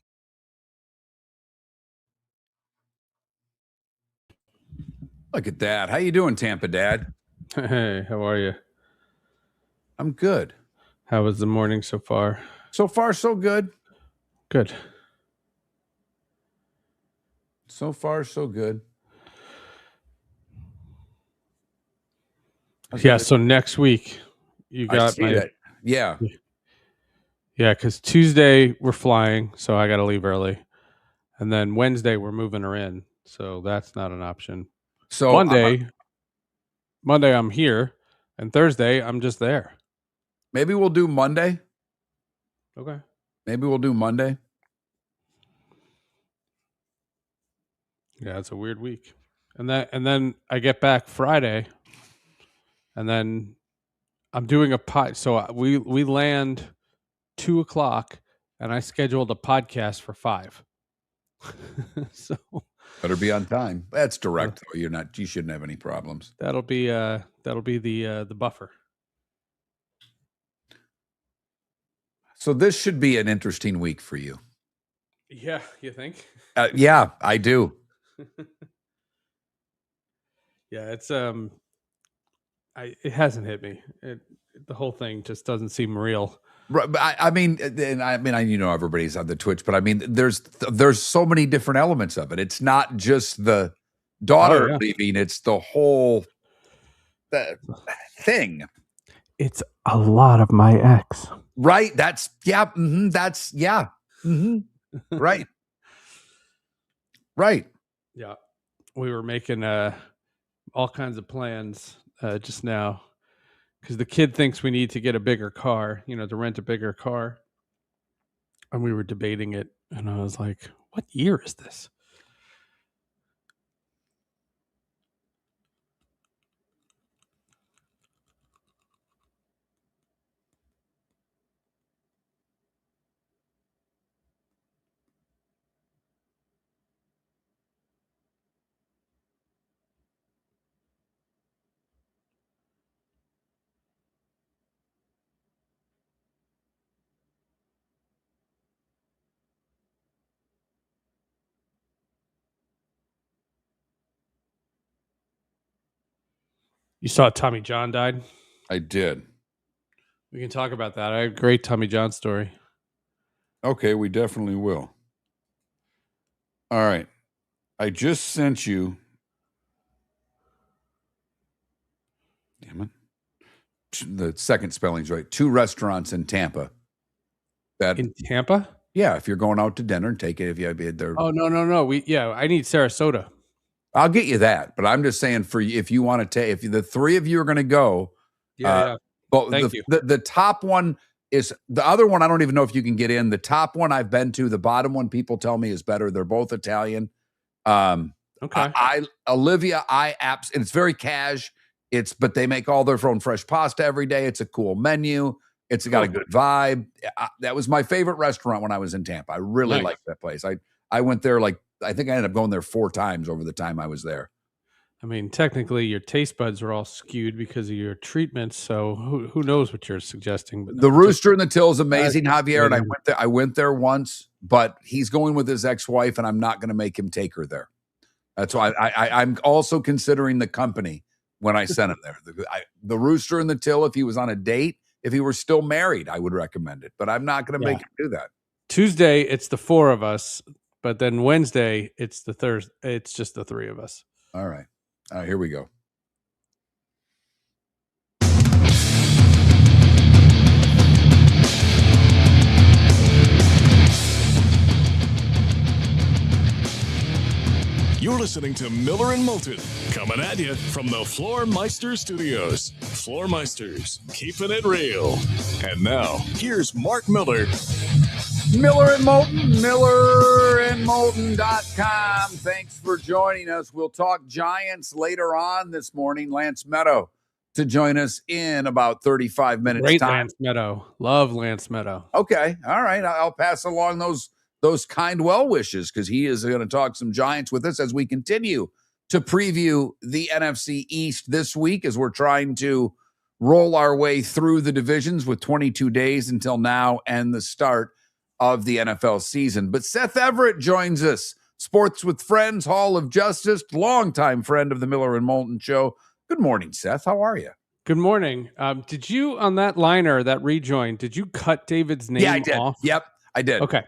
Look at that. How you doing, Tampa Dad? Hey, how are you? I'm good. How was the morning so far? So far, so good. Good. So far, so good. Yeah, so next week you got my that. Yeah. Yeah, because Tuesday we're flying, so I gotta leave early. And then Wednesday we're moving her in, so that's not an option. So Monday I'm here, and Thursday I'm just there. Maybe we'll do Monday. Okay. Maybe we'll do Monday. Yeah, it's a weird week. And then I get back Friday, and then I'm doing a pod. So we land 2:00, and I scheduled a podcast for 5. So Better be on time. That's direct. Though. You shouldn't have any problems. that'll be the buffer. So this should be an interesting week for you. Yeah, you think? Yeah, I do. Yeah, it's it hasn't hit me. The whole thing just doesn't seem real. Right, but I mean, everybody's on the Twitch, but I mean, there's so many different elements of it. It's not just the daughter leaving; it's the whole thing. It's a lot of my ex. Right? That's Right. Right. Yeah, we were making all kinds of plans just now. Because the kid thinks we need to get a bigger car, to rent a bigger car. And we were debating it. And I was like, what year is this? You saw Tommy John died? I did. We can talk about that. I have a great Tommy John story. Okay, we definitely will. All right. I just sent you. Damn it. The second spelling's right. 2 restaurants in Tampa That in Tampa. Yeah, if you're going out to dinner, take it. If you there. Oh no. I need Sarasota. I'll get you that, but I'm just saying for you, if you want to take, if the three of you are going to go, But Thank you. The top one is the other one. I don't even know if you can get in. The top one I've been to. The bottom one people tell me is better. They're both Italian. Okay. Olivia, and it's very cash. But they make all their own fresh pasta every day. It's a cool menu. It's got a good vibe. That was my favorite restaurant when I was in Tampa. I really liked that place. I went there I think I ended up going there 4 times over the time I was there. I mean, technically, your taste buds are all skewed because of your treatments. So who knows what you're suggesting? But the Rooster and the Till is amazing, Javier. And I went there once, but he's going with his ex-wife, and I'm not going to make him take her there. That's why I'm also considering the company when I sent him there. The Rooster and the Till, if he was on a date, if he were still married, I would recommend it. But I'm not going to make him do that. Tuesday, it's the 4 of us. But then Wednesday, it's it's just the 3 of us. All right. Here we go. You're listening to Miller and Moulton, coming at you from the Floor Meister Studios. Floor Meisters, keeping it real. And now, here's Mark Miller. Miller and Moulton, millerandmoulton.com. Thanks for joining us. We'll talk Giants later on this morning. Lance Medow to join us in about 35 minutes. Great time. Lance Medow. Love Lance Medow. Okay. All right. I'll pass along those kind well wishes because he is going to talk some Giants with us as we continue to preview the NFC East this week as we're trying to roll our way through the divisions with 22 days until now and the start of the NFL season. But Seth Everett joins us, Sports with Friends, Hall of Justice, longtime friend of the Miller and Moulton Show. Good morning, Seth. How are you? Good morning. Did you, on that liner, that rejoin, did you cut David's name off? Yep, I did. Okay.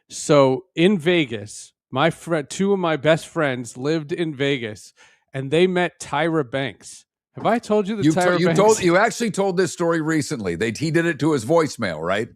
So in Vegas, my friend, 2 of my best friends lived in Vegas, and they met Tyra Banks. Have I told you Tyra Banks? You actually told this story recently. He did it to his voicemail, right?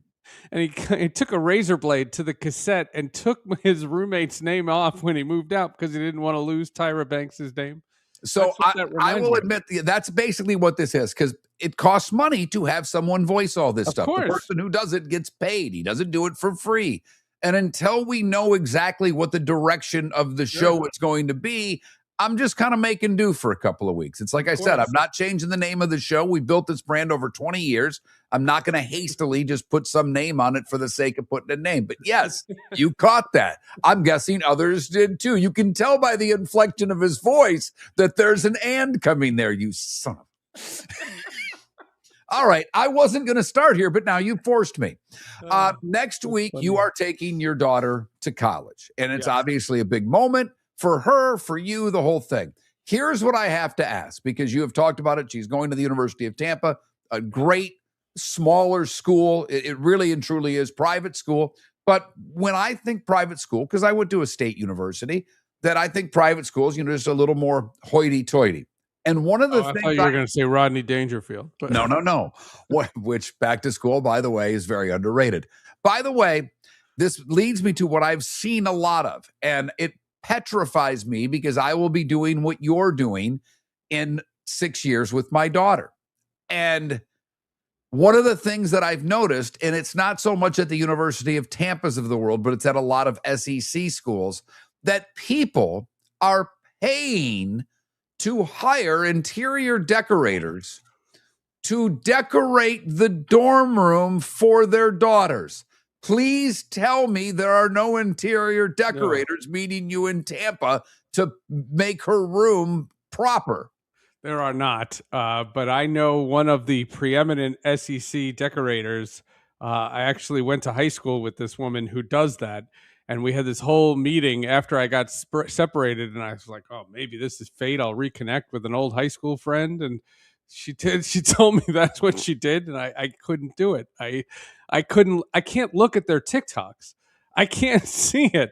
And he took a razor blade to the cassette and took his roommate's name off when he moved out because he didn't want to lose Tyra Banks' name. So I will admit that's basically what this is because it costs money to have someone voice all this stuff. Course. The person who does it gets paid. He doesn't do it for free. And until we know exactly what the direction of the show is going to be, I'm just kind of making do for a couple of weeks. It's like I said, I'm not changing the name of the show. We built this brand over 20 years. I'm not going to hastily just put some name on it for the sake of putting a name. But yes, you caught that. I'm guessing others did too. You can tell by the inflection of his voice that there's an and coming there, you son of... All right, I wasn't going to start here, but now you forced me. Next week, you are taking your daughter to college, and it's obviously a big moment for her, for you, the whole thing. Here's what I have to ask, because you have talked about it. She's going to the University of Tampa, a great, smaller school. It really and truly is private school. But when I think private school, because I went to a state university, that I think private schools, just a little more hoity-toity. And one of the things I thought you were going to say Rodney Dangerfield. But. No. Which back to school, by the way, is very underrated. By the way, this leads me to what I've seen a lot of, and it petrifies me because I will be doing what you're doing in 6 years with my daughter. And one of the things that I've noticed, and it's not so much at the University of Tampa's of the world, but it's at a lot of SEC schools, that people are paying to hire interior decorators to decorate the dorm room for their daughters. Please tell me there are no interior decorators meeting you in Tampa to make her room proper. There are not, but I know one of the preeminent SEC decorators. I actually went to high school with this woman who does that. And we had this whole meeting after I got separated, and I was like, "Oh, maybe this is fate. I'll reconnect with an old high school friend." And she did. She told me that's what she did, and I couldn't do it. I couldn't. I can't look at their TikToks. I can't see it.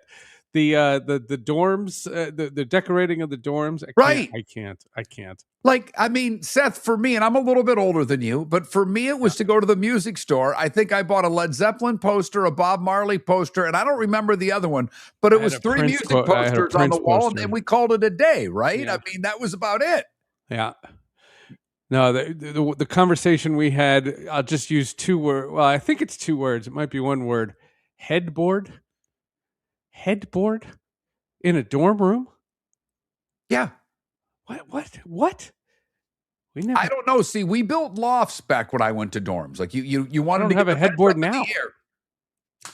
the dorms, the decorating of the dorms. I can't. Like, I mean, Seth, for me, and I'm a little bit older than you, but for me, it was to go to the music store. I think I bought a Led Zeppelin poster, a Bob Marley poster, and I don't remember the other one, but it was 3 music posters on the wall, and we called it a day, right? Yeah. I mean, that was about it. Yeah. No, the conversation we had, I'll just use 2 words. Well, I think it's 2 words. It might be 1 word. Headboard in a dorm room. Yeah. What? I don't know. See, we built lofts back when I went to dorms. Like you wanted to have a headboard now.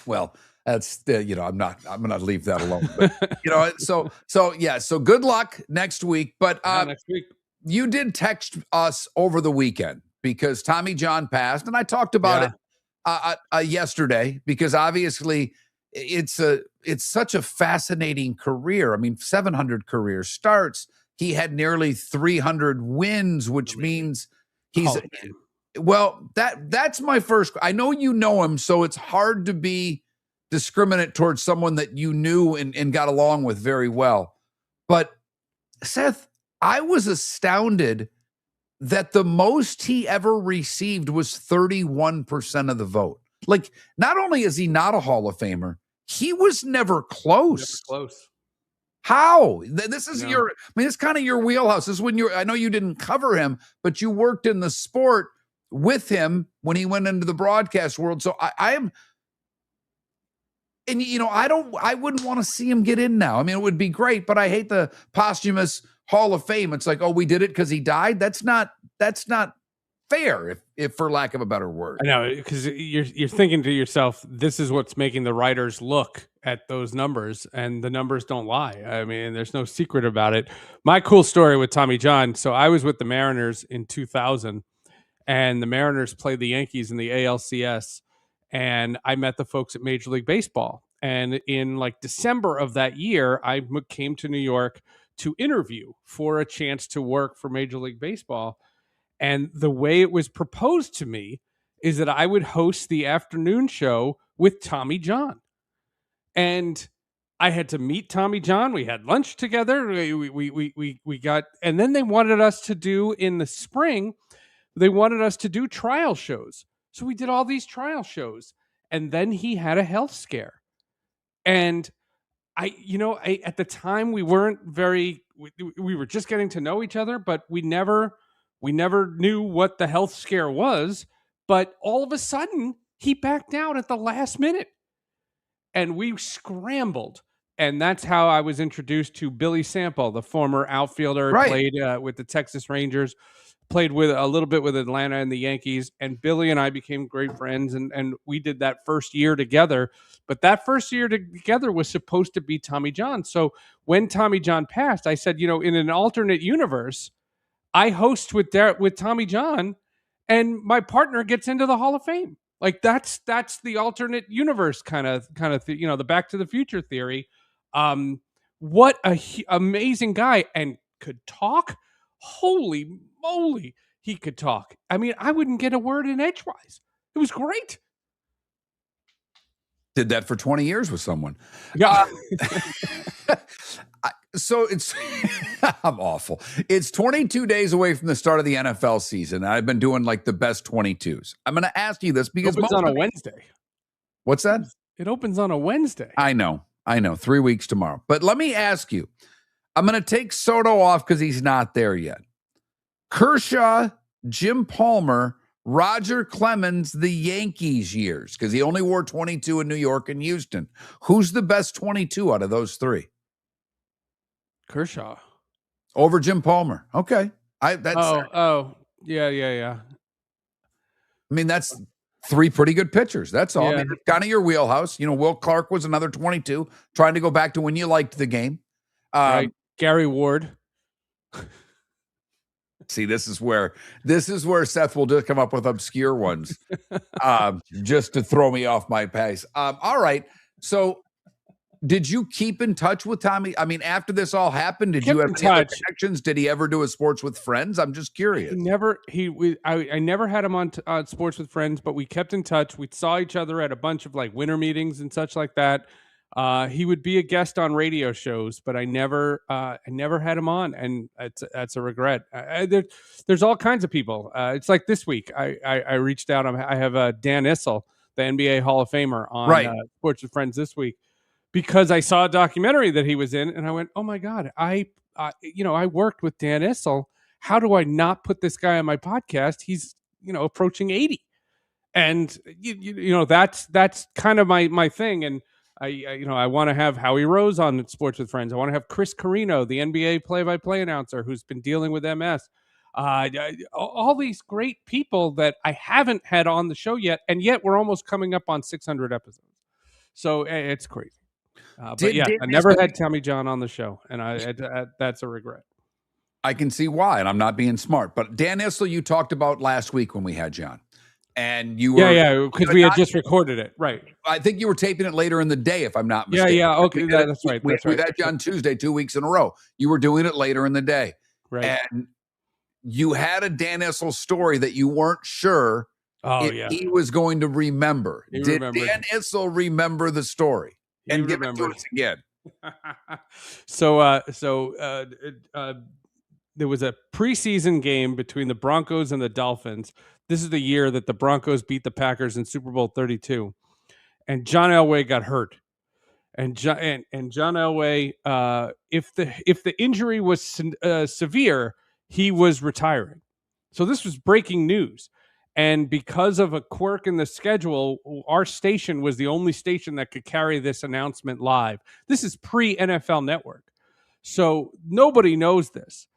Well, that's I'm going to leave that alone. But, so good luck next week. But next week. You did text us over the weekend because Tommy John passed, and I talked about it yesterday because obviously it's such a fascinating career. I mean, 700 career starts. He had nearly 300 wins, which means he's that's my first. I know you know him, so it's hard to be discriminate towards someone that you knew and got along with very well. But Seth, I was astounded that the most he ever received was 31% of the vote. Like, not only is he not a Hall of Famer, he was never close. How? This is it's kind of your wheelhouse. This is when I know you didn't cover him, but you worked in the sport with him when he went into the broadcast world. So I am, and I wouldn't want to see him get in now. I mean, it would be great, but I hate the posthumous Hall of Fame. It's like, oh, we did it because he died. That's not fair, if for lack of a better word. I know, because you're thinking to yourself, this is what's making the writers look at those numbers, and the numbers don't lie. I mean, there's no secret about it. My cool story with Tommy John. So I was with the Mariners in 2000, and the Mariners played the Yankees in the ALCS, and I met the folks at Major League Baseball. And in like December of that year, I came to New York to interview for a chance to work for Major League Baseball. And the way it was proposed to me is that I would host the afternoon show with Tommy John. And I had to meet Tommy John. We had lunch together. We got, and then they wanted us to do in the spring, they wanted us to do trial shows. So we did all these trial shows. And then he had a health scare. And I at the time we weren't we were just getting to know each other, but we never knew what the health scare was. But all of a sudden he backed out at the last minute and we scrambled. And that's how I was introduced to Billy Sample, the former outfielder, played with the Texas Rangers, played with a little bit with Atlanta and the Yankees. And Billy and I became great friends. And we did that first year together. But that first year together was supposed to be Tommy John. So when Tommy John passed, I said, in an alternate universe, I host with Tommy John and my partner gets into the Hall of Fame. Like that's the alternate universe kind of the Back to the Future theory. What amazing guy, and could talk. Holy moly, he could talk. I mean, I wouldn't get a word in edgewise. It was great. Did that for 20 years with someone. Yeah. So it's, I'm awful. It's 22 days away from the start of the NFL season. I've been doing like the best 22s. I'm going to ask you this because it opens on a Wednesday. What's that? It opens on a Wednesday. I know. 3 weeks tomorrow. But let me ask you, I'm going to take Soto off because he's not there yet. Kershaw, Jim Palmer, Roger Clemens, the Yankees years, because he only wore 22 in New York and Houston. Who's the best 22 out of those three? Kershaw. Over Jim Palmer. Okay. Yeah. I mean, that's three pretty good pitchers. That's all. Yeah. I mean, it's kind of your wheelhouse. Will Clark was another 22, trying to go back to when you liked the game. Right. Gary Ward. See, this is where Seth will just come up with obscure ones just to throw me off my pace. All right. So did you keep in touch with Tommy? I mean, after this all happened, did you have any other connections? Did he ever do a Sports with Friends? I'm just curious. I never had him on Sports with Friends, but we kept in touch. We saw each other at a bunch of like winter meetings and such like that. He would be a guest on radio shows, but I never had him on, and that's a regret. There's all kinds of people. It's like this week, I reached out. I have Dan Issel, the NBA Hall of Famer, on Sports with Friends this week, because I saw a documentary that he was in, and I went, "Oh my God, I worked with Dan Issel. How do I not put this guy on my podcast? He's approaching 80." And that's kind of my thing. And I want to have Howie Rose on Sports with Friends. I want to have Chris Carino, the NBA play-by-play announcer who's been dealing with MS. All these great people that I haven't had on the show yet, and yet we're almost coming up on 600 episodes. So it's crazy. But yeah, I never had Tommy John on the show, and that's a regret. I can see why, and I'm not being smart. But Dan Issel, you talked about last week when we had John. And you were because we had just recorded it, right? I think you were taping it later in the day, if I'm not mistaken. Okay, that's right. We had you on Tuesday, 2 weeks in a row. You were doing it later in the day, right? And you had a Dan Issel story that you weren't sure he was going to remember. Did Dan Issel remember the story? And give it to us again. So there was a preseason game between the Broncos and the Dolphins. This is the year that the Broncos beat the Packers in Super Bowl 32, and John Elway got hurt. And John Elway, if the injury was severe, he was retiring. So this was breaking news. And because of a quirk in the schedule, our station was the only station that could carry this announcement live. This is pre-NFL Network. So nobody knows this.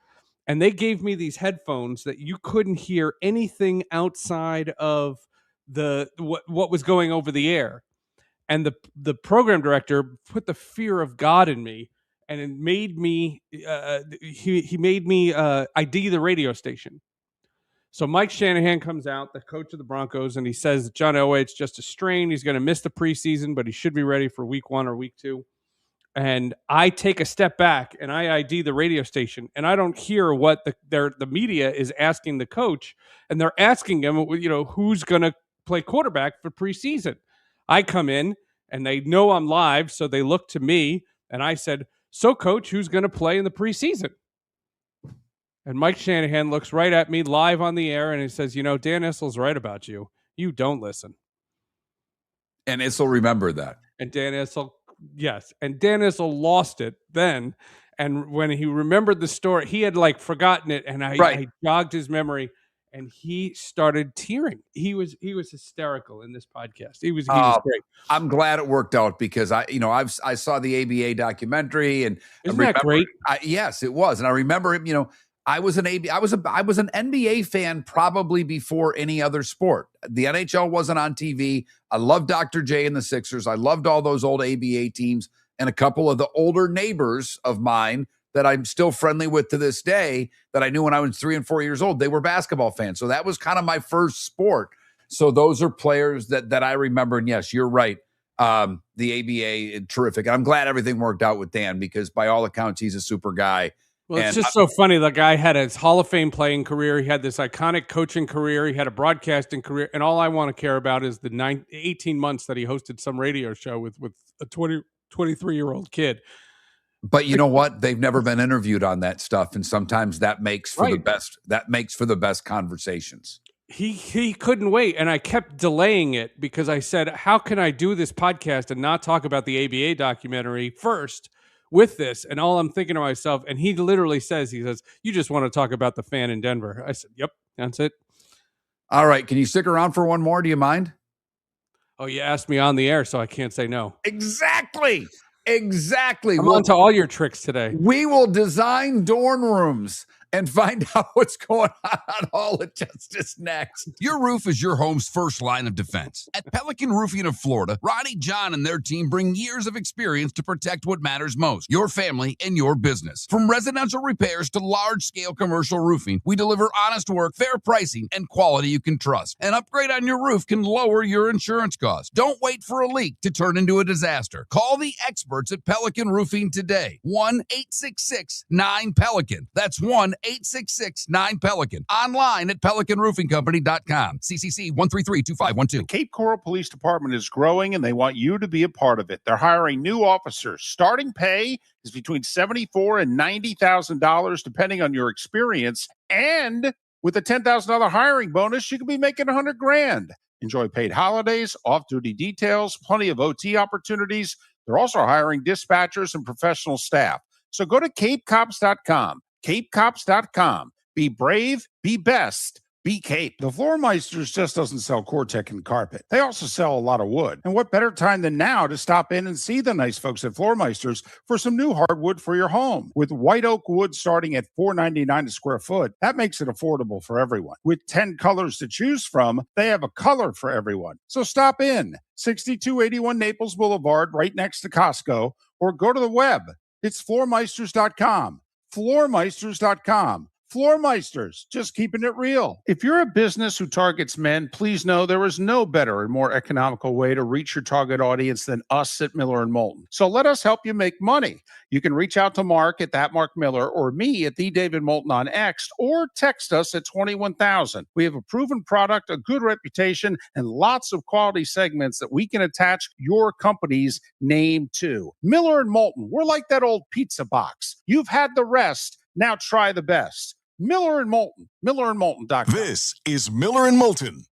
And they gave me these headphones that you couldn't hear anything outside of what was going over the air. And the program director put the fear of God in me, and it made me he made me ID the radio station. So Mike Shanahan comes out, the coach of the Broncos, and he says, John Elway, it's just a strain. He's going to miss the preseason, but he should be ready for week 1 or week 2. And I take a step back and I ID the radio station, and I don't hear what the media is asking the coach, and they're asking him, who's going to play quarterback for preseason. I come in and they know I'm live, so they look to me, and I said, "So, coach, who's going to play in the preseason?" And Mike Shanahan looks right at me live on the air, and he says, Dan Issel's right about you. You don't listen. And Issel remembered that. And Dan Issel. Yes, and Dan Issel lost it then, and when he remembered the story, he had forgotten it, and I jogged his memory, and he started tearing. He was hysterical in this podcast. He was great. I'm glad it worked out because I saw the ABA documentary, and isn't that great? Yes, it was, and I remember him. I was an NBA fan probably before any other sport. The NHL wasn't on TV. I loved Dr. J and the Sixers. I loved all those old ABA teams, and a couple of the older neighbors of mine that I'm still friendly with to this day that I knew when I was 3 and 4 years old. They were basketball fans. So that was kind of my first sport. So those are players that I remember. And yes, you're right. The ABA, terrific. I'm glad everything worked out with Dan because by all accounts, he's a super guy. Well, it's just so funny. The guy had his Hall of Fame playing career. He had this iconic coaching career. He had a broadcasting career. And all I want to care about is the 18 months that he hosted some radio show with a 23-year-old kid. But you know what? They've never been interviewed on that stuff. And sometimes that makes for the best. That makes for the best conversations. He couldn't wait. And I kept delaying it because I said, how can I do this podcast and not talk about the ABA documentary first with this? And all I'm thinking to myself, and he literally says, you just want to talk about the fan in Denver. I said, yep, that's it. All right. Can you stick around for one more? Do you mind? Oh, you asked me on the air, so I can't say no. Exactly. I'm on to all your tricks today. We will design dorm rooms and find out what's going on all at Justice next. Your roof is your home's first line of defense. At Pelican Roofing of Florida, Ronnie, John, and their team bring years of experience to protect what matters most, your family and your business. From residential repairs to large-scale commercial roofing, we deliver honest work, fair pricing, and quality you can trust. An upgrade on your roof can lower your insurance costs. Don't wait for a leak to turn into a disaster. Call the experts at Pelican Roofing today. 1-866-9-PELICAN. That's 1-866-9-PELICAN. 866-9-PELICAN. Online at PelicanRoofingCompany.com. CCC 1332512. The Cape Coral Police Department is growing, and they want you to be a part of it. They're hiring new officers. Starting pay is between $74,000 and $90,000, depending on your experience. And with a $10,000 hiring bonus, you could be making $100,000. Enjoy paid holidays, off-duty details, plenty of OT opportunities. They're also hiring dispatchers and professional staff. So go to CapeCops.com. CapeCops.com. Be brave, be best. Be Cape. The Floormeisters just doesn't sell Cortec and carpet. They also sell a lot of wood. And what better time than now to stop in and see the nice folks at Floormeisters for some new hardwood for your home. With white oak wood starting at $4.99 a square foot, that makes it affordable for everyone. With 10 colors to choose from, they have a color for everyone. So stop in. 6281 Naples Boulevard, right next to Costco, or go to the web. It's floormeisters.com. Floormeisters.com. Floormeisters, just keeping it real. If you're a business who targets men, please know there is no better and more economical way to reach your target audience than us at Miller & Moulton. So let us help you make money. You can reach out to Mark at that Mark Miller or me at the David Moulton on X, or text us at 21,000. We have a proven product, a good reputation, and lots of quality segments that we can attach your company's name to. Miller & Moulton, we're like that old pizza box. You've had the rest. Now try the best. Miller & Moulton, MillerandMoulton.com. This is Miller and Moulton.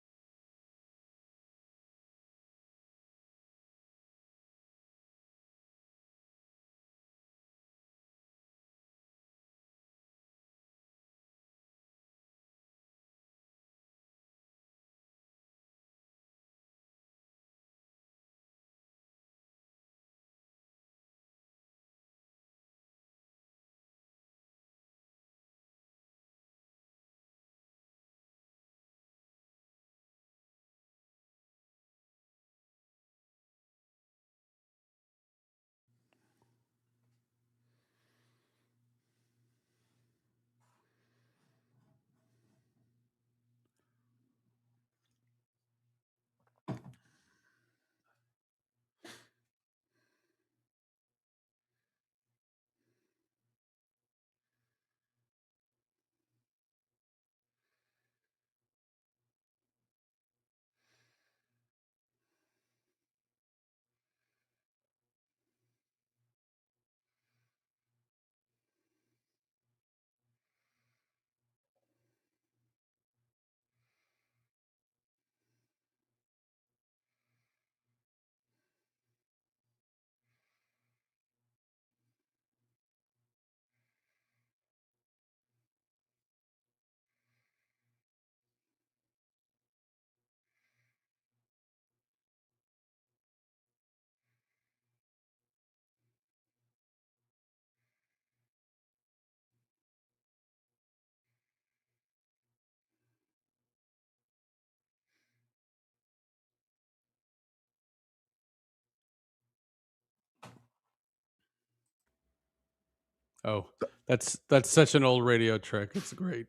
Oh, that's such an old radio trick. It's great.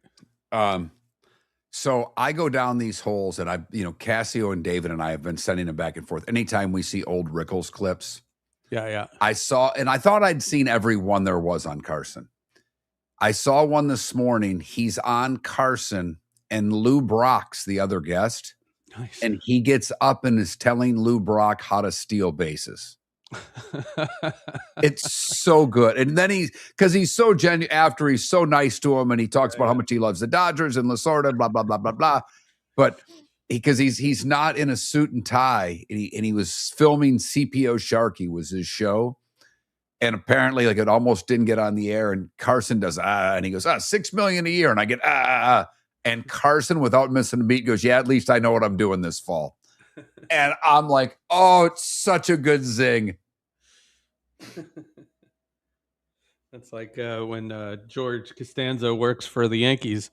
So I go down these holes, and Cassio and David and I have been sending them back and forth. Anytime we see old Rickles clips, yeah, I thought I'd seen every one there was on Carson. I saw one this morning. He's on Carson, and Lou Brock's the other guest, nice. And he gets up and is telling Lou Brock how to steal bases. It's so good. And then because he's so genuine after he's so nice to him, and he talks about how much he loves the Dodgers and Lasorda, blah, blah, blah, blah, blah. But because he's not in a suit and tie, and he was filming CPO Sharkey was his show. And apparently, it almost didn't get on the air. And Carson does, and he goes, $6 million a year. And I get, And Carson, without missing a beat, goes, yeah, at least I know what I'm doing this fall. And I'm like, oh, it's such a good zing. That's like when George Costanza works for the Yankees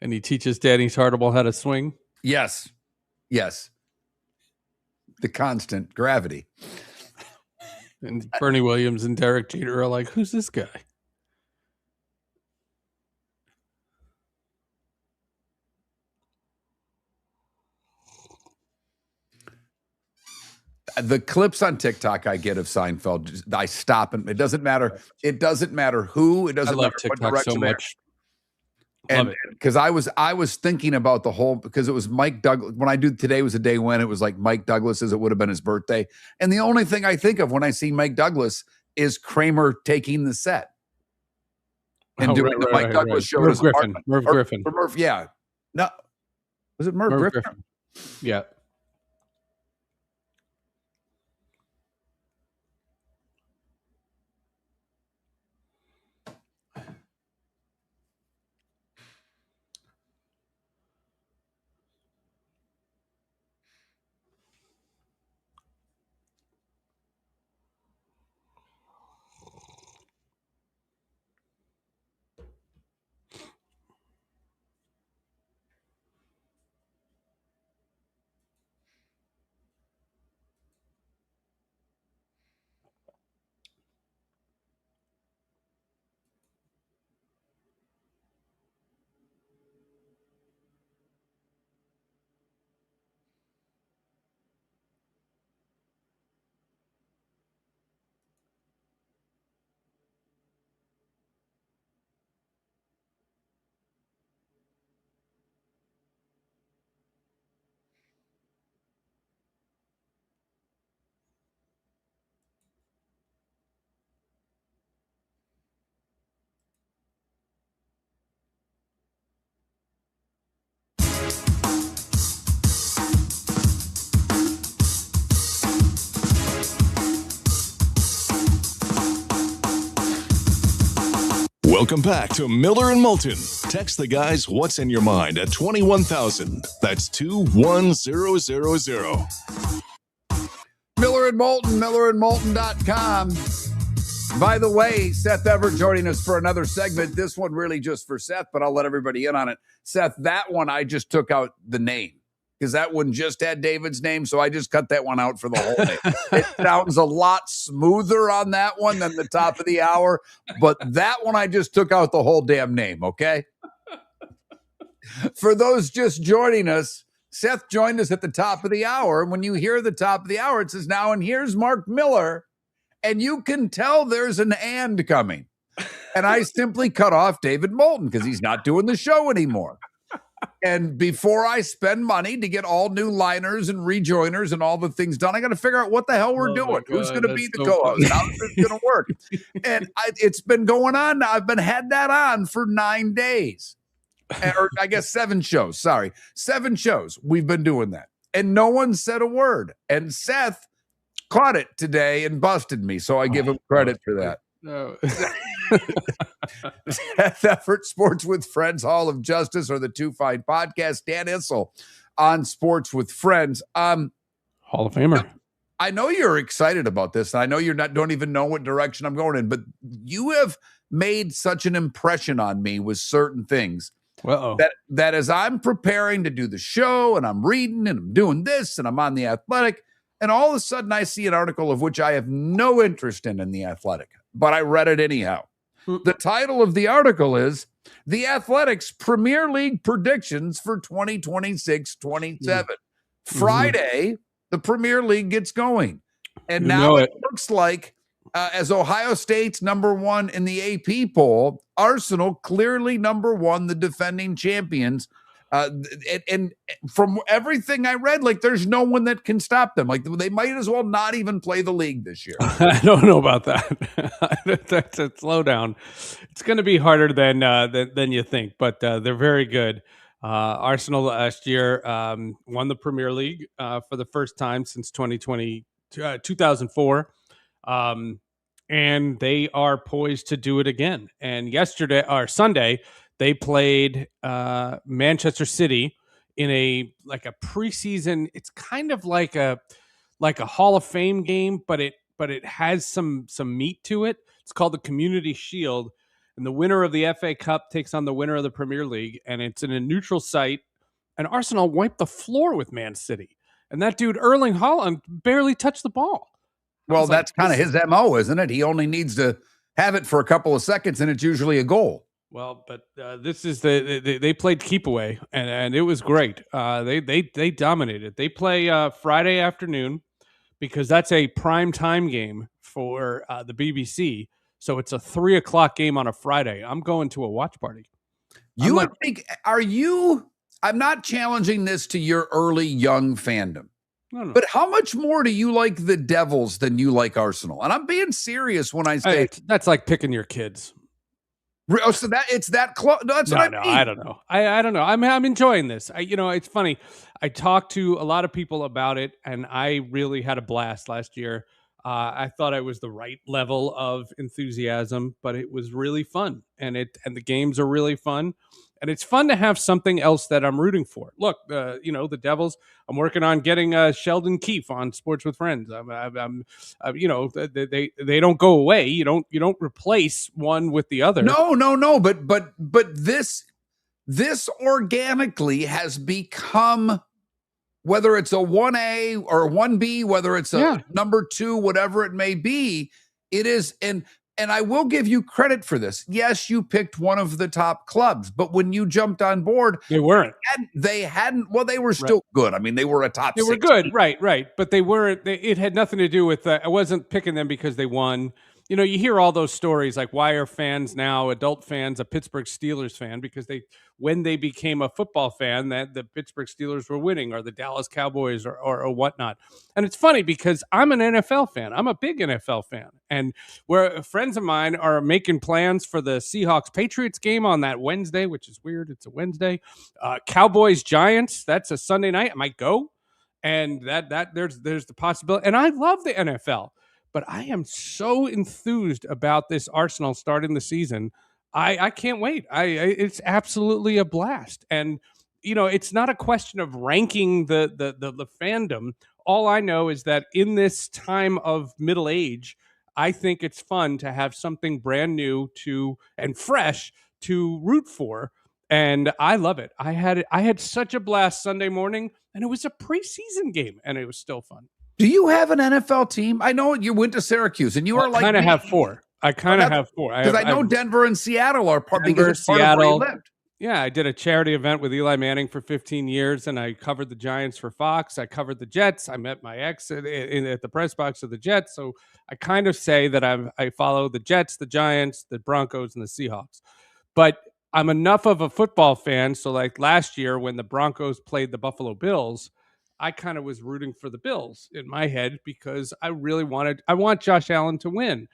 and he teaches Danny Tartable how to swing. Yes. The constant gravity. And Bernie Williams and Derek Jeter are like, who's this guy? The clips on TikTok I get of Seinfeld, I stop, and it doesn't matter. It doesn't matter who. It doesn't I love matter TikTok what direction so much. And because I was thinking about the whole, because it was Mike Douglas. When I do Today Was a Day When, it was like Mike Douglas's, it would have been his birthday. And the only thing I think of when I see Mike Douglas is Kramer taking the set and doing the Mike Douglas show. Merv Griffin. Merv Griffin. Murph, yeah. No, was it Merv Griffin? Yeah. Welcome back to Miller and Moulton. Text the guys what's in your mind at 21,000. That's 21000. Miller and Moulton, millerandmoulton.com. By the way, Seth Everett joining us for another segment. This one really just for Seth, but I'll let everybody in on it. Seth, that one I just took out the name because that one just had David's name, so I just cut that one out for the whole name. It sounds a lot smoother on that one than the top of the hour, but that one I just took out the whole damn name, okay? For those just joining us, Seth joined us at the top of the hour, and when you hear the top of the hour, it says, now, and here's Mark Miller, and you can tell there's an and coming. And I simply cut off David Moulton because he's not doing the show anymore. And before I spend money to get all new liners and rejoiners and all the things done, I got to figure out what the hell we're doing. Who's going to be the co-host? How's this going to work? And it's been going on now. I've had that on for 9 days. Or I guess 7 shows. Sorry. 7 shows. We've been doing that. And no one said a word. And Seth caught it today and busted me. So I give him credit for that. No. Seth Everett, Sports with Friends, Hall of Justice, or the Two Fine Podcast. Dan Issel on Sports with Friends. Hall of Famer. I know you're excited about this. And I know don't even know what direction I'm going in, but you have made such an impression on me with certain things. That as I'm preparing to do the show and I'm reading and I'm doing this and I'm on The Athletic, and all of a sudden I see an article of which I have no interest in The Athletic, but I read it anyhow. The title of the article is The Athletic's Premier League Predictions for 2026-27. Friday, the Premier League gets going. And now it looks like as Ohio State's number 1 in the AP poll, Arsenal clearly number 1, the defending champions. And from everything I read, like there's no one that can stop them. Like they might as well not even play the league this year. I don't know about that. That's a slowdown. It's going to be harder than you think, but they're very good. Arsenal last year won the Premier League for the first time since 2004. And they are poised to do it again. And Sunday, they played Manchester City in a preseason. It's kind of like a Hall of Fame game, but it has some meat to it. It's called the Community Shield, and the winner of the FA Cup takes on the winner of the Premier League, and it's in a neutral site. And Arsenal wiped the floor with Man City, and that dude Erling Haaland barely touched the ball. Well, that's kind of his MO, isn't it? He only needs to have it for a couple of seconds, and it's usually a goal. Well, but this is they played keep away, and it was great. They dominated. They play Friday afternoon because that's a prime time game for the BBC. So it's a 3:00 game on a Friday. I'm going to a watch party. I'm not challenging this to your early young fandom. No. But how much more do you like the Devils than you like Arsenal? And I'm being serious when I say that's like picking your kids. Oh, so it's that close. No, that's what I mean. I don't know. I don't know. I'm enjoying this. It's funny. I talked to a lot of people about it, and I really had a blast last year. I thought I was the right level of enthusiasm, but it was really fun, and the games are really fun, and it's fun to have something else that I'm rooting for. Look, the Devils. I'm working on getting Sheldon Keefe on Sports with Friends. They don't go away. You don't replace one with the other. No. But this organically has become, whether it's a 1A or a 1B, whether it's a number 2, whatever it may be, it is. And I will give you credit for this. Yes, you picked one of the top clubs, but when you jumped on board, they weren't. They were still good. I mean, they were a top. They were good, right. But they weren't. It had nothing to do with. I wasn't picking them because they won. You hear all those stories like, why are fans now, adult fans, a Pittsburgh Steelers fan? Because when they became a football fan, that the Pittsburgh Steelers were winning, or the Dallas Cowboys, or whatnot. And it's funny because I'm an NFL fan. I'm a big NFL fan. And where friends of mine are making plans for the Seahawks-Patriots game on that Wednesday, which is weird. It's a Wednesday. Cowboys-Giants, that's a Sunday night. I might go. And there's the possibility. And I love the NFL. But I am so enthused about this Arsenal starting the season. I can't wait. It's absolutely a blast. And, it's not a question of ranking the fandom. All I know is that in this time of middle age, I think it's fun to have something brand new and fresh to root for. And I love it. I had such a blast Sunday morning, and it was a preseason game, and it was still fun. Do you have an NFL team? I know you went to Syracuse, and you are like. I kind of have 4. I kind of have 4 because I know Denver and Seattle are part because it's part of where you lived. Yeah, I did a charity event with Eli Manning for 15 years, and I covered the Giants for Fox. I covered the Jets. I met my ex at the press box of the Jets, so I kind of say that I follow the Jets, the Giants, the Broncos, and the Seahawks. But I'm enough of a football fan, so like last year when the Broncos played the Buffalo Bills, I kind of was rooting for the Bills in my head because I want Josh Allen to win.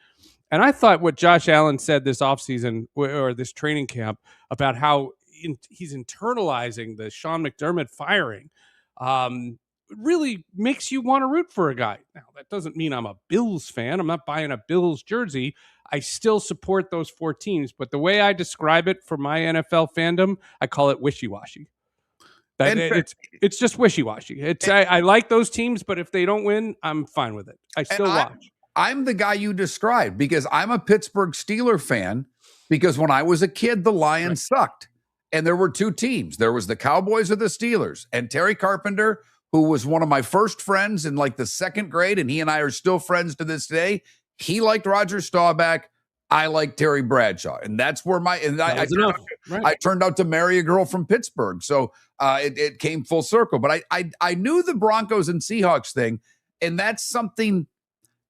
And I thought what Josh Allen said this offseason or this training camp about how he's internalizing the Sean McDermott firing really makes you want to root for a guy. Now, that doesn't mean I'm a Bills fan. I'm not buying a Bills jersey. I still support those 4 teams. But the way I describe it for my NFL fandom, I call it wishy-washy. It's just wishy-washy. I like those teams, but if they don't win, I'm fine with it. I still watch. I'm the guy you described because I'm a Pittsburgh Steelers fan because when I was a kid, the Lions sucked. And there were 2 teams. There was the Cowboys or the Steelers. And Terry Carpenter, who was one of my first friends in like the 2nd grade, and he and I are still friends to this day, he liked Roger Staubach. I like Terry Bradshaw, and that's where I turned out to marry a girl from Pittsburgh. So it came full circle. But I knew the Broncos and Seahawks thing, and that's something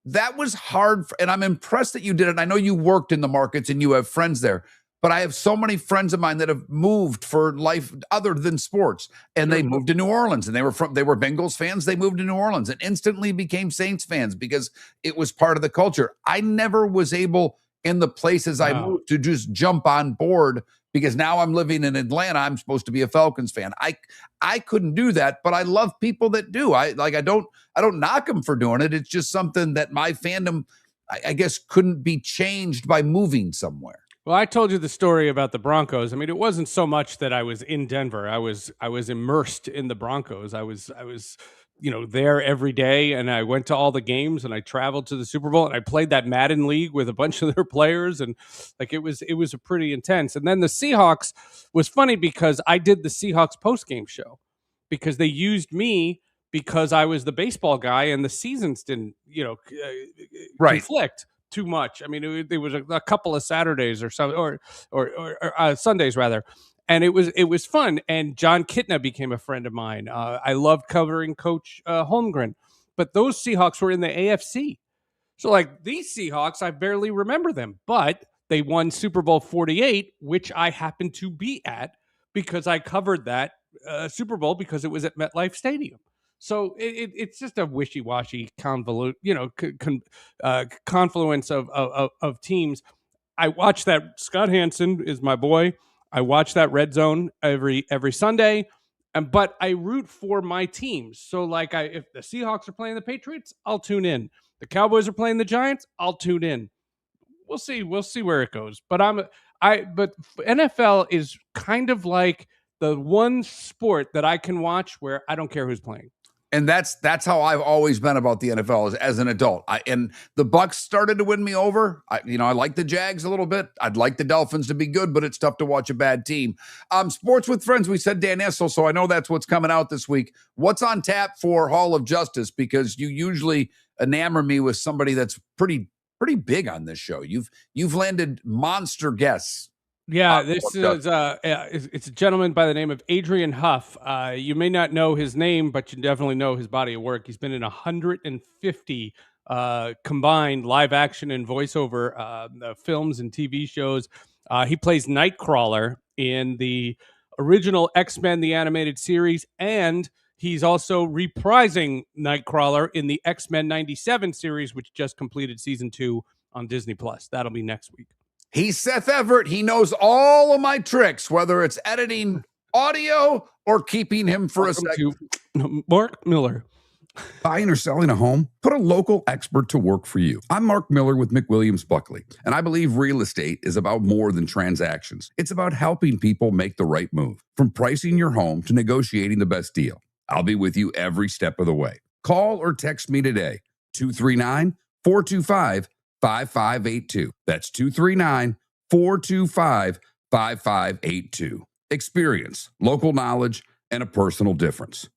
that was hard. And I'm impressed that you did it. And I know you worked in the markets and you have friends there, but I have so many friends of mine that have moved for life other than sports, and they moved to New Orleans, and they were Bengals fans. They moved to New Orleans and instantly became Saints fans because it was part of the culture. I never was able in the places I moved to just jump on board because now I'm living in Atlanta. I'm supposed to be a Falcons fan. I couldn't do that, but I love people that do. I don't knock them for doing it. It's just something that my fandom, I guess, couldn't be changed by moving somewhere. Well, I told you the story about the Broncos. I mean, it wasn't so much that I was in Denver. I was immersed in the Broncos. I was there every day, and I went to all the games, and I traveled to the Super Bowl, and I played that Madden League with a bunch of their players, and like it was a pretty intense. And then the Seahawks was funny because I did the Seahawks post-game show because they used me because I was the baseball guy, and the seasons didn't conflict too much. I mean, there was a couple of Saturdays or something, or Sundays rather. And it was fun. And John Kitna became a friend of mine. I loved covering Coach Holmgren. But those Seahawks were in the AFC. So, like, these Seahawks, I barely remember them. But they won Super Bowl 48, which I happened to be at because I covered that Super Bowl because it was at MetLife Stadium. So it's just a wishy-washy confluence of teams. I watch that. Scott Hansen is my boy. I watch that Red Zone every Sunday, but I root for my teams. So like, if the Seahawks are playing the Patriots, I'll tune in. The Cowboys are playing the Giants, I'll tune in. We'll see where it goes. But but NFL is kind of like the one sport that I can watch where I don't care who's playing. And that's how I've always been about the NFL as an adult. And the Bucks started to win me over. I like the Jags a little bit. I'd like the Dolphins to be good, but it's tough to watch a bad team. Sports with Friends, we said Dan Issel, so I know that's what's coming out this week. What's on tap for Hall of Justice? Because you usually enamor me with somebody that's pretty big on this show. You've landed monster guests. Yeah, this is it's a gentleman by the name of Adrian Huff. You may not know his name, but you definitely know his body of work. He's been in 150 combined live action and voiceover films and TV shows. He plays Nightcrawler in the original X-Men the animated series, and he's also reprising Nightcrawler in the X-Men 97 series, which just completed season 2 on Disney+. That'll be next week. He's Seth Everett. He knows all of my tricks, whether it's editing audio or keeping him for Welcome a second. To Mark Miller. Buying or selling a home? Put a local expert to work for you. I'm Mark Miller with McWilliams Buckley, and I believe real estate is about more than transactions. It's about helping people make the right move, from pricing your home to negotiating the best deal. I'll be with you every step of the way. Call or text me today, 239-425-5582. That's 239-425-5582. Experience, local knowledge, and a personal difference.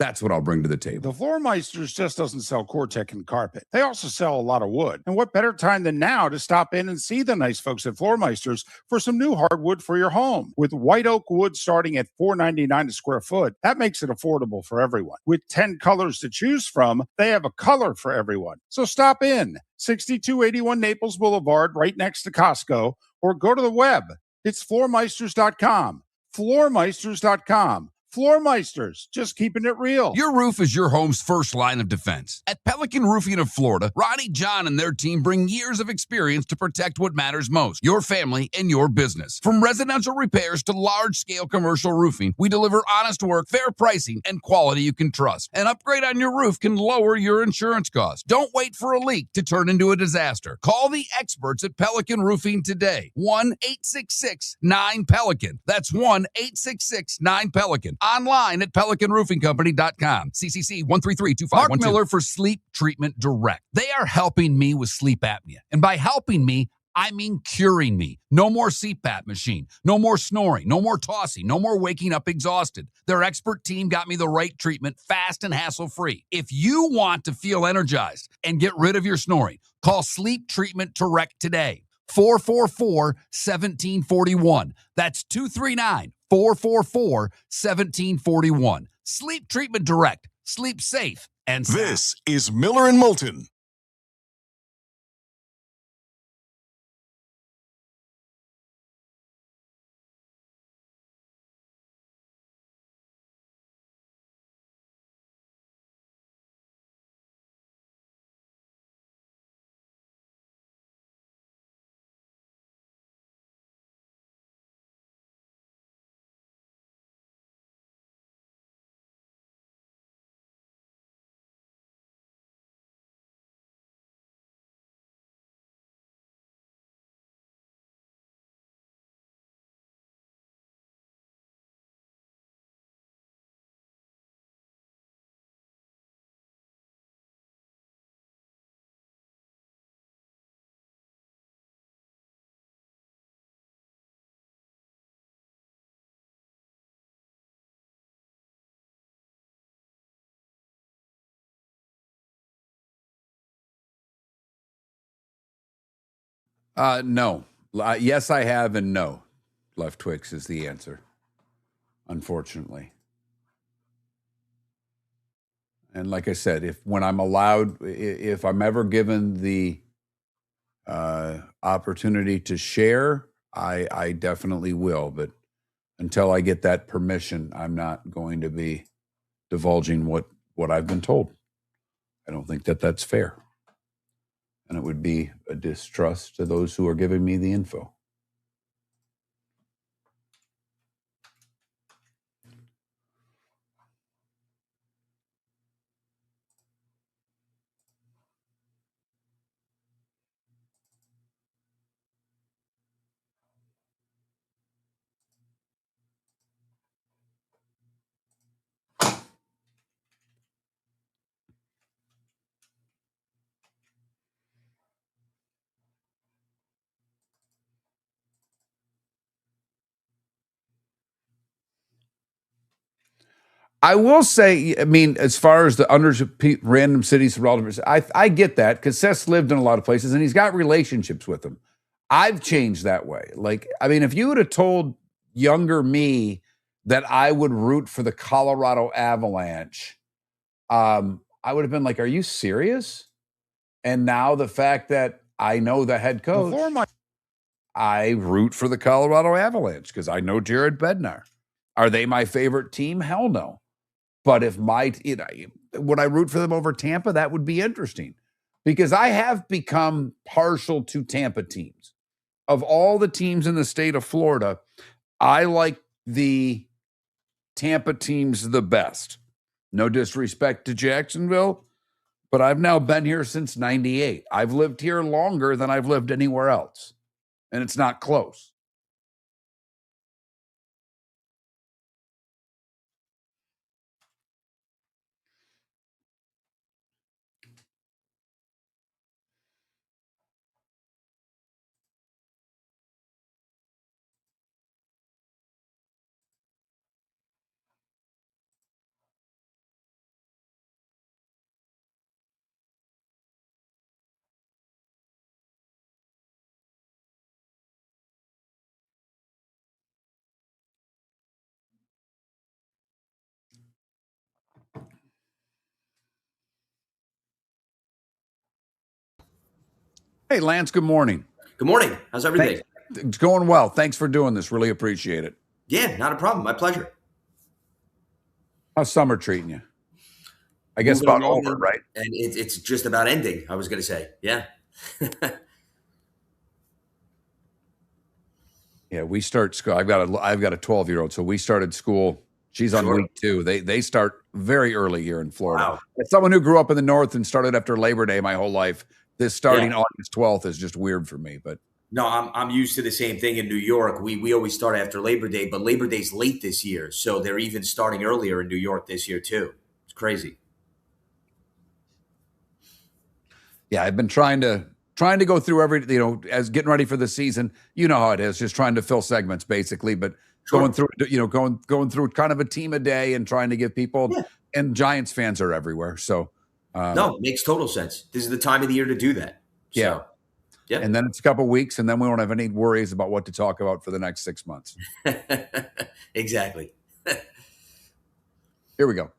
That's what I'll bring to the table. The Floormeisters just doesn't sell Cortec and carpet. They also sell a lot of wood. And what better time than now to stop in and see the nice folks at Floormeisters for some new hardwood for your home. With white oak wood starting at $4.99 a square foot, that makes it affordable for everyone. With 10 colors to choose from, they have a color for everyone. So stop in, 6281 Naples Boulevard, right next to Costco, or go to the web. It's floormeisters.com. Floormeisters.com. Floormeisters, just keeping it real. Your roof is your home's first line of defense. At Pelican Roofing of Florida, Ronnie, John, and their team bring years of experience to protect what matters most, your family and your business. From residential repairs to large-scale commercial roofing, we deliver honest work, fair pricing, and quality you can trust. An upgrade on your roof can lower your insurance costs. Don't wait for a leak to turn into a disaster. Call the experts at Pelican Roofing today. 1-866-9-PELICAN. That's 1-866-9-PELICAN. Online at PelicanRoofingCompany.com. CCC 1332512. Mark Miller for Sleep Treatment Direct. They are helping me with sleep apnea. And by helping me, I mean curing me. No more CPAP machine. No more snoring. No more tossing. No more waking up exhausted. Their expert team got me the right treatment, fast and hassle-free. If you want to feel energized and get rid of your snoring, call Sleep Treatment Direct today. 444-1741. That's 239-444-1741. Sleep Treatment Direct. Sleep safe and sound. This is Miller and Moulton. No. Yes, I have, and no. Left Twix is the answer, unfortunately. And like I said, if I'm ever given the opportunity to share, I definitely will. But until I get that permission, I'm not going to be divulging what I've been told. I don't think that that's fair. And it would be a distrust to those who are giving me the info. I will say, I mean, as far as the random cities, I get that because Seth's lived in a lot of places and he's got relationships with them. I've changed that way. Like, I mean, if you would have told younger me that I would root for the Colorado Avalanche, I would have been like, are you serious? And now the fact that I know the head coach, I root for the Colorado Avalanche because I know Jared Bednar. Are they my favorite team? Hell no. But if would I root for them over Tampa? That would be interesting because I have become partial to Tampa teams. Of all the teams in the state of Florida, I like the Tampa teams the best. No disrespect to Jacksonville, but I've now been here since 98. I've lived here longer than I've lived anywhere else, and it's not close. Hey, Lance, good morning. Good morning. How's everything? It's going well. Thanks for doing this. Really appreciate it. Yeah, not a problem. My pleasure. How's summer treating you? I guess about over, right? And it's just about ending, I was going to say. Yeah. Yeah, we start school. I've got a 12-year-old, so we started school. She's on week 2. They start very early here in Florida. Wow. As someone who grew up in the North and started after Labor Day my whole life, this starting August 12th is just weird for me. But no, I'm used to the same thing in New York. We always start after Labor Day, but Labor Day's late this year, so they're even starting earlier in New York this year too. It's crazy. Yeah, I've been trying to go through as getting ready for the season. You know how it is, just trying to fill segments basically, but going through kind of a team a day and trying to give people and Giants fans are everywhere. So no, it makes total sense. This is the time of the year to do that. So, yeah. And then it's a couple of weeks and then we won't have any worries about what to talk about for the next 6 months. Exactly. Here we go.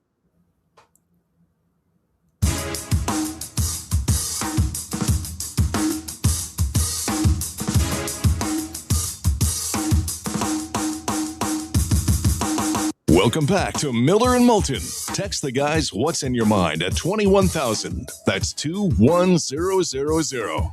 Welcome back to Miller and Moulton. Text the guys what's in your mind at 21,000. That's 21000.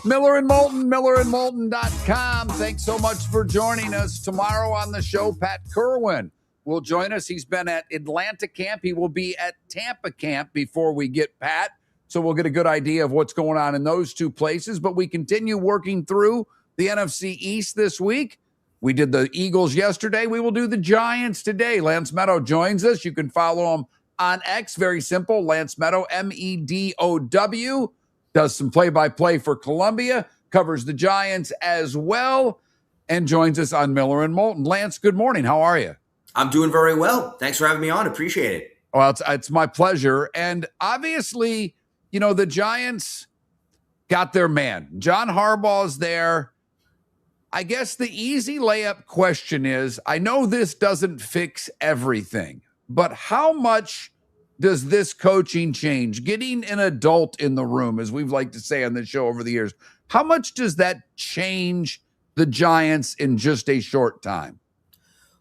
Miller and Moulton, millerandmoulton.com. Thanks so much for joining us. Tomorrow on the show, Pat Kerwin will join us. He's been at Atlanta camp. He will be at Tampa camp before we get Pat. So we'll get a good idea of what's going on in those two places. But we continue working through the NFC East this week. We did the Eagles yesterday. We will do the Giants today. Lance Medow joins us. You can follow him on X. Very simple. Lance Medow, Medow. Does some play-by-play for Columbia. Covers the Giants as well. And joins us on Miller and Moulton. Lance, good morning. How are you? I'm doing very well. Thanks for having me on. Appreciate it. Well, it's my pleasure. And obviously, the Giants got their man. John Harbaugh's there. I guess the easy layup question is, I know this doesn't fix everything, but how much does this coaching change? Getting an adult in the room, as we've liked to say on this show over the years, how much does that change the Giants in just a short time?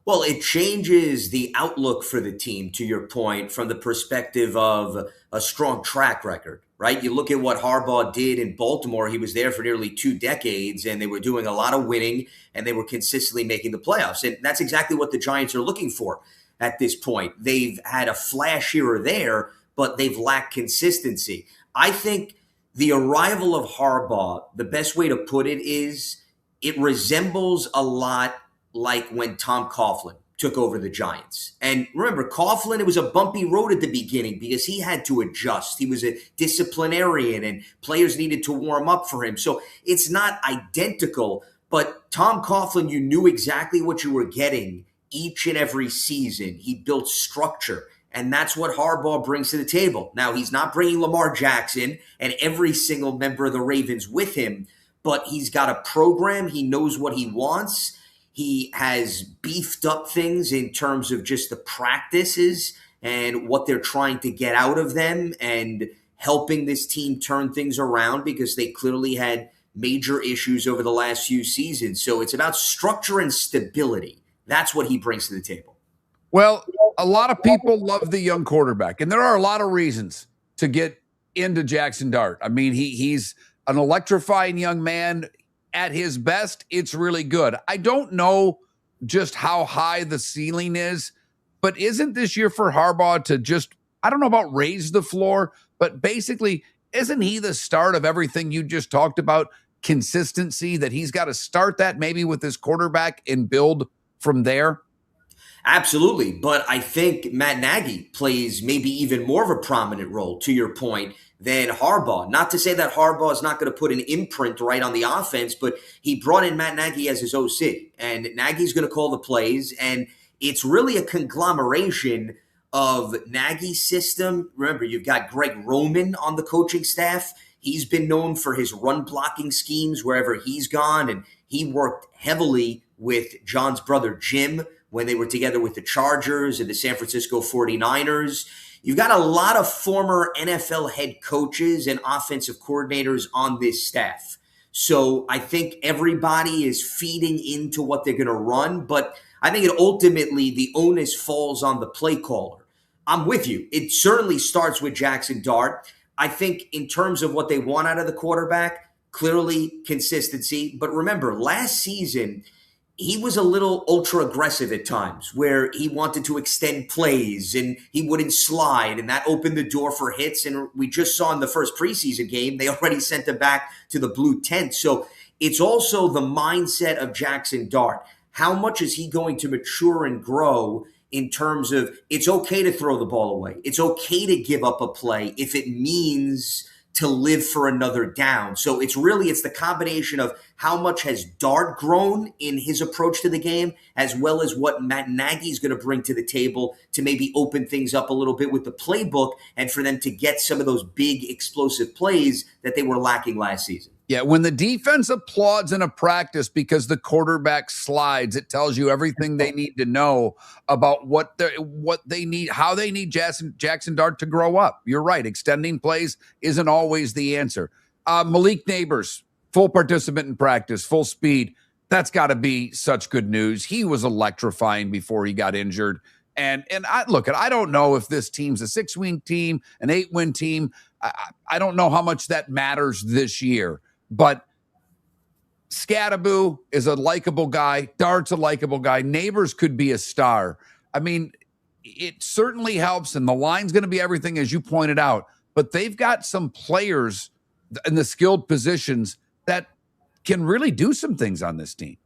Well, it changes the outlook for the team, to your point, from the perspective of a strong track record, right? You look at what Harbaugh did in Baltimore. He was there for nearly 2 decades, and they were doing a lot of winning, and they were consistently making the playoffs. And that's exactly what the Giants are looking for at this point. They've had a flash here or there, but they've lacked consistency. I think the arrival of Harbaugh, the best way to put it is it resembles a lot like when Tom Coughlin took over the Giants. And remember, Coughlin, it was a bumpy road at the beginning because he had to adjust. He was a disciplinarian and players needed to warm up for him. So it's not identical, but Tom Coughlin, you knew exactly what you were getting each and every season. He built structure. And that's what Harbaugh brings to the table. Now, he's not bringing Lamar Jackson and every single member of the Ravens with him, but he's got a program. He knows what he wants. He has beefed up things in terms of just the practices and what they're trying to get out of them and helping this team turn things around because they clearly had major issues over the last few seasons. So it's about structure and stability. That's what he brings to the table. Well, a lot of people love the young quarterback, and there are a lot of reasons to get into Jackson Dart. I mean, he's an electrifying young man. At his best, it's really good. I don't know just how high the ceiling is, but isn't this year for Harbaugh to just, I don't know about raise the floor, but basically, isn't he the start of everything you just talked about? Consistency, that he's got to start that maybe with his quarterback and build from there? Absolutely. But I think Matt Nagy plays maybe even more of a prominent role, to your point, than Harbaugh. Not to say that Harbaugh is not going to put an imprint right on the offense, but he brought in Matt Nagy as his OC, and Nagy's going to call the plays, and it's really a conglomeration of Nagy's system. Remember, you've got Greg Roman on the coaching staff. He's been known for his run blocking schemes wherever he's gone, and he worked heavily with John's brother Jim when they were together with the Chargers and the San Francisco 49ers. You've got a lot of former NFL head coaches and offensive coordinators on this staff. So I think everybody is feeding into what they're going to run, but I think ultimately the onus falls on the play caller. I'm with you. It certainly starts with Jackson Dart. I think in terms of what they want out of the quarterback, clearly consistency. But remember, last season, he was a little ultra aggressive at times where he wanted to extend plays and he wouldn't slide, and that opened the door for hits. And we just saw in the first preseason game, they already sent him back to the blue tent. So it's also the mindset of Jackson Dart. How much is he going to mature and grow in terms of it's okay to throw the ball away? It's okay to give up a play if it means to live for another down. So it's the combination of how much has Dart grown in his approach to the game, as well as what Matt Nagy's going to bring to the table to maybe open things up a little bit with the playbook and for them to get some of those big explosive plays that they were lacking last season. Yeah, when the defense applauds in a practice because the quarterback slides, it tells you everything they need to know about what they need, how they need Jackson Dart to grow up. You're right. Extending plays isn't always the answer. Malik Neighbors, full participant in practice, full speed. That's got to be such good news. He was electrifying before he got injured. And I don't know if this team's a 6-win team, an 8-win team. I don't know how much that matters this year. But Scattaboo is a likable guy. Dart's a likable guy. Neighbors could be a star. I mean, it certainly helps, and the line's going to be everything, as you pointed out. But they've got some players in the skilled positions that can really do some things on this team.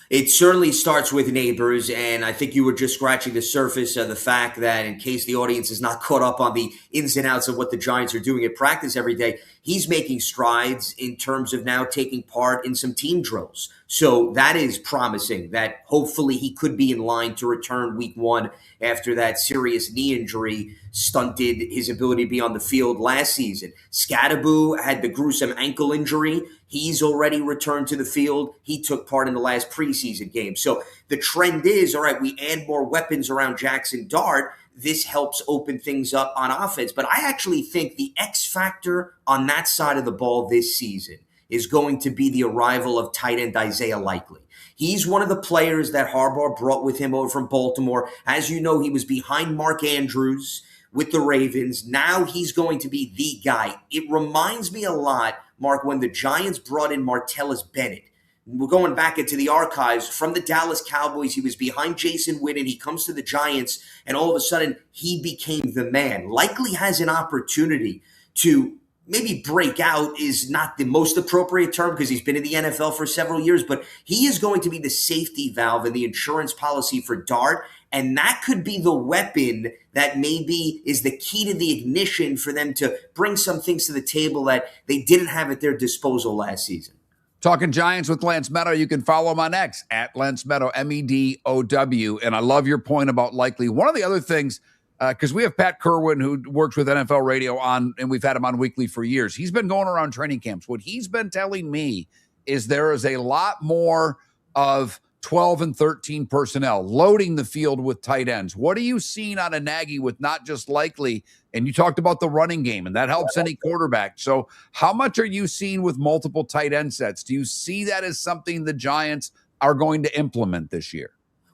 It certainly starts with Neighbors, and I think you were just scratching the surface of the fact that, in case the audience is not caught up on the ins and outs of what the Giants are doing at practice every day, he's making strides in terms of now taking part in some team drills. So that is promising that hopefully he could be in line to return week 1 after that serious knee injury stunted his ability to be on the field last season. Scattaboo had the gruesome ankle injury. He's already returned to the field. He took part in the last preseason game. So the trend is, all right, we add more weapons around Jackson Dart. this helps open things up on offense. But I actually think the X factor on that side of the ball this season is going to be the arrival of tight end Isaiah Likely. He's one of the players that Harbaugh brought with him over from Baltimore. As you know, he was behind Mark Andrews with the Ravens. Now he's going to be the guy. It reminds me a lot, Mark, when the Giants brought in Martellus Bennett. We're going back into the archives from the Dallas Cowboys. He was behind Jason Witten. He comes to the Giants, and all of a sudden, he became the man. Likely has an opportunity to maybe break out is not the most appropriate term because he's been in the NFL for several years, but he is going to be the safety valve and the insurance policy for Dart, and that could be the weapon that maybe is the key to the ignition for them to bring some things to the table that they didn't have at their disposal last season. Talking Giants with Lance Medow. You can follow him on X at Lance Medow, Medow. And I love your point about Likely. One of the other things, because we have Pat Kerwin, who works with NFL Radio on, and we've had him on weekly for years. He's been going around training camps. What he's been telling me is there is a lot more of 12 and 13 personnel loading the field with tight ends. What are you seeing out of Nagy with not just Likely? And you talked about the running game, and that helps any quarterback. So how much are you seeing with multiple tight end sets? Do you see that as something the Giants are going to implement this year?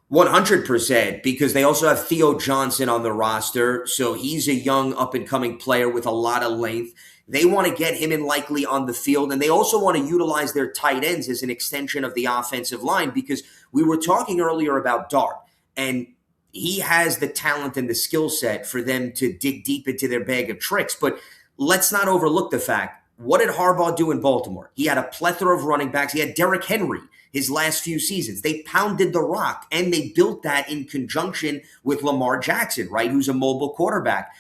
100%, because they also have Theo Johnson on the roster. So he's a young up-and-coming player with a lot of length. They want to get him in Likely on the field, and they also want to utilize their tight ends as an extension of the offensive line, because we were talking earlier about Dart, and he has the talent and the skill set for them to dig deep into their bag of tricks. But let's not overlook the fact, what did Harbaugh do in Baltimore? He had a plethora of running backs. He had Derrick Henry his last few seasons. They pounded the rock, and they built that in conjunction with Lamar Jackson, right, who's a mobile quarterback.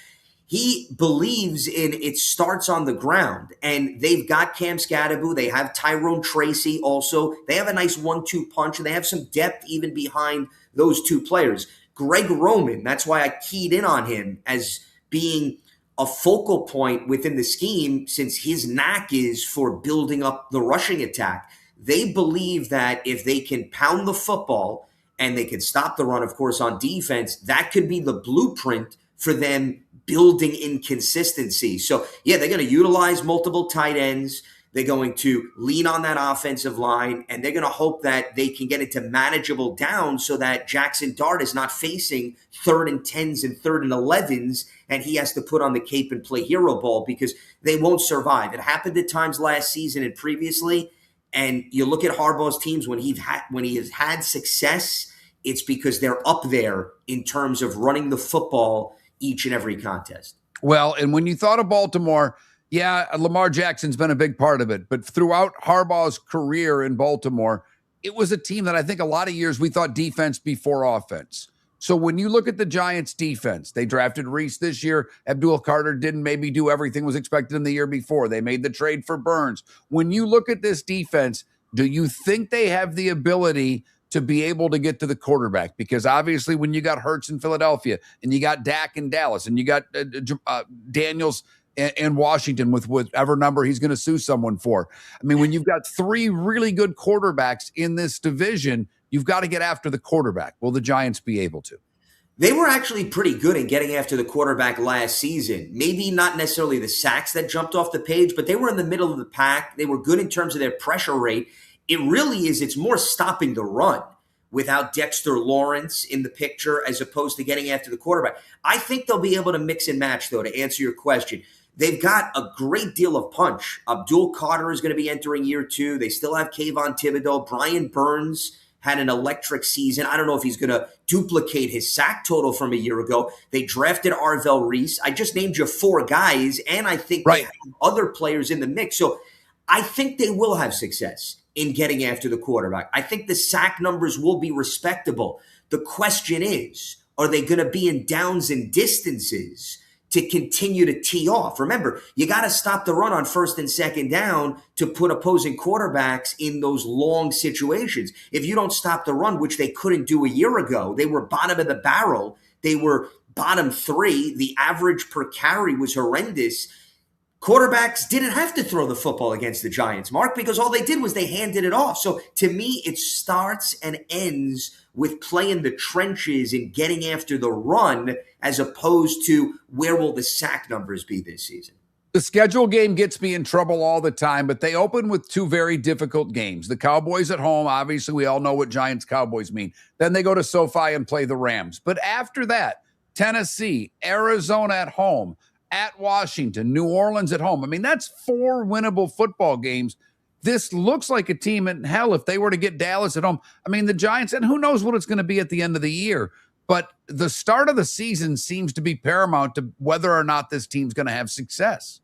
He believes in it starts on the ground, and they've got Cam Scadaboo. They have Tyrone Tracy also. They have a nice 1-2 punch, and they have some depth even behind those two players. Greg Roman, that's why I keyed in on him as being a focal point within the scheme, since his knack is for building up the rushing attack. They believe that if they can pound the football and they can stop the run, of course, on defense, that could be the blueprint for them building inconsistency. So, yeah, they're going to utilize multiple tight ends. They're going to lean on that offensive line, and they're going to hope that they can get into manageable downs so that Jackson Dart is not facing 3rd and 10s and 3rd and 11s, and he has to put on the cape and play hero ball because they won't survive. It happened at times last season and previously, and you look at Harbaugh's teams when he has had success, it's because they're up there in terms of running the football each and every contest. Well, and when you thought of Baltimore, yeah, Lamar Jackson's been a big part of it. But throughout Harbaugh's career in Baltimore, it was a team that I think a lot of years we thought defense before offense. So when you look at the Giants defense, they drafted Reese this year. Abdul Carter didn't maybe do everything was expected in the year before. They made the trade for Burns. When you look at this defense, do you think they have the ability to be able to get to the quarterback? Because obviously when you got Hurts in Philadelphia and you got Dak in Dallas and you got Daniels in Washington with whatever number he's going to sue someone for. I mean, when you've got 3 really good quarterbacks in this division, you've got to get after the quarterback. Will the Giants be able to? They were actually pretty good in getting after the quarterback last season. Maybe not necessarily the sacks that jumped off the page, but they were in the middle of the pack. They were good in terms of their pressure rate. It really is, it's more stopping the run without Dexter Lawrence in the picture as opposed to getting after the quarterback. I think they'll be able to mix and match, though, to answer your question. They've got a great deal of punch. Abdul Carter is going to be entering year 2. They still have Kayvon Thibodeau. Brian Burns had an electric season. I don't know if he's going to duplicate his sack total from a year ago. They drafted Arvell Reese. I just named you 4 guys, and I think they have other players in the mix. So I think they will have success in getting after the quarterback. I think the sack numbers will be respectable. The question is, are they going to be in downs and distances to continue to tee off? Remember, you got to stop the run on 1st and 2nd down to put opposing quarterbacks in those long situations. If you don't stop the run, which they couldn't do a year ago, they were bottom of the barrel. They were bottom 3. The average per carry was horrendous. Quarterbacks didn't have to throw the football against the Giants, Mark, because all they did was they handed it off. So to me, it starts and ends with playing the trenches and getting after the run as opposed to where will the sack numbers be this season. The schedule game gets me in trouble all the time, but they open with two very difficult games. The Cowboys at home, obviously we all know what Giants-Cowboys mean. Then they go to SoFi and play the Rams. But after that, Tennessee, Arizona at home, at Washington, New Orleans at home. I mean, that's 4 winnable football games. This looks like a team, and hell, if they were to get Dallas at home, I mean, the Giants, and who knows what it's going to be at the end of the year, but the start of the season seems to be paramount to whether or not this team's going to have success.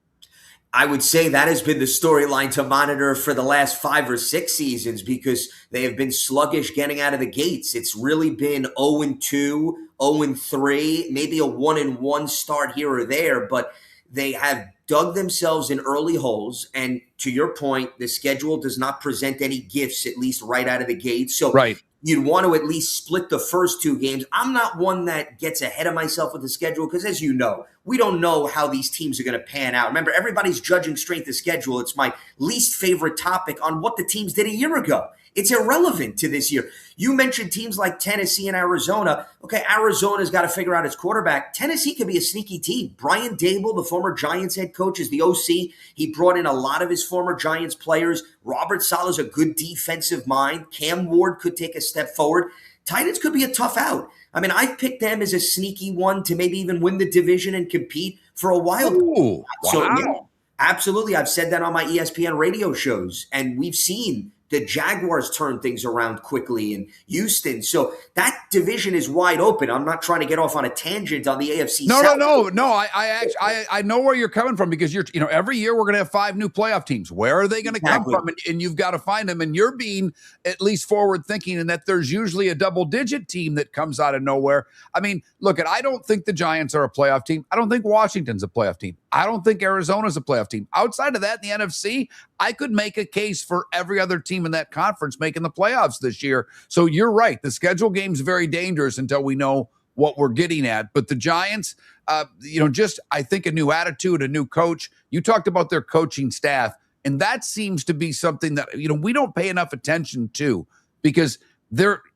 I would say that has been the storyline to monitor for the last 5 or 6 seasons because they have been sluggish getting out of the gates. It's really been 0-2, 0-3, maybe a 1-1 start here or there, but they have dug themselves in early holes. And to your point, the schedule does not present any gifts, at least right out of the gate. So right. You'd want to at least split the first 2 games. I'm not one that gets ahead of myself with the schedule because, as you know, we don't know how these teams are going to pan out. Remember, everybody's judging strength of schedule. It's my least favorite topic on what the teams did a year ago. It's irrelevant to this year. You mentioned teams like Tennessee and Arizona. Okay, Arizona's got to figure out its quarterback. Tennessee could be a sneaky team. Brian Dable, the former Giants head coach, is the OC. He brought in a lot of his former Giants players. Robert Saleh's a good defensive mind. Cam Ward could take a step forward. Titans could be a tough out. I mean, I've picked them as a sneaky one to maybe even win the division and compete for a while. Ooh, So, wow. yeah, absolutely. I've said that on my ESPN radio shows, and we've seen the Jaguars turn things around quickly in Houston. So that division is wide open. I'm not trying to get off on a tangent on the AFC South. No. I know where you're coming from because every year we're going to have 5 new playoff teams. Where are they going to come from? And you've got to find them. And you're being at least forward thinking in that there's usually a double-digit team that comes out of nowhere. I mean, look, I don't think the Giants are a playoff team. I don't think Washington's a playoff team. I don't think Arizona's a playoff team. Outside of that, in the NFC, I could make a case for every other team in that conference making the playoffs this year. So you're right. The schedule game's very dangerous until we know what we're getting at. But the Giants, I think a new attitude, a new coach. You talked about their coaching staff, and that seems to be something that, we don't pay enough attention to because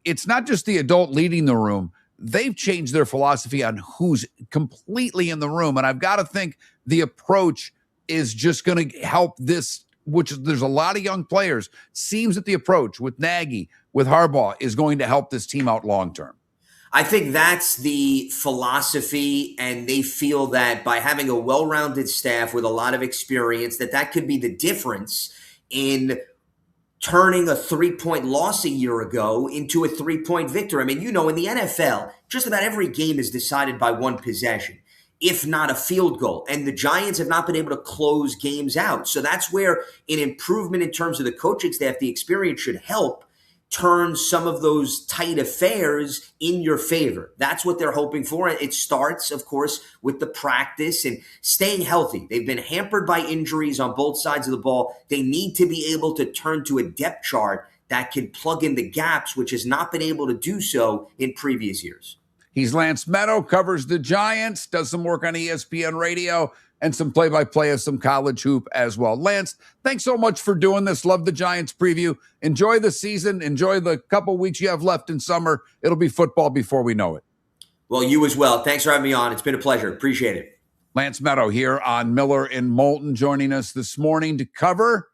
it's not just the adult leading the room. They've changed their philosophy on who's completely in the room. And I've got to think the approach is just going to help this, which there's a lot of young players. Seems that the approach with Nagy, with Harbaugh, is going to help this team out long-term. I think that's the philosophy, and they feel that by having a well-rounded staff with a lot of experience, that could be the difference in turning a 3-point loss a year ago into a 3-point victory. I mean, in the NFL, just about every game is decided by one possession, if not a field goal. And the Giants have not been able to close games out. So that's where an improvement in terms of the coaching staff, the experience should help turn some of those tight affairs in your favor. That's what they're hoping for. It starts, of course, with the practice and staying healthy. They've been hampered by injuries on both sides of the ball. They need to be able to turn to a depth chart that can plug in the gaps, which has not been able to do so in previous years. He's Lance Medow, covers the Giants, does some work on ESPN radio, and some play-by-play of some college hoop as well. Lance, thanks so much for doing this. Love the Giants preview. Enjoy the season. Enjoy the couple weeks you have left in summer. It'll be football before we know it. Well, you as well. Thanks for having me on. It's been a pleasure. Appreciate it. Lance Medow here on Miller and Moulton, joining us this morning to cover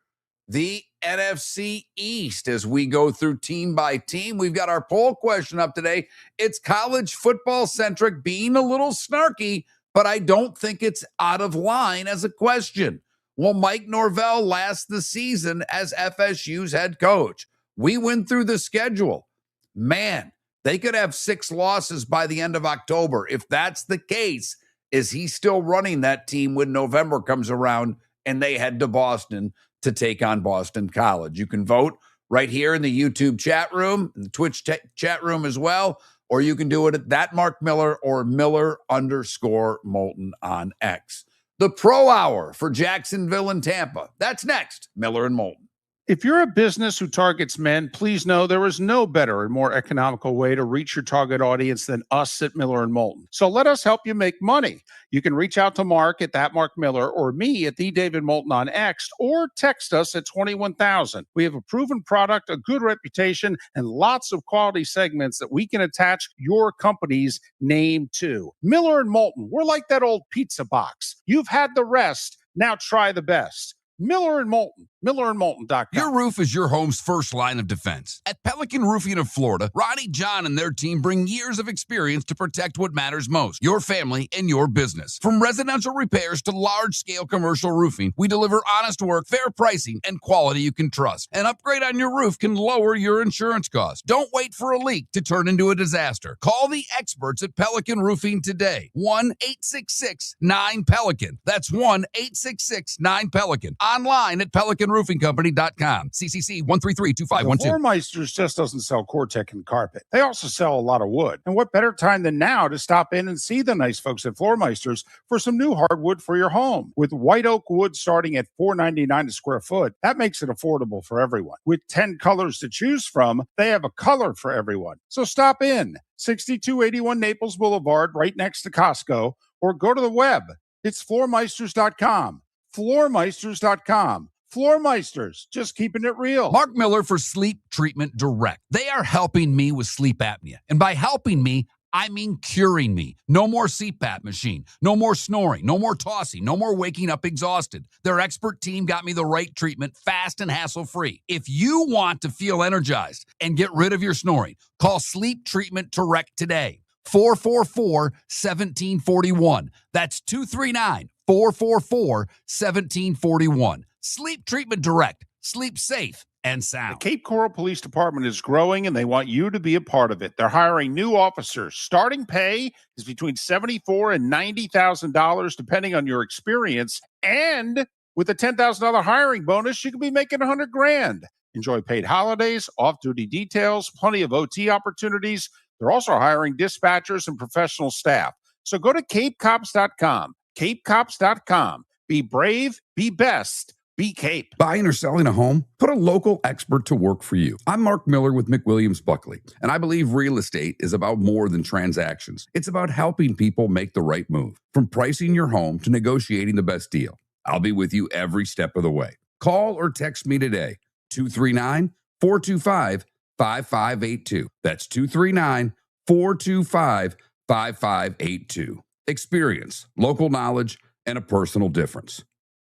the NFC East as we go through team by team. We've got our poll question up today. It's college football centric, being a little snarky, but I don't think it's out of line as a question. Will Mike Norvell last the season as FSU's head coach? We went through the schedule. Man, they could have 6 losses by the end of October. If that's the case, is he still running that team when November comes around and they head to Boston to take on Boston College? You can vote right here in the YouTube chat room, the Twitch chat room as well, or you can do it at that Mark Miller or Miller_Moulton on X. The Pro Hour for Jacksonville and Tampa. That's next. Miller and Moulton. If you're a business who targets men, please know there is no better and more economical way to reach your target audience than us at Miller and Moulton. So let us help you make money. You can reach out to Mark at that Mark Miller or me at the David Moulton on X, or text us at 21,000. We have a proven product, a good reputation, and lots of quality segments that we can attach your company's name to. Miller and Moulton, we're like that old pizza box. You've had the rest. Now try the best. Miller and Moulton, millerandmoulton.com. Your roof is your home's first line of defense. At Pelican Roofing of Florida, Ronnie John and their team bring years of experience to protect what matters most, your family and your business. From residential repairs to large-scale commercial roofing, we deliver honest work, fair pricing, and quality you can trust. An upgrade on your roof can lower your insurance costs. Don't wait for a leak to turn into a disaster. Call the experts at Pelican Roofing today. 1-866-9-PELICAN. That's 1-866-9-PELICAN. Online at PelicanRoofingCompany.com. CCC 1332512. The Floormeisters just doesn't sell Cortec and carpet. They also sell a lot of wood. And what better time than now to stop in and see the nice folks at Floormeisters for some new hardwood for your home. With white oak wood starting at $4.99 a square foot, that makes it affordable for everyone. With 10 colors to choose from, they have a color for everyone. So stop in. 6281 Naples Boulevard, right next to Costco, or go to the web. It's floormeisters.com. Floormeisters.com. Floormeisters, just keeping it real. Mark Miller for Sleep Treatment Direct. They are helping me with sleep apnea. And by helping me, I mean curing me. No more CPAP machine. No more snoring. No more tossing. No more waking up exhausted. Their expert team got me the right treatment, fast and hassle-free. If you want to feel energized and get rid of your snoring, call Sleep Treatment Direct today. 444-1741. That's 239-444-1741. Sleep Treatment Direct. Sleep safe and sound. The Cape Coral Police Department is growing, and they want you to be a part of it. They're hiring new officers. Starting pay is between $74,000 and $90,000, depending on your experience. And with a $10,000 hiring bonus, you could be making $100,000. Enjoy paid holidays, off-duty details, plenty of OT opportunities. They're also hiring dispatchers and professional staff. So go to capecops.com. capecops.com. Be brave, be best, be Cape. Buying or selling a home? Put a local expert to work for you. I'm Mark Miller with McWilliams Buckley, and I believe real estate is about more than transactions. It's about helping people make the right move. From pricing your home to negotiating the best deal, I'll be with you every step of the way. Call or text me today, 239-425-5582. That's 239-425-5582. Experience, local knowledge, and a personal difference.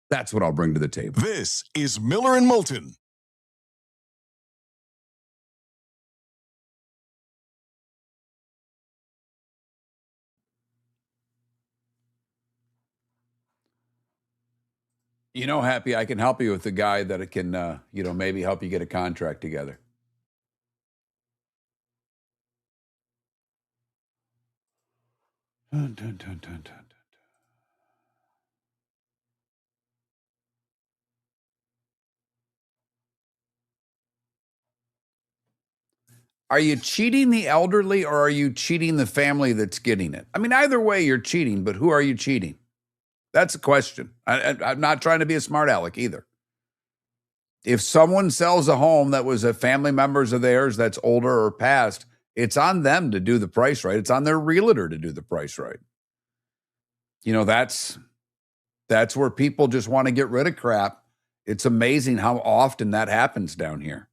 That's what I'll bring to the table. This is Miller and Moulton. You know, Happy, I can help you with the guy that can, maybe help you get a contract together. Dun, dun, dun, dun, dun. Are you cheating the elderly or are you cheating the family that's getting it? I mean, either way, you're cheating, but who are you cheating? That's a question. I'm not trying to be a smart aleck either. If someone sells a home that was a family members of theirs that's older or past, it's on them to do the price right. It's on their realtor to do the price right. You know, that's where people just want to get rid of crap. It's amazing how often that happens down here.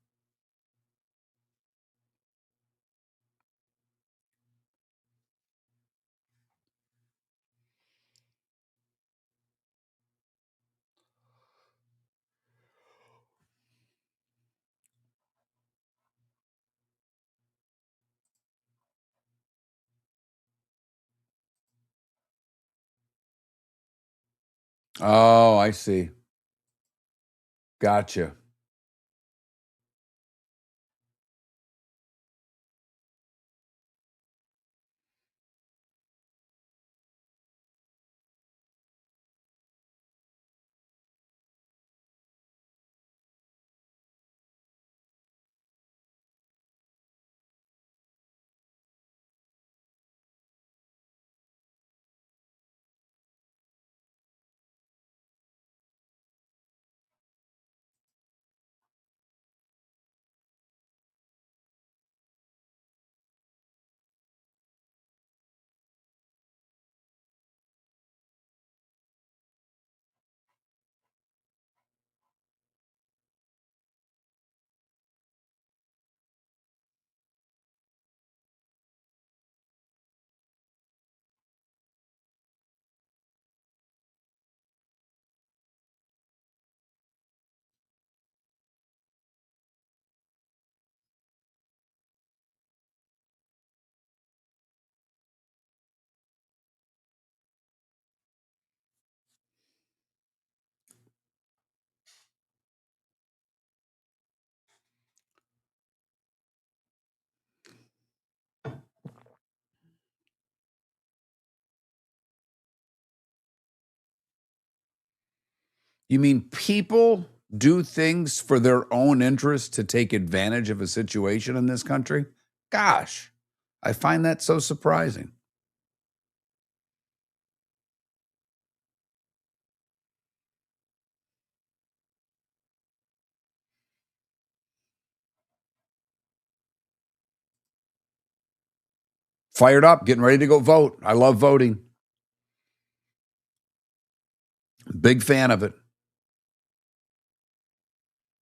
Oh, I see. Gotcha. You mean people do things for their own interest to take advantage of a situation in this country? Gosh, I find that so surprising. Fired up, getting ready to go vote. I love voting. Big fan of it.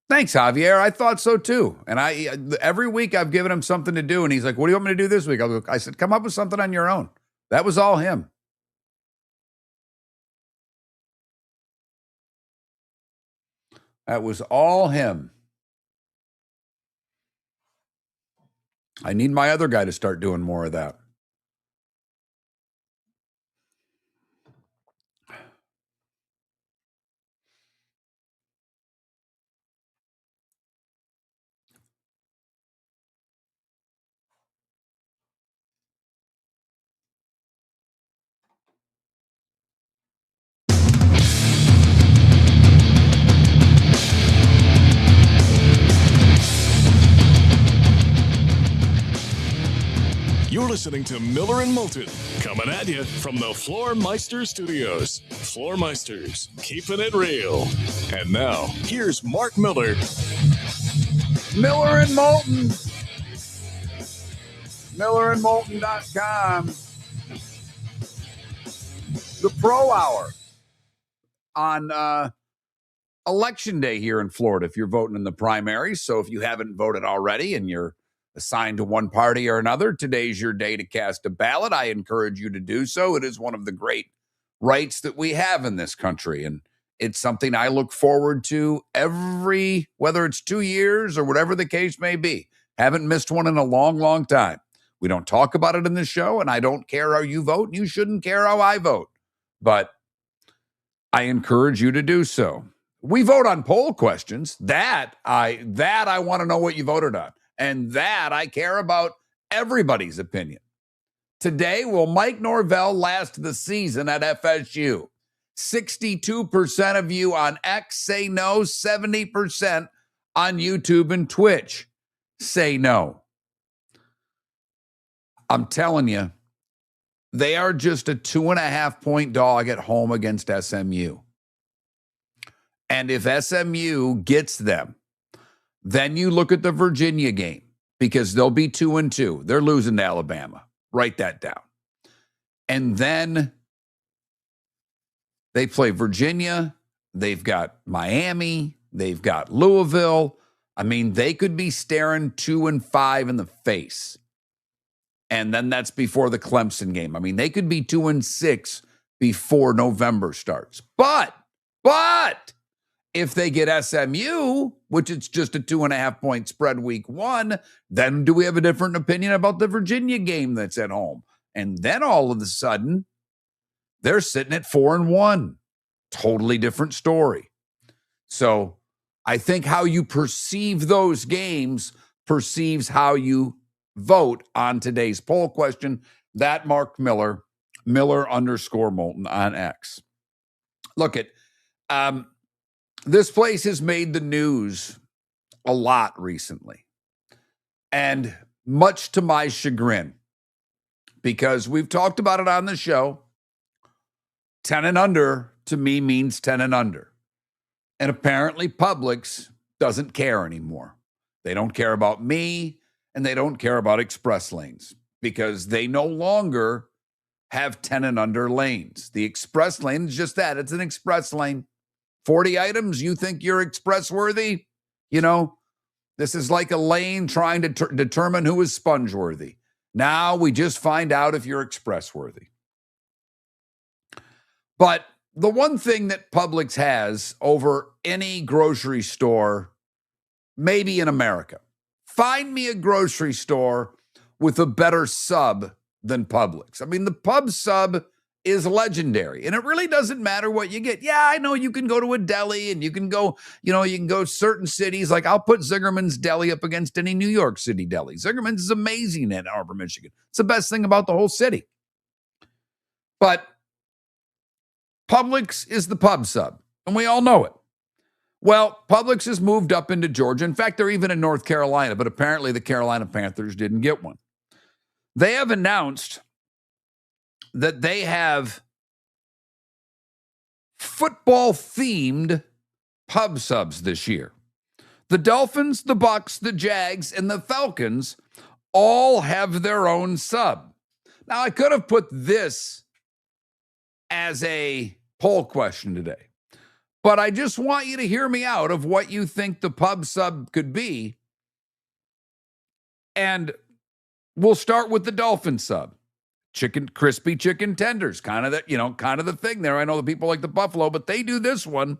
Thanks, Javier. I thought so too. And every week I've given him something to do, and he's like, "What do you want me to do this week?" I said, "Come up with something on your own." That was all him. That was all him. I need my other guy to start doing more of that. You're listening to Miller and Moulton, coming at you from the Floor Meister Studios. Floor Meisters, keeping it real. And now, here's Mark Miller. Miller and Moulton. MillerandMoulton.com. The Pro Hour on Election Day here in Florida, if you're voting in the primaries. So if you haven't voted already and you're assigned to one party or another, today's your day to cast a ballot. I encourage you to do so. It is one of the great rights that we have in this country. And it's something I look forward to whether it's 2 years or whatever the case may be. Haven't missed one in a long, long time. We don't talk about it in this show, and I don't care how you vote, and you shouldn't care how I vote. But I encourage you to do so. We vote on poll questions. That I want to know what you voted on. And that I care about everybody's opinion. Today, will Mike Norvell last the season at FSU? 62% of you on X say no. 70% on YouTube and Twitch say no. I'm telling you, they are just a 2.5-point dog at home against SMU. And if SMU gets them, then you look at the Virginia game, because they'll be 2-2. They're losing to Alabama. Write that down. And then they play Virginia. They've got Miami. They've got Louisville. I mean, they could be staring 2-5 in the face. And then that's before the Clemson game. I mean, they could be 2-6 before November starts. But if they get SMU, which it's just a 2.5-point spread week 1, then do we have a different opinion about the Virginia game that's at home? And then all of a sudden, they're sitting at 4-1. Totally different story. So I think how you perceive those games perceives how you vote on today's poll question. That Mark Miller, Miller_Moulton on X. Look at, this place has made the news a lot recently, and much to my chagrin, because we've talked about it on the show. 10 and under to me means 10 and under. And apparently Publix doesn't care anymore. They don't care about me, and they don't care about express lanes, because they no longer have 10 and under lanes. The express lane is just that. It's an express lane. 40 items, you think you're express worthy? You know, this is like a lane trying to determine who is sponge worthy. Now we just find out if you're express worthy. But the one thing that Publix has over any grocery store, maybe in America, find me a grocery store with a better sub than Publix. I mean, the Pub sub is legendary, and it really doesn't matter what you get. Yeah, I know you can go to a deli, and you can go certain cities. Like, I'll put Zingerman's Deli up against any New York City deli. Zingerman's is amazing in Ann Arbor, Michigan. It's the best thing about the whole city. But Publix is the pub sub. And we all know it. Well, Publix has moved up into Georgia. In fact, they're even in North Carolina, but apparently the Carolina Panthers didn't get one. They have announced that they have football-themed pub subs this year. The Dolphins, the Bucks, the Jags, and the Falcons all have their own sub. Now, I could have put this as a poll question today, but I just want you to hear me out of what you think the pub sub could be. And we'll start with the Dolphin sub. Crispy chicken tenders, kind of the thing there. I know the people like the buffalo, but they do this one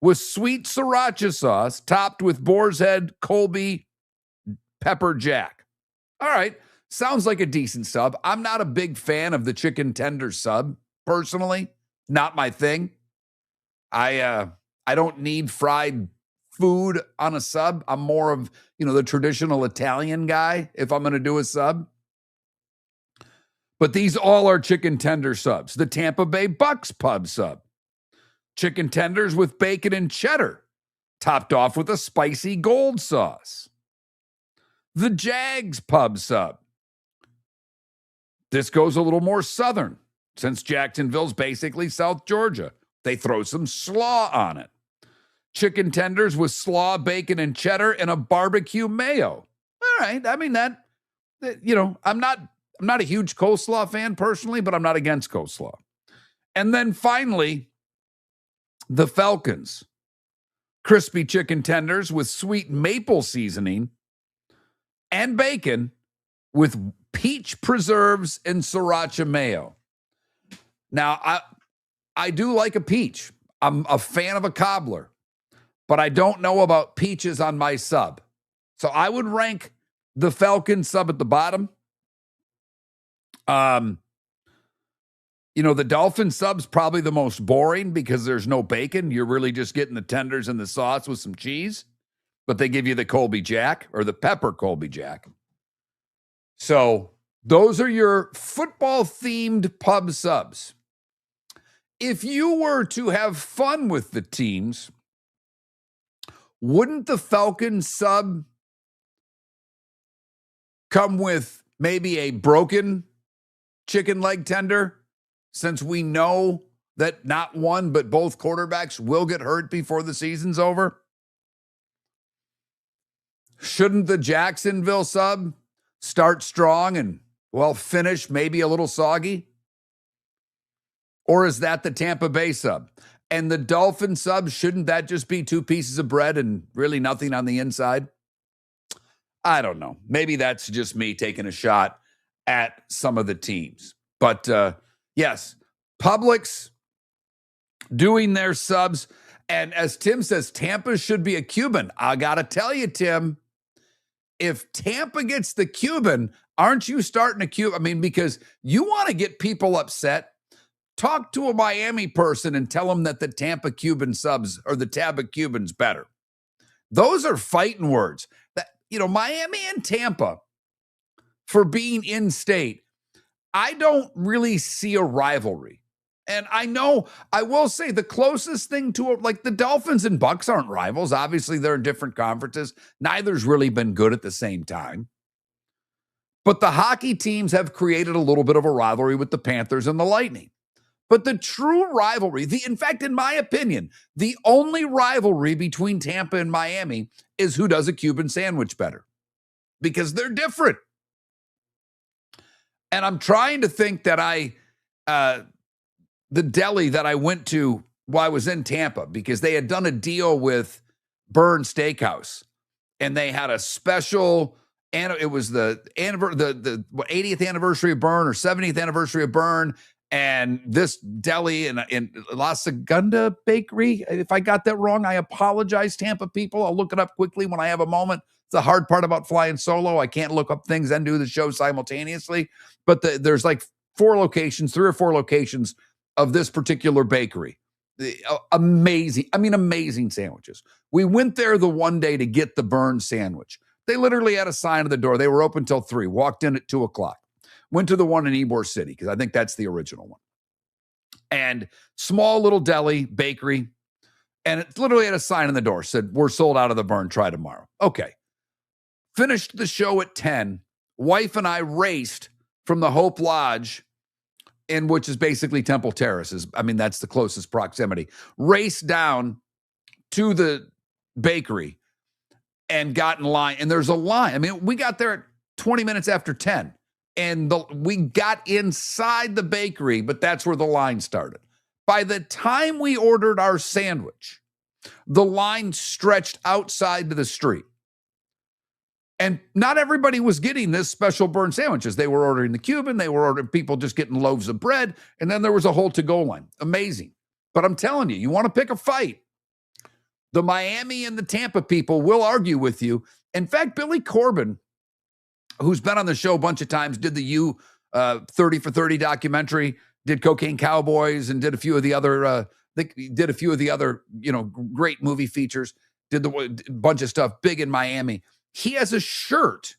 with sweet sriracha sauce topped with boar's head, Colby, pepper jack. All right, sounds like a decent sub. I'm not a big fan of the chicken tender sub, personally. Not my thing. I don't need fried food on a sub. I'm more of, the traditional Italian guy if I'm going to do a sub. But these all are chicken tender subs. The Tampa Bay Bucks pub sub. Chicken tenders with bacon and cheddar, topped off with a spicy gold sauce. The Jags pub sub. This goes a little more southern, since Jacksonville's basically South Georgia. They throw some slaw on it. Chicken tenders with slaw, bacon, and cheddar, and a barbecue mayo. All right, I mean I'm not a huge coleslaw fan personally, but I'm not against coleslaw. And then finally, the Falcons. Crispy chicken tenders with sweet maple seasoning and bacon with peach preserves and sriracha mayo. Now, I do like a peach. I'm a fan of a cobbler, but I don't know about peaches on my sub. So I would rank the Falcon sub at the bottom. The Dolphin sub's probably the most boring because there's no bacon. You're really just getting the tenders and the sauce with some cheese, but they give you the Colby Jack or the pepper Colby Jack. So those are your football-themed pub subs. If you were to have fun with the teams, wouldn't the Falcon sub come with maybe a broken chicken leg tender, since we know that not one but both quarterbacks will get hurt before the season's over? Shouldn't the Jacksonville sub start strong and, finish maybe a little soggy? Or is that the Tampa Bay sub? And the Dolphin sub, shouldn't that just be 2 pieces of bread and really nothing on the inside? I don't know. Maybe that's just me taking a shot at some of the teams. But yes, Publix doing their subs. And as Tim says, Tampa should be a Cuban. I got to tell you, Tim, if Tampa gets the Cuban, aren't you starting a Cuban? I mean, because you want to get people upset. Talk to a Miami person and tell them that the Tampa Cuban subs or the Tampa Cuban's better. Those are fighting words. That, Miami and Tampa, for being in state, I don't really see a rivalry. And I will say the closest thing to it, like the Dolphins and Bucks aren't rivals. Obviously, they're in different conferences. Neither's really been good at the same time. But the hockey teams have created a little bit of a rivalry with the Panthers and the Lightning. But the true rivalry, in fact, in my opinion, the only rivalry between Tampa and Miami is who does a Cuban sandwich better, because they're different. And I'm trying to think that the deli that I went to while I was in Tampa, because they had done a deal with Byrne Steakhouse, and they had a special, and it was the 80th anniversary of Byrne or 70th anniversary of Byrne. And this deli in La Segunda Bakery, if I got that wrong, I apologize, Tampa people. I'll look it up quickly when I have a moment. It's the hard part about flying solo. I can't look up things and do the show simultaneously. But there's like 3 or 4 locations of this particular bakery. Amazing sandwiches. We went there the one day to get the Byrne sandwich. They literally had a sign at the door. They were open till 3, walked in at 2:00. Went to the one in Ybor City, because I think that's the original one. And small little deli, bakery. And it literally had a sign on the door, said, we're sold out of the burn, try tomorrow. Okay. Finished the show at 10. Wife and I raced from the Hope Lodge, which is basically Temple Terraces. I mean, that's the closest proximity. Raced down to the bakery and got in line. And there's a line. I mean, we got there at 20 minutes after 10. And we got inside the bakery, but that's where the line started. By the time we ordered our sandwich, the line stretched outside to the street. And not everybody was getting this special burn sandwiches. They were ordering the Cuban. They were ordering people just getting loaves of bread. And then there was a whole to-go line. Amazing. But I'm telling you, you want to pick a fight, the Miami and the Tampa people will argue with you. In fact, Billy Corbin, who's been on the show a bunch of times, did the 30 for 30 documentary, did Cocaine Cowboys, and did a few of the other, great movie features, did the bunch of stuff big in Miami. He has a shirt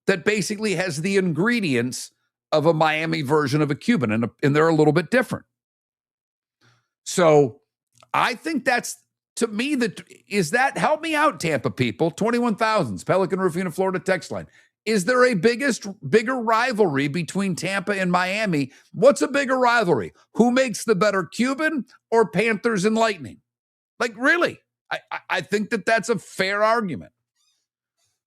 that basically has the ingredients of a Miami version of a Cuban, and they're a little bit different. So I think that's, to me, help me out, Tampa people, 21,000s, Pelican Roofing of Florida text line. Is there a bigger rivalry between Tampa and Miami? What's a bigger rivalry? Who makes the better Cuban, or Panthers and Lightning? Like, really? I think that's a fair argument.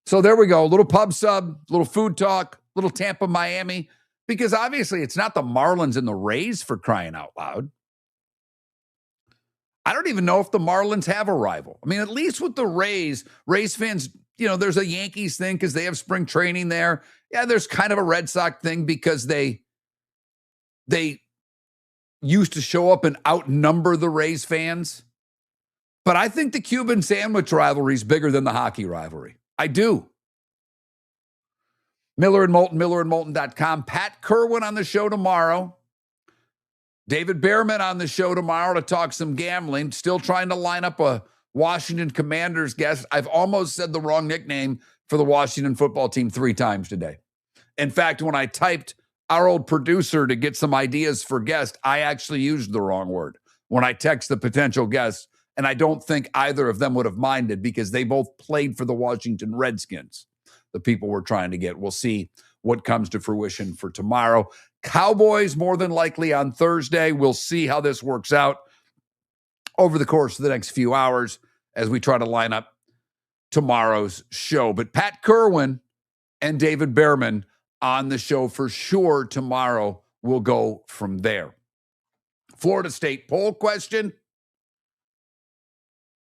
So there we go. A little pub sub, little food talk, little Tampa, Miami, because obviously it's not the Marlins and the Rays, for crying out loud. I don't even know if the Marlins have a rival. I mean, at least with the Rays fans, there's a Yankees thing because they have spring training there. Yeah, there's kind of a Red Sox thing because they used to show up and outnumber the Rays fans. But I think the Cuban sandwich rivalry is bigger than the hockey rivalry. I do. Miller and Moulton, millerandmoulton.com. Pat Kerwin on the show tomorrow. David Behrman on the show tomorrow to talk some gambling. Still trying to line up a Washington Commanders guest. I've almost said the wrong nickname for the Washington football team 3 times today. In fact, when I typed our old producer to get some ideas for guests, I actually used the wrong word when I text the potential guests. And I don't think either of them would have minded because they both played for the Washington Redskins, the people we're trying to get. We'll see what comes to fruition for tomorrow. Cowboys more than likely on Thursday. We'll see how this works out over the course of the next few hours as we try to line up tomorrow's show. But Pat Kerwin and David Behrman on the show for sure tomorrow. We'll go from there. Florida State poll question.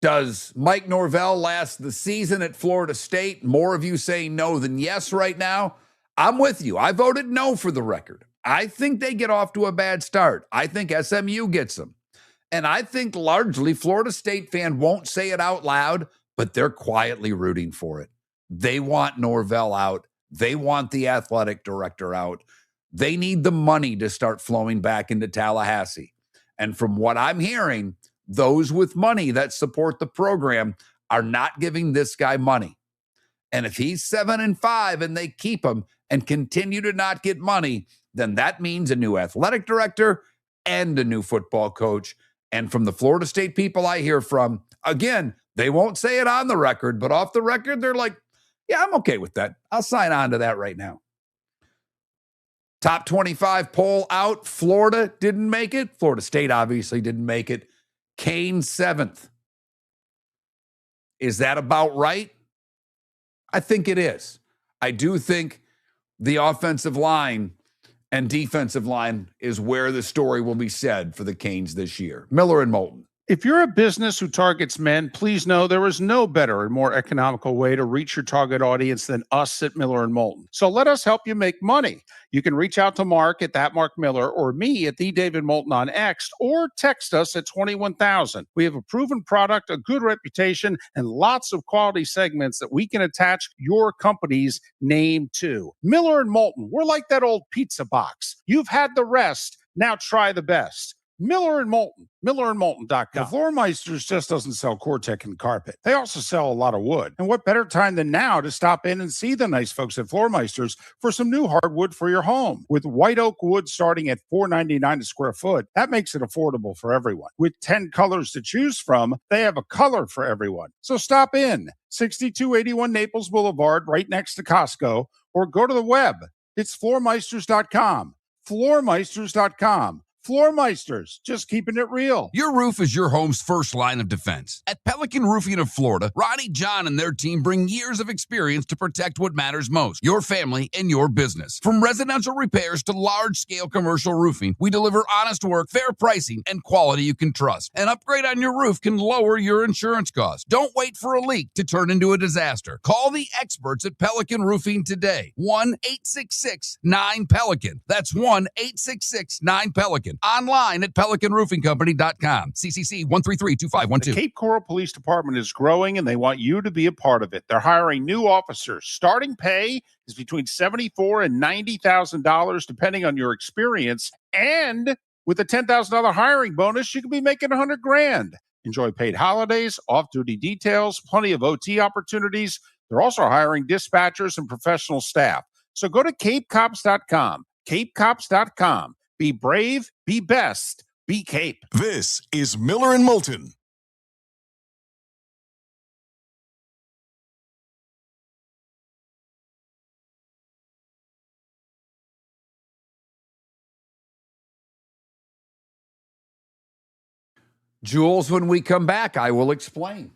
Does Mike Norvell last the season at Florida State? More of you saying no than yes right now. I'm with you. I voted no for the record. I think they get off to a bad start. I think SMU gets them. And I think largely Florida State fan won't say it out loud, but they're quietly rooting for it. They want Norvell out. They want the athletic director out. They need the money to start flowing back into Tallahassee. And from what I'm hearing, those with money that support the program are not giving this guy money. And if he's 7-5 and they keep him and continue to not get money, then that means a new athletic director and a new football coach. And from the Florida State people I hear from, again, they won't say it on the record, but off the record, they're like, yeah, I'm okay with that. I'll sign on to that right now. Top 25 poll out. Florida didn't make it. Florida State obviously didn't make it. Kane 7th. Is that about right? I think it is. I do think the offensive line and defensive line is where the story will be said for the Canes this year. Miller and Moulton. If you're a business who targets men, please know there is no better and more economical way to reach your target audience than us at Miller & Moulton. So let us help you make money. You can reach out to Mark at that Mark Miller or me at the David Moulton on X or text us at 21,000. We have a proven product, a good reputation, and lots of quality segments that we can attach your company's name to. Miller & Moulton, we're like that old pizza box. You've had the rest. Now try the best. Miller and Moulton, millerandmoulton.com. The Floormeisters just doesn't sell Cortec and carpet. They also sell a lot of wood. And what better time than now to stop in and see the nice folks at Floormeisters for some new hardwood for your home. With white oak wood starting at $4.99 a square foot, that makes it affordable for everyone. With 10 colors to choose from, they have a color for everyone. So stop in, 6281 Naples Boulevard, right next to Costco, or go to the web. It's floormeisters.com. Floormeisters.com. Floormeisters, just keeping it real. Your roof is your home's first line of defense. At Pelican Roofing of Florida, Ronnie, John, and their team bring years of experience to protect what matters most, your family and your business. From residential repairs to large-scale commercial roofing, we deliver honest work, fair pricing, and quality you can trust. An upgrade on your roof can lower your insurance costs. Don't wait for a leak to turn into a disaster. Call the experts at Pelican Roofing today. 1-866-9-PELICAN. That's 1-866-9-PELICAN. Online at pelicanroofingcompany.com. CCC 1332512. The Cape Coral Police Department is growing, and they want you to be a part of it. They're hiring new officers. Starting pay is between $74,000 and $90,000, depending on your experience. And with a $10,000 hiring bonus, you could be making $100,000. Enjoy paid holidays, off-duty details, plenty of OT opportunities. They're also hiring dispatchers and professional staff. So go to capecops.com. capecops.com. Be brave, be best, be Cape. This is Miller and Moulton. Jules, when we come back, I will explain.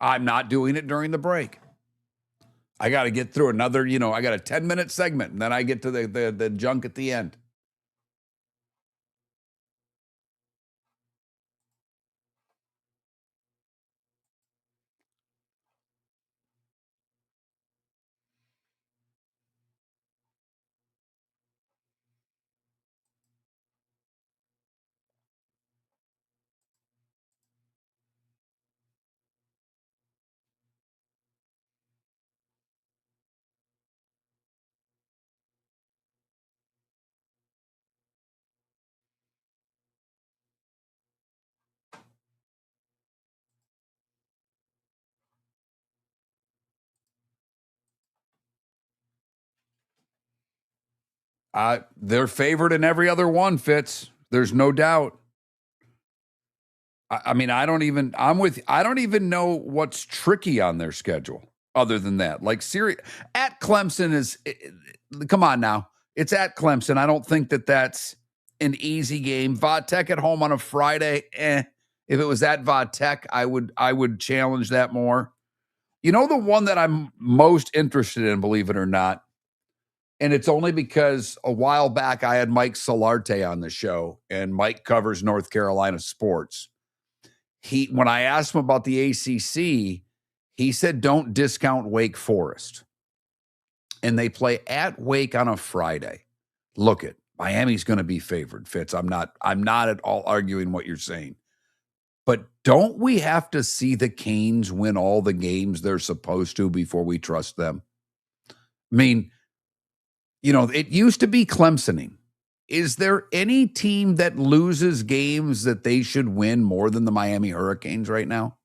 I'm not doing it during the break. I got to get through another, I got a 10-minute segment, and then I get to the junk at the end. They're favored in every other one, Fitz. There's no doubt. I mean, I don't even know what's tricky on their schedule other than that. Like, at Clemson is, come on now. It's at Clemson. I don't think that's an easy game. Vatech at home on a Friday. If it was at Vatech, I would challenge that more. The one that I'm most interested in, believe it or not, and it's only because a while back I had Mike Solarte on the show, and Mike covers North Carolina sports. When I asked him about the ACC, he said, don't discount Wake Forest. And they play at Wake on a Friday. Look it, Miami's going to be favored, Fitz. I'm not at all arguing what you're saying. But don't we have to see the Canes win all the games they're supposed to before we trust them? I mean, it used to be Clemsoning. Is there any team that loses games that they should win more than the Miami Hurricanes right now?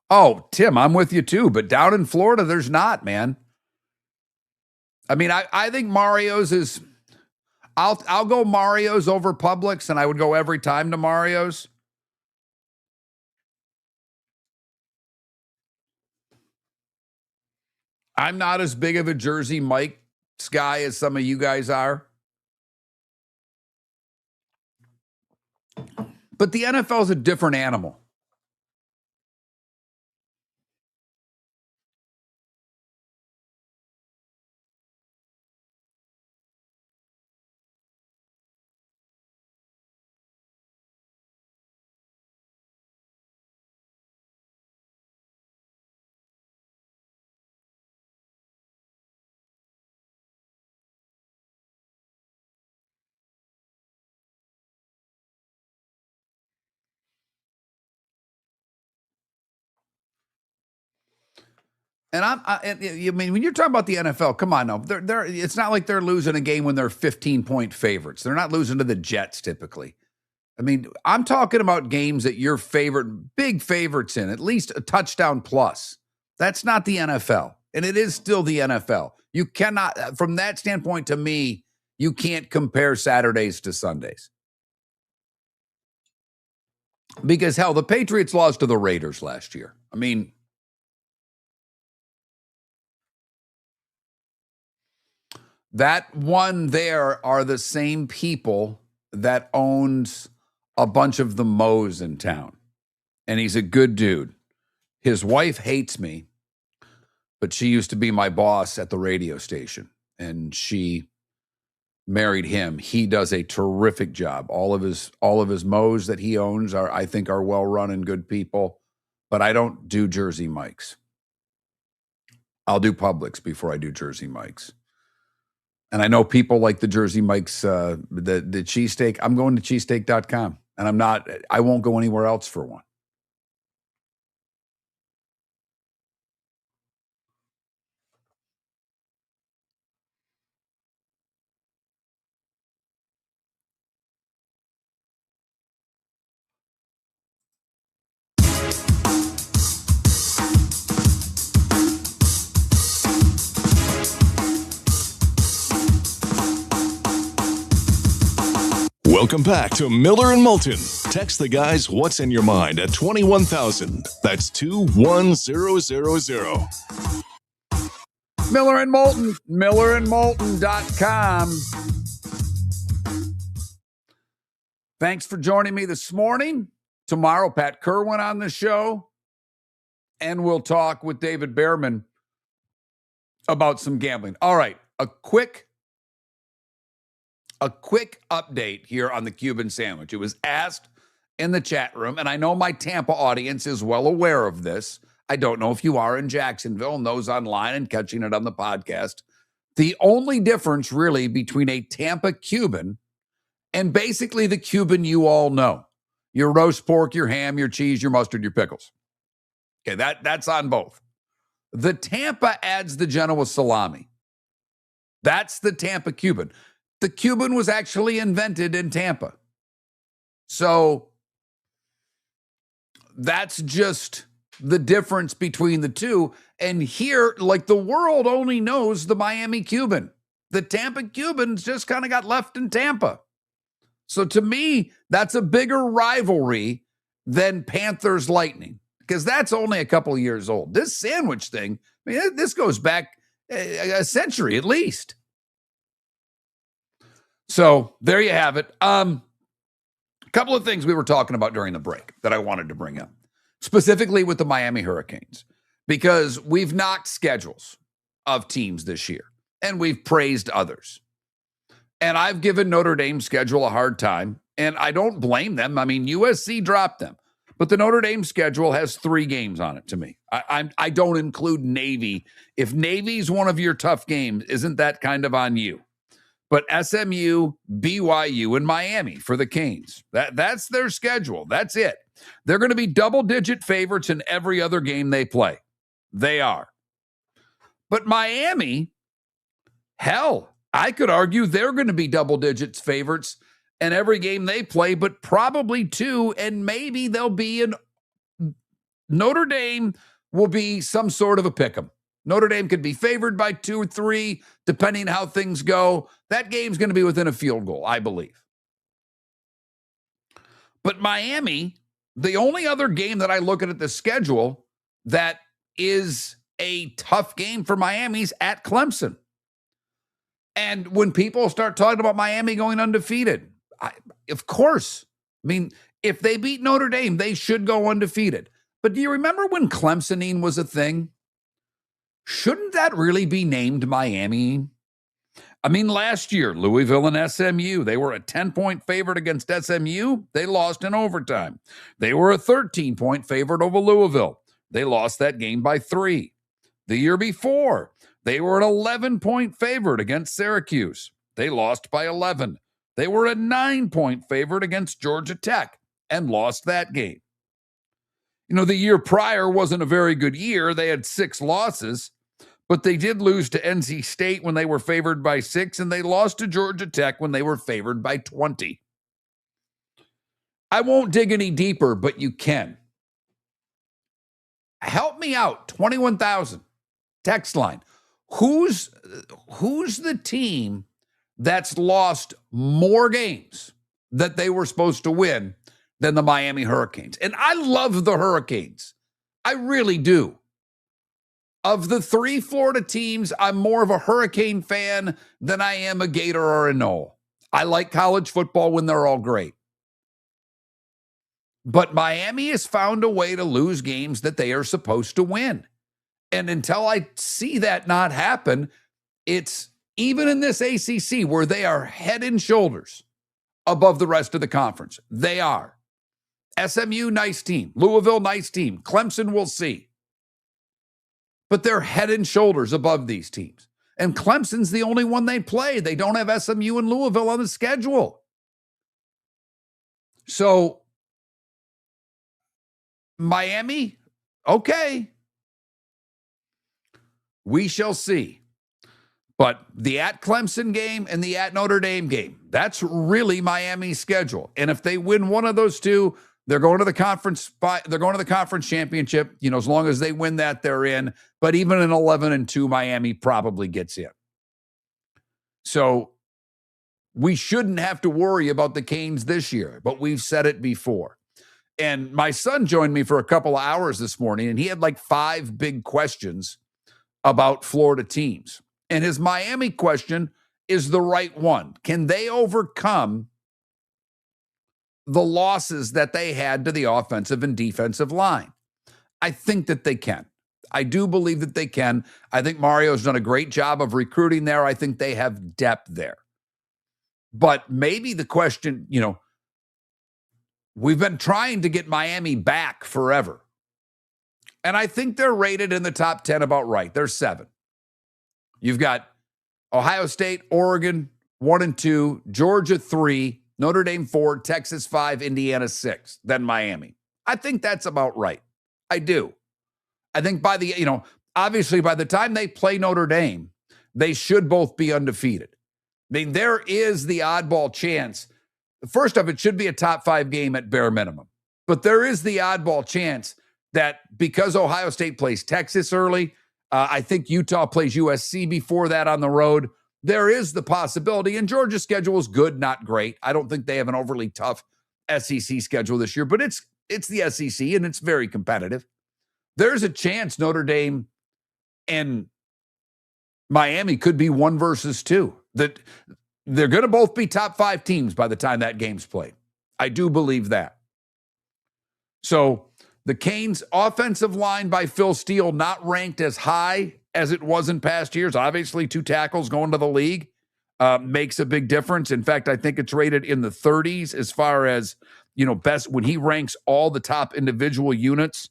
Oh, Tim, I'm with you too. But down in Florida, there's not, man. I mean, I think Mario's is... I'll go Mario's over Publix, and I would go every time to Mario's. I'm not as big of a Jersey Mike's guy as some of you guys are. But the NFL is a different animal. And I mean, when you're talking about the NFL, come on, no, it's not like they're losing a game when they're 15-point favorites. They're not losing to the Jets typically. I mean, I'm talking about games that you're big favorites in, at least a touchdown plus. That's not the NFL, and it is still the NFL. You cannot, from that standpoint, to me, you can't compare Saturdays to Sundays. Because, hell, the Patriots lost to the Raiders last year. I mean, that one there are the same people that owns a bunch of the Moes in town. And he's a good dude. His wife hates me, but she used to be my boss at the radio station. And she married him. He does a terrific job. All of his Moes that he owns I think are well run and good people. But I don't do Jersey Mike's. I'll do Publix before I do Jersey Mike's. And I know people like the Jersey Mike's, the cheesesteak. I'm going to cheesesteak.com. And I won't go anywhere else for one. Welcome back to Miller and Moulton. Text the guys what's in your mind at 21,000. That's 21000. Miller and Moulton, millerandmoulton.com. Thanks for joining me this morning. Tomorrow, Pat Kerwin on the show. And we'll talk with David Behrman about some gambling. All right, a quick update here on the Cuban sandwich. It was asked in the chat room, and I know my Tampa audience is well aware of this. I don't know if you are in Jacksonville and those online and catching it on the podcast. The only difference really between a Tampa Cuban and basically the Cuban you all know, your roast pork, your ham, your cheese, your mustard, your pickles. Okay, that's on both. The Tampa adds the Genoa salami. That's the Tampa Cuban. The Cuban was actually invented in Tampa. So that's just the difference between the two. And here, like, the world only knows the Miami Cuban. The Tampa Cubans just kind of got left in Tampa. So to me, that's a bigger rivalry than Panthers Lightning, because that's only a couple of years old. This sandwich thing, I mean, this goes back a century at least. So there you have it. A couple of things we were talking about during the break that I wanted to bring up, specifically with the Miami Hurricanes, because we've knocked schedules of teams this year and we've praised others. And I've given Notre Dame's schedule a hard time, and I don't blame them. I mean, USC dropped them, but the Notre Dame schedule has 3 games on it to me. I don't include Navy. If Navy's one of your tough games, isn't that kind of on you? But SMU, BYU, and Miami for the Canes. That's their schedule. That's it. They're going to be double-digit favorites in every other game they play. They are. But Miami, hell, I could argue they're going to be double-digits favorites in every game they play, but probably 2, and maybe they'll be in Notre Dame will be some sort of a pick'em. Notre Dame could be favored by 2 or 3, depending how things go. That game's going to be within a field goal, I believe. But Miami, the only other game that I look at the schedule that is a tough game for Miami's at Clemson. And when people start talking about Miami going undefeated, of course, I mean, if they beat Notre Dame, they should go undefeated. But do you remember when Clemsoning was a thing? Shouldn't that really be named Miami? I mean, last year, Louisville and SMU, they were a 10-point favorite against SMU. They lost in overtime. They were a 13-point favorite over Louisville. They lost that game by 3. The year before, they were an 11-point favorite against Syracuse. They lost by 11. They were a 9-point favorite against Georgia Tech and lost that game. The year prior wasn't a very good year. They had 6 losses, but they did lose to NC State when they were favored by 6, and they lost to Georgia Tech when they were favored by 20. I won't dig any deeper, but you can. Help me out. 21,000 text line. Who's the team that's lost more games that they were supposed to win than the Miami Hurricanes? And I love the Hurricanes. I really do. Of the 3 Florida teams, I'm more of a Hurricane fan than I am a Gator or a Nole. I like college football when they're all great. But Miami has found a way to lose games that they are supposed to win. And until I see that not happen, it's even in this ACC where they are head and shoulders above the rest of the conference. They are. SMU, nice team. Louisville, nice team. Clemson, we'll see. But they're head and shoulders above these teams. And Clemson's the only one they play. They don't have SMU and Louisville on the schedule. So, Miami, okay. We shall see. But the at Clemson game and the at Notre Dame game, that's really Miami's schedule. And if they win one of those two, they're going to the conference. They're going to the conference championship. As long as they win that, they're in. But even an 11-2, Miami probably gets in. So we shouldn't have to worry about the Canes this year. But we've said it before. And my son joined me for a couple of hours this morning, and he had like 5 big questions about Florida teams. And his Miami question is the right one. Can they overcome the losses that they had to the offensive and defensive line? I think that they can. I do believe that they can. I think Mario's done a great job of recruiting there. I think they have depth there. But maybe the question, we've been trying to get Miami back forever. And I think they're rated in the top 10 about right. They're 7. You've got Ohio State, Oregon, 1 and 2, Georgia 3, Notre Dame 4, Texas 5, Indiana 6, then Miami. I think that's about right. I do. I think obviously by the time they play Notre Dame, they should both be undefeated. I mean, there is the oddball chance. First off, it should be a top 5 game at bare minimum. But there is the oddball chance that because Ohio State plays Texas early, I think Utah plays USC before that on the road, there is the possibility, and Georgia's schedule is good, not great. I don't think they have an overly tough SEC schedule this year, but it's the SEC, and it's very competitive. There's a chance Notre Dame and Miami could be 1 versus 2. That they're going to both be top 5 teams by the time that game's played. I do believe that. So the Canes' offensive line by Phil Steele not ranked as high as it was in past years. Obviously, 2 tackles going to the league makes a big difference. In fact, I think it's rated in the 30s as far as, best when he ranks all the top individual units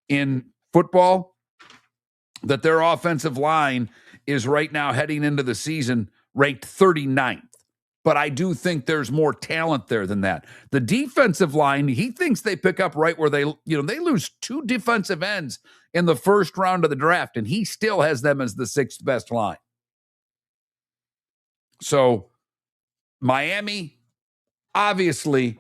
in football, that their offensive line is right now heading into the season ranked 39th. But I do think there's more talent there than that. The defensive line, he thinks they pick up right where they lose 2 defensive ends in the first round of the draft, and he still has them as the 6th best line. So Miami, obviously,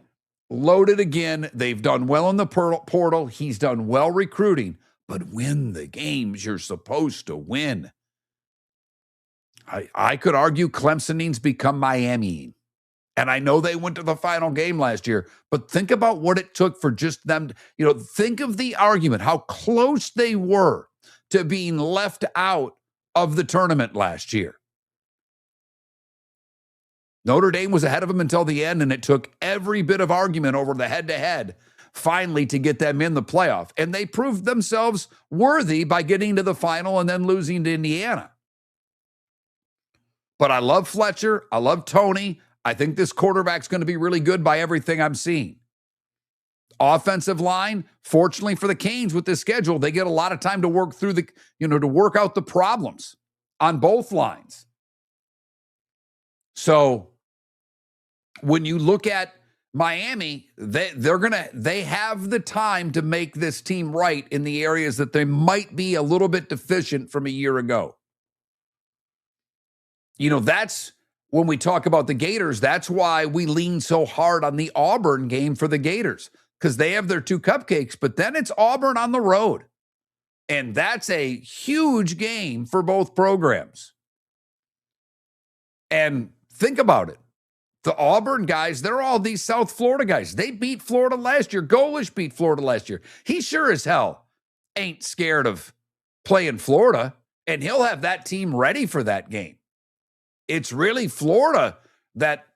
loaded again. They've done well in the portal. He's done well recruiting, but win the games you're supposed to win. I could argue Clemson needs to become Miami. And I know they went to the final game last year, but think about what it took for just them. Think of the argument, how close they were to being left out of the tournament last year. Notre Dame was ahead of them until the end, and it took every bit of argument over the head-to-head finally to get them in the playoff. And they proved themselves worthy by getting to the final and then losing to Indiana. But I love Fletcher. I love Tony. I think this quarterback's going to be really good by everything I'm seeing. Offensive line, fortunately for the Canes with this schedule, they get a lot of time to work through to work out the problems on both lines. So when you look at Miami, they have the time to make this team right in the areas that they might be a little bit deficient from a year ago. That's when we talk about the Gators, that's why we lean so hard on the Auburn game for the Gators, because they have their 2 cupcakes, but then it's Auburn on the road. And that's a huge game for both programs. And think about it. The Auburn guys, they're all these South Florida guys. They beat Florida last year. Golish beat Florida last year. He sure as hell ain't scared of playing Florida, and he'll have that team ready for that game. It's really Florida that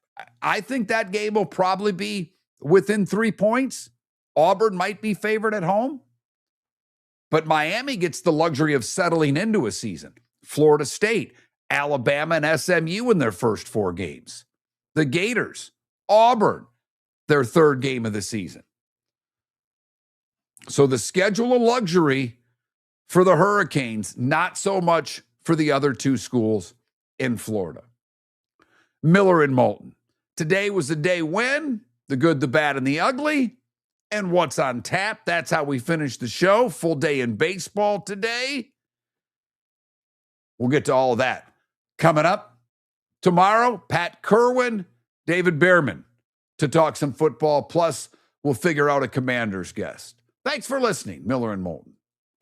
I think that game will probably be within 3 points. Auburn might be favored at home, but Miami gets the luxury of settling into a season. Florida State, Alabama, and SMU in their first 4 games. The Gators, Auburn, their 3rd game of the season. So the schedule of luxury for the Hurricanes, not so much for the other 2 schools in Florida. Miller and Moulton. Today was the day when, the good, the bad, and the ugly, and what's on tap. That's how we finish the show. Full day in baseball today. We'll get to all of that. Coming up tomorrow, Pat Kerwin, David Behrman to talk some football. Plus, we'll figure out a Commander's guest. Thanks for listening, Miller and Moulton.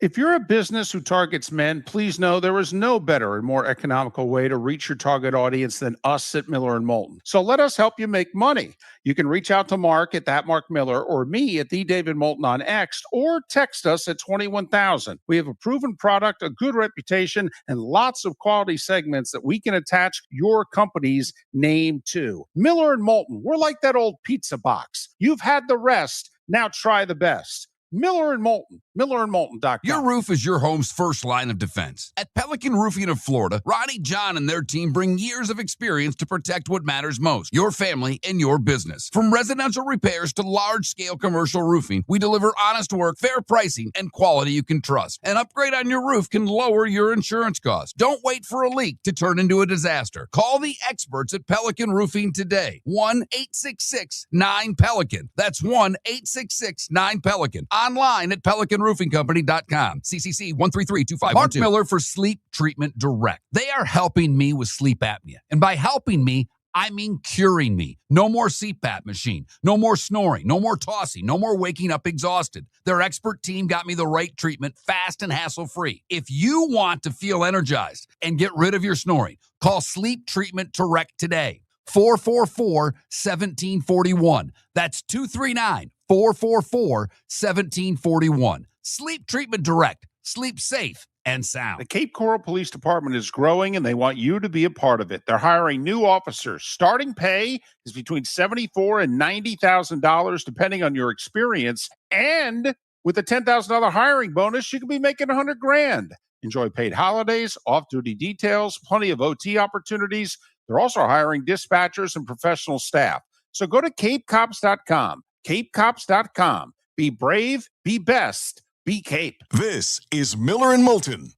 If you're a business who targets men, please know there is no better and more economical way to reach your target audience than us at Miller and Moulton. So let us help you make money. You can reach out to Mark at that Mark Miller or me at the David Moulton on X, or text us at 21,000. We have a proven product, a good reputation, and lots of quality segments that we can attach your company's name to. Miller and Moulton, we're like that old pizza box. You've had the rest, now try the best. Miller and Moulton, millerandmoulton.com. Your roof is your home's first line of defense. At Pelican Roofing of Florida, Ronnie, John, and their team bring years of experience to protect what matters most, your family and your business. From residential repairs to large-scale commercial roofing, we deliver honest work, fair pricing, and quality you can trust. An upgrade on your roof can lower your insurance costs. Don't wait for a leak to turn into a disaster. Call the experts at Pelican Roofing today. 1-866-9-PELICAN. That's 1-866-9-PELICAN. Online at PelicanRoofingCompany.com. CCC 1332512. Mark Miller for Sleep Treatment Direct. They are helping me with sleep apnea. And by helping me, I mean curing me. No more CPAP machine. No more snoring. No more tossing. No more waking up exhausted. Their expert team got me the right treatment, fast and hassle-free. If you want to feel energized and get rid of your snoring, call Sleep Treatment Direct today. 444-1741. That's 239-444-1741. Sleep Treatment Direct. Sleep safe and sound. The Cape Coral Police Department is growing, and they want you to be a part of it. They're hiring new officers. Starting pay is between $74,000 and $90,000, depending on your experience. And with a $10,000 hiring bonus, you could be making $100,000. Enjoy paid holidays, off-duty details, plenty of OT opportunities. They're also hiring dispatchers and professional staff. So go to capecops.com. capecops.com. Be brave, be best, be Cape. This is Miller and Moulton.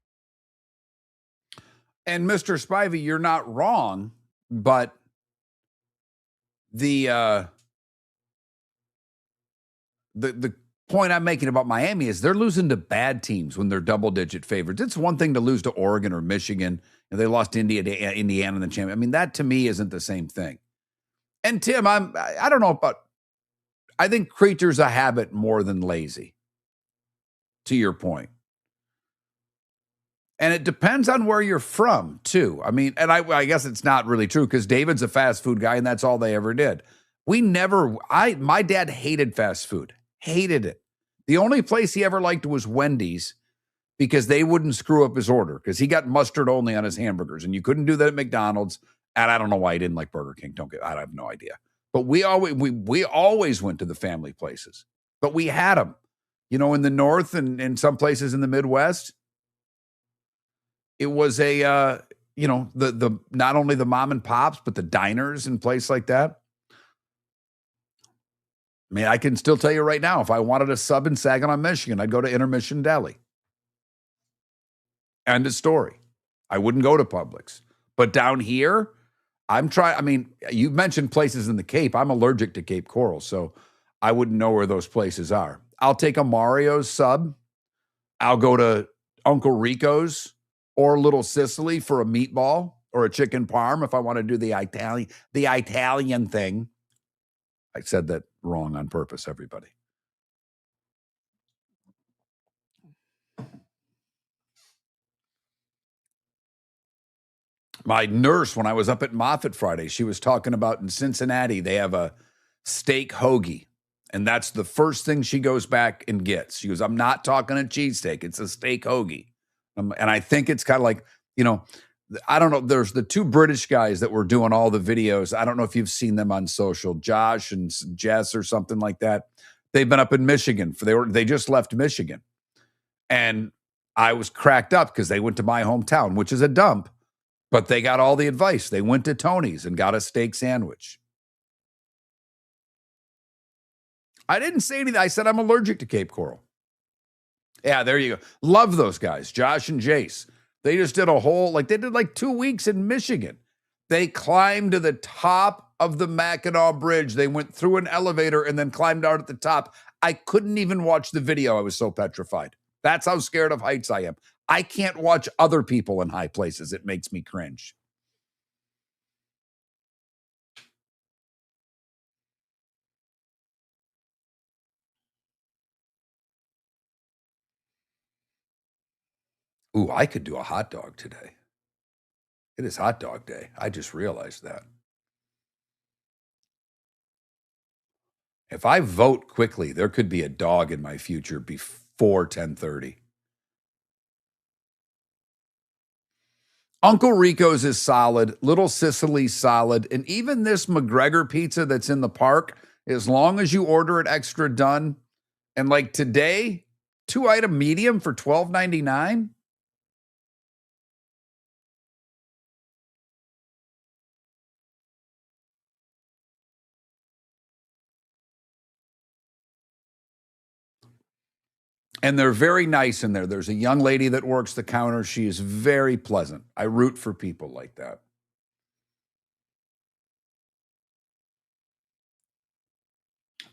And Mr. Spivey, you're not wrong, but the point I'm making about Miami is they're losing to bad teams when they're double-digit favorites. It's one thing to lose to Oregon or Michigan, and they lost to Indiana in the championship. I mean, that to me isn't the same thing. And Tim, I don't know about, I think creature's a habit more than lazy, to your point. And it depends on where you're from, too. I mean, and I guess it's not really true because David's a fast food guy, and that's all they ever did. My dad hated fast food, hated it. The only place he ever liked was Wendy's because they wouldn't screw up his order because he got mustard only on his hamburgers, and you couldn't do that at McDonald's. And I don't know why he didn't like Burger King. I have no idea. But we always went to the family places. But we had them, in the North and in some places in the Midwest. It was the not only the mom and pops, but the diners and places like that. I mean, I can still tell you right now, if I wanted a sub in Saginaw, Michigan, I'd go to Intermission Deli. End of story. I wouldn't go to Publix. But down here, I'm trying. I mean, you mentioned places in the Cape. I'm allergic to Cape Coral, so I wouldn't know where those places are. I'll take a Mario's sub. I'll go to Uncle Rico's or Little Sicily for a meatball or a chicken parm if I want to do the Italian thing. I said that wrong on purpose, everybody. My nurse, when I was up at Moffett Friday, she was talking about in Cincinnati, they have a steak hoagie. And that's the first thing she goes back and gets. She goes, I'm not talking a cheesesteak. It's a steak hoagie. And I think it's kind of like, I don't know. There's the two British guys that were doing all the videos. I don't know if you've seen them on social, Josh and Jess or something like that. They've been up in Michigan. They just left Michigan. And I was cracked up because they went to my hometown, which is a dump. But they got all the advice. They went to Tony's and got a steak sandwich. I didn't say anything. I said I'm allergic to Cape Coral. Yeah, there you go. Love those guys, Josh and Jace. They just did they did 2 weeks in Michigan. They climbed to the top of the Mackinac Bridge. They went through an elevator and then climbed out at the top. I couldn't even watch the video. I was so petrified. That's how scared of heights I am. I can't watch other people in high places. It makes me cringe. Ooh, I could do a hot dog today. It is hot dog day. I just realized that. If I vote quickly, there could be a dog in my future before 10:30. Uncle Rico's is solid. Little Sicily's solid. And even this McGregor pizza that's in the park, as long as you order it extra done, and like today, 2-item medium for $12.99. And they're very nice in there. There's a young lady that works the counter. She is very pleasant. I root for people like that.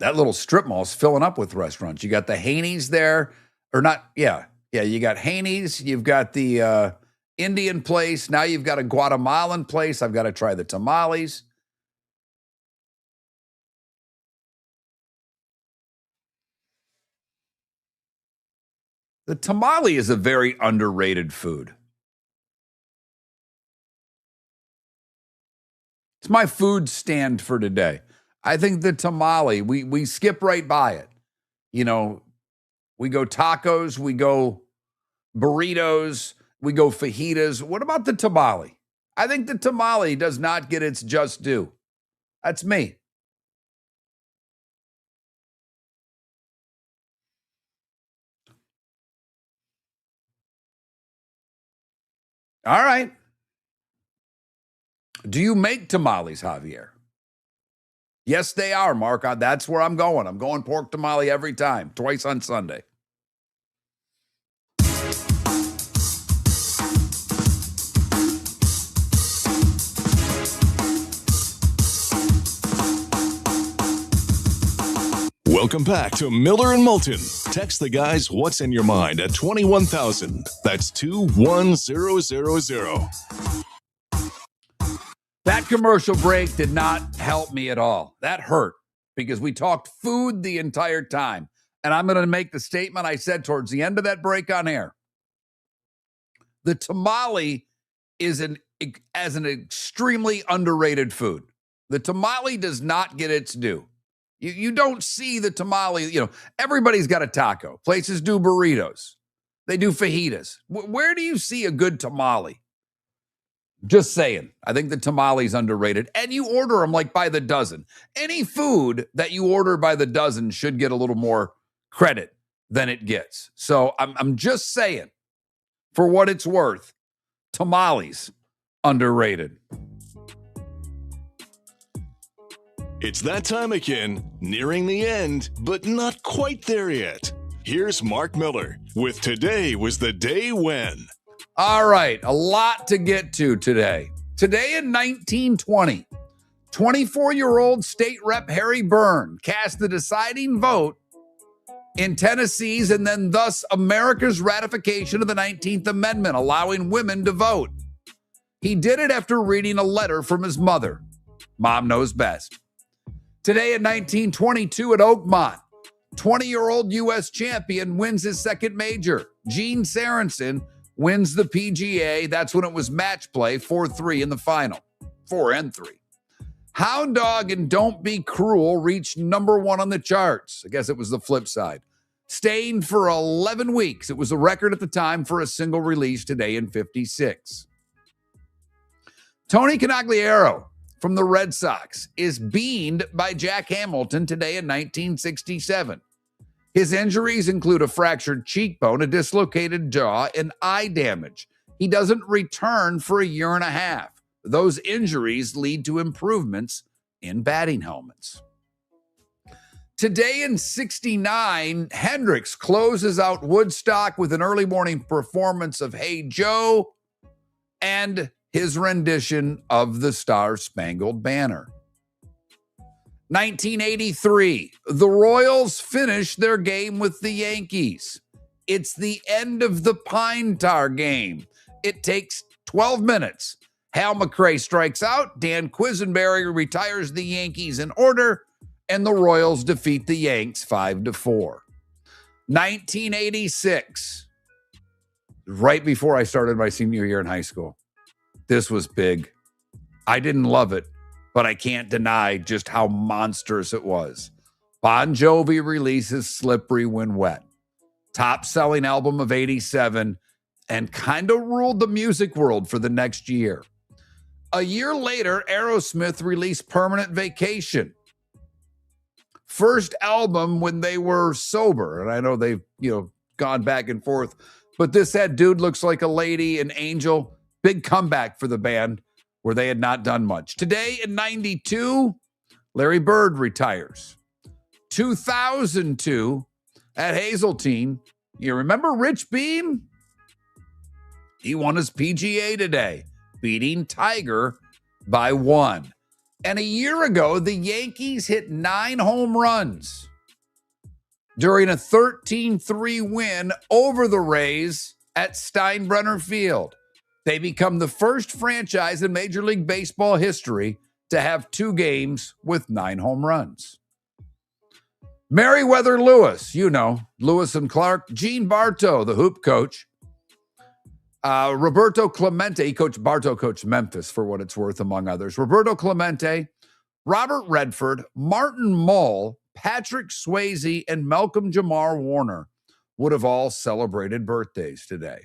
That little strip mall is filling up with restaurants. You got the Haney's there, or not? Yeah. You got Haney's. You've got the Indian place. Now you've got a Guatemalan place. I've got to try the tamales. The tamale is a very underrated food. It's my food stand for today. I think the tamale, we skip right by it. We go tacos, we go burritos, we go fajitas. What about the tamale? I think the tamale does not get its just due. That's me. All right. Do you make tamales, Javier? Yes, they are, Mark. That's where I'm going. I'm going pork tamale every time, twice on Sunday. Welcome back to Miller and Moulton. Text the guys what's in your mind at 21,000. That's 21000. That commercial break did not help me at all. That hurt because we talked food the entire time. And I'm going to make the statement I said towards the end of that break on air. The tamale is an extremely underrated food. The tamale does not get its due. You don't see the tamale. Everybody's got a taco. Places do burritos. They do fajitas. Where do you see a good tamale? Just saying. I think the tamale's underrated. And you order them like by the dozen. Any food that you order by the dozen should get a little more credit than it gets. So I'm just saying, for what it's worth, tamales, underrated. It's that time again, nearing the end, but not quite there yet. Here's Mark Miller with Today Was the Day When. All right, a lot to get to today. Today in 1920, 24-year-old state rep Harry Byrne cast the deciding vote in Tennessee's and then thus America's ratification of the 19th Amendment, allowing women to vote. He did it after reading a letter from his mother. Mom knows best. Today in 1922 at Oakmont, 20-year-old U.S. champion wins his second major. Gene Sorensen wins the PGA. That's when it was match play, 4-3 in the final. 4-3. Hound Dog and Don't Be Cruel reached number 1 on the charts. I guess it was the flip side. Staying for 11 weeks. It was a record at the time for a single release today in 56. Tony Conigliaro from the Red Sox is beaned by Jack Hamilton today in 1967. His injuries include a fractured cheekbone, a dislocated jaw, and eye damage. He doesn't return for a year and a half. Those injuries lead to improvements in batting helmets. Today in 69, Hendrix closes out Woodstock with an early morning performance of Hey Joe and his rendition of the Star-Spangled Banner. 1983, the Royals finish their game with the Yankees. It's the end of the Pine Tar game. It takes 12 minutes. Hal McRae strikes out, Dan Quisenberry retires the Yankees in order, and the Royals defeat the Yanks 5-4. 1986, right before I started my senior year in high school. This was big. I didn't love it, but I can't deny just how monstrous it was. Bon Jovi releases Slippery When Wet, top-selling album of 87, and kind of ruled the music world for the next year. A year later, Aerosmith released Permanent Vacation. First album when they were sober, and I know they've, gone back and forth, but this had Dude Looks Like a Lady and Angel. Big comeback for the band where they had not done much. Today in 92, Larry Bird retires. 2002 at Hazeltine, you remember Rich Beam? He won his PGA today, beating Tiger by 1. And a year ago, the Yankees hit 9 home runs during a 13-3 win over the Rays at Steinbrenner Field. They become the first franchise in Major League Baseball history to have 2 games with 9 home runs. Meriwether Lewis, Lewis and Clark. Gene Bartow, the hoop coach. Roberto Clemente, Bartow coached Memphis for what it's worth, among others. Roberto Clemente, Robert Redford, Martin Mull, Patrick Swayze, and Malcolm Jamar Warner would have all celebrated birthdays today.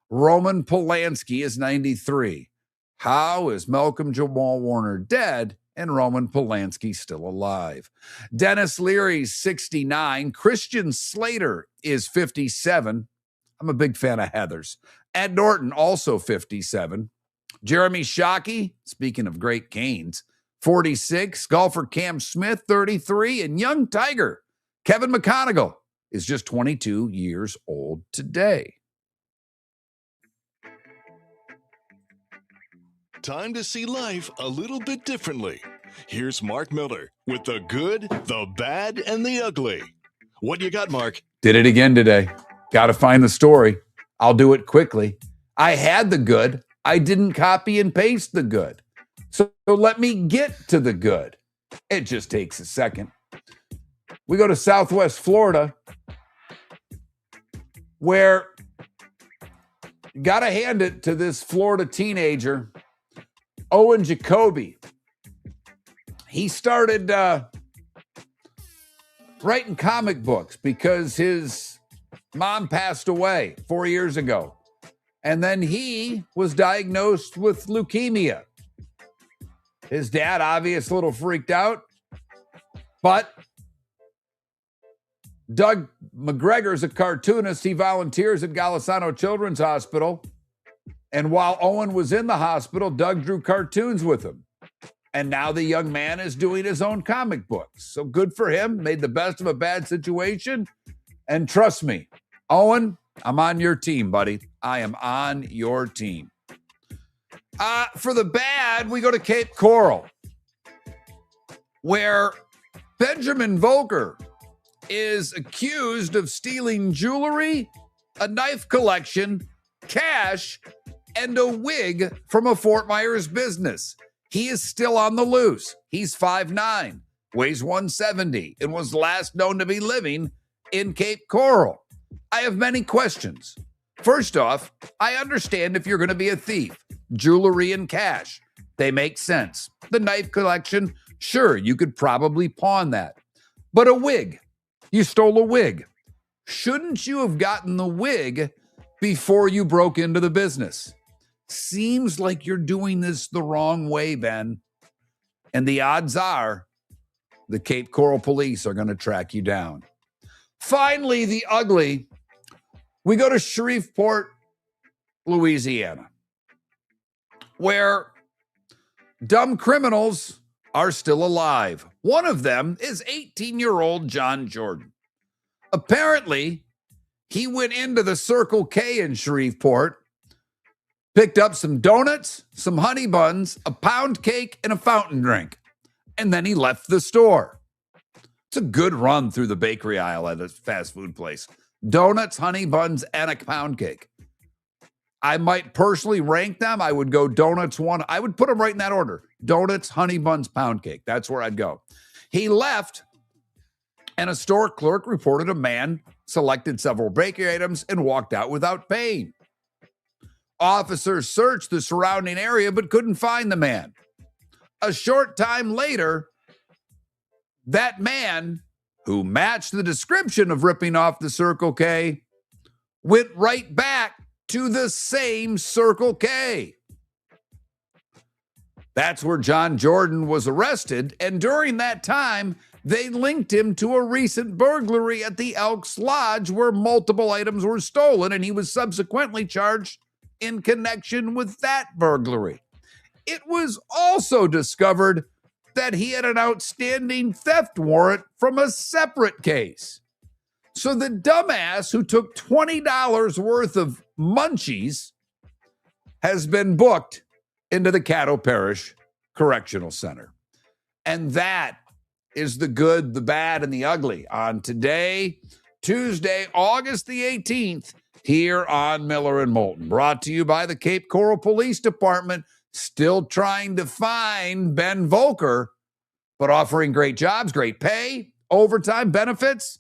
Roman Polanski is 93. How is Malcolm Jamal Warner dead and Roman Polanski still alive? Dennis Leary's 69. Christian Slater is 57. I'm a big fan of Heathers. Ed Norton, also 57. Jeremy Shockey, speaking of great Canes, 46. Golfer Cam Smith, 33. And young Tiger, Kevin McConaughey, is just 22 years old today. Time to see life a little bit differently. Here's Mark Miller with the good, the bad, and the ugly. What you got, Mark? Did it again today. Got to find the story. I'll do it quickly. I had the good. I didn't copy and paste the good. So let me get to the good. It just takes a second. We go to Southwest Florida, where got to hand it to this Florida teenager, Owen Jacoby. He started writing comic books because his mom passed away 4 years ago. And then he was diagnosed with leukemia. His dad, obviously, a little freaked out. But Doug McGregor's a cartoonist. He volunteers at Golisano Children's Hospital. And while Owen was in the hospital, Doug drew cartoons with him. And now the young man is doing his own comic books. So good for him. Made the best of a bad situation. And trust me, Owen, I'm on your team, buddy. I am on your team. For the bad, we go to Cape Coral, where Benjamin Volker is accused of stealing jewelry, a knife collection, cash, and a wig from a Fort Myers business. He is still on the loose. He's 5'9", weighs 170, and was last known to be living in Cape Coral. I have many questions. First off, I understand if you're going to be a thief, jewelry and cash, they make sense. The knife collection, sure, you could probably pawn that. But a wig, you stole a wig. Shouldn't you have gotten the wig before you broke into the business? Seems like you're doing this the wrong way, Ben. And the odds are the Cape Coral police are going to track you down. Finally, the ugly. We go to Shreveport, Louisiana, where dumb criminals are still alive. One of them is 18-year-old John Jordan. Apparently, he went into the Circle K in Shreveport, picked up some donuts, some honey buns, a pound cake, and a fountain drink. And then he left the store. It's a good run through the bakery aisle at a fast food place. Donuts, honey buns, and a pound cake. I might personally rank them. I would go donuts one. I would put them right in that order. Donuts, honey buns, pound cake. That's where I'd go. He left, and a store clerk reported a man selected several bakery items and walked out without paying. Officers searched the surrounding area but couldn't find the man. A short time later, that man, who matched the description of ripping off the Circle K, went right back to the same Circle K. That's where John Jordan was arrested, and during that time, they linked him to a recent burglary at the Elks Lodge where multiple items were stolen, and he was subsequently charged in connection with that burglary. It was also discovered that he had an outstanding theft warrant from a separate case. So the dumbass who took $20 worth of munchies has been booked into the Caddo Parish Correctional Center. And that is the good, the bad, and the ugly on today, Tuesday, August the 18th, here on Miller and Moulton. Brought to you by the Cape Coral Police Department, still trying to find Ben Volker, but offering great jobs, great pay, overtime, benefits.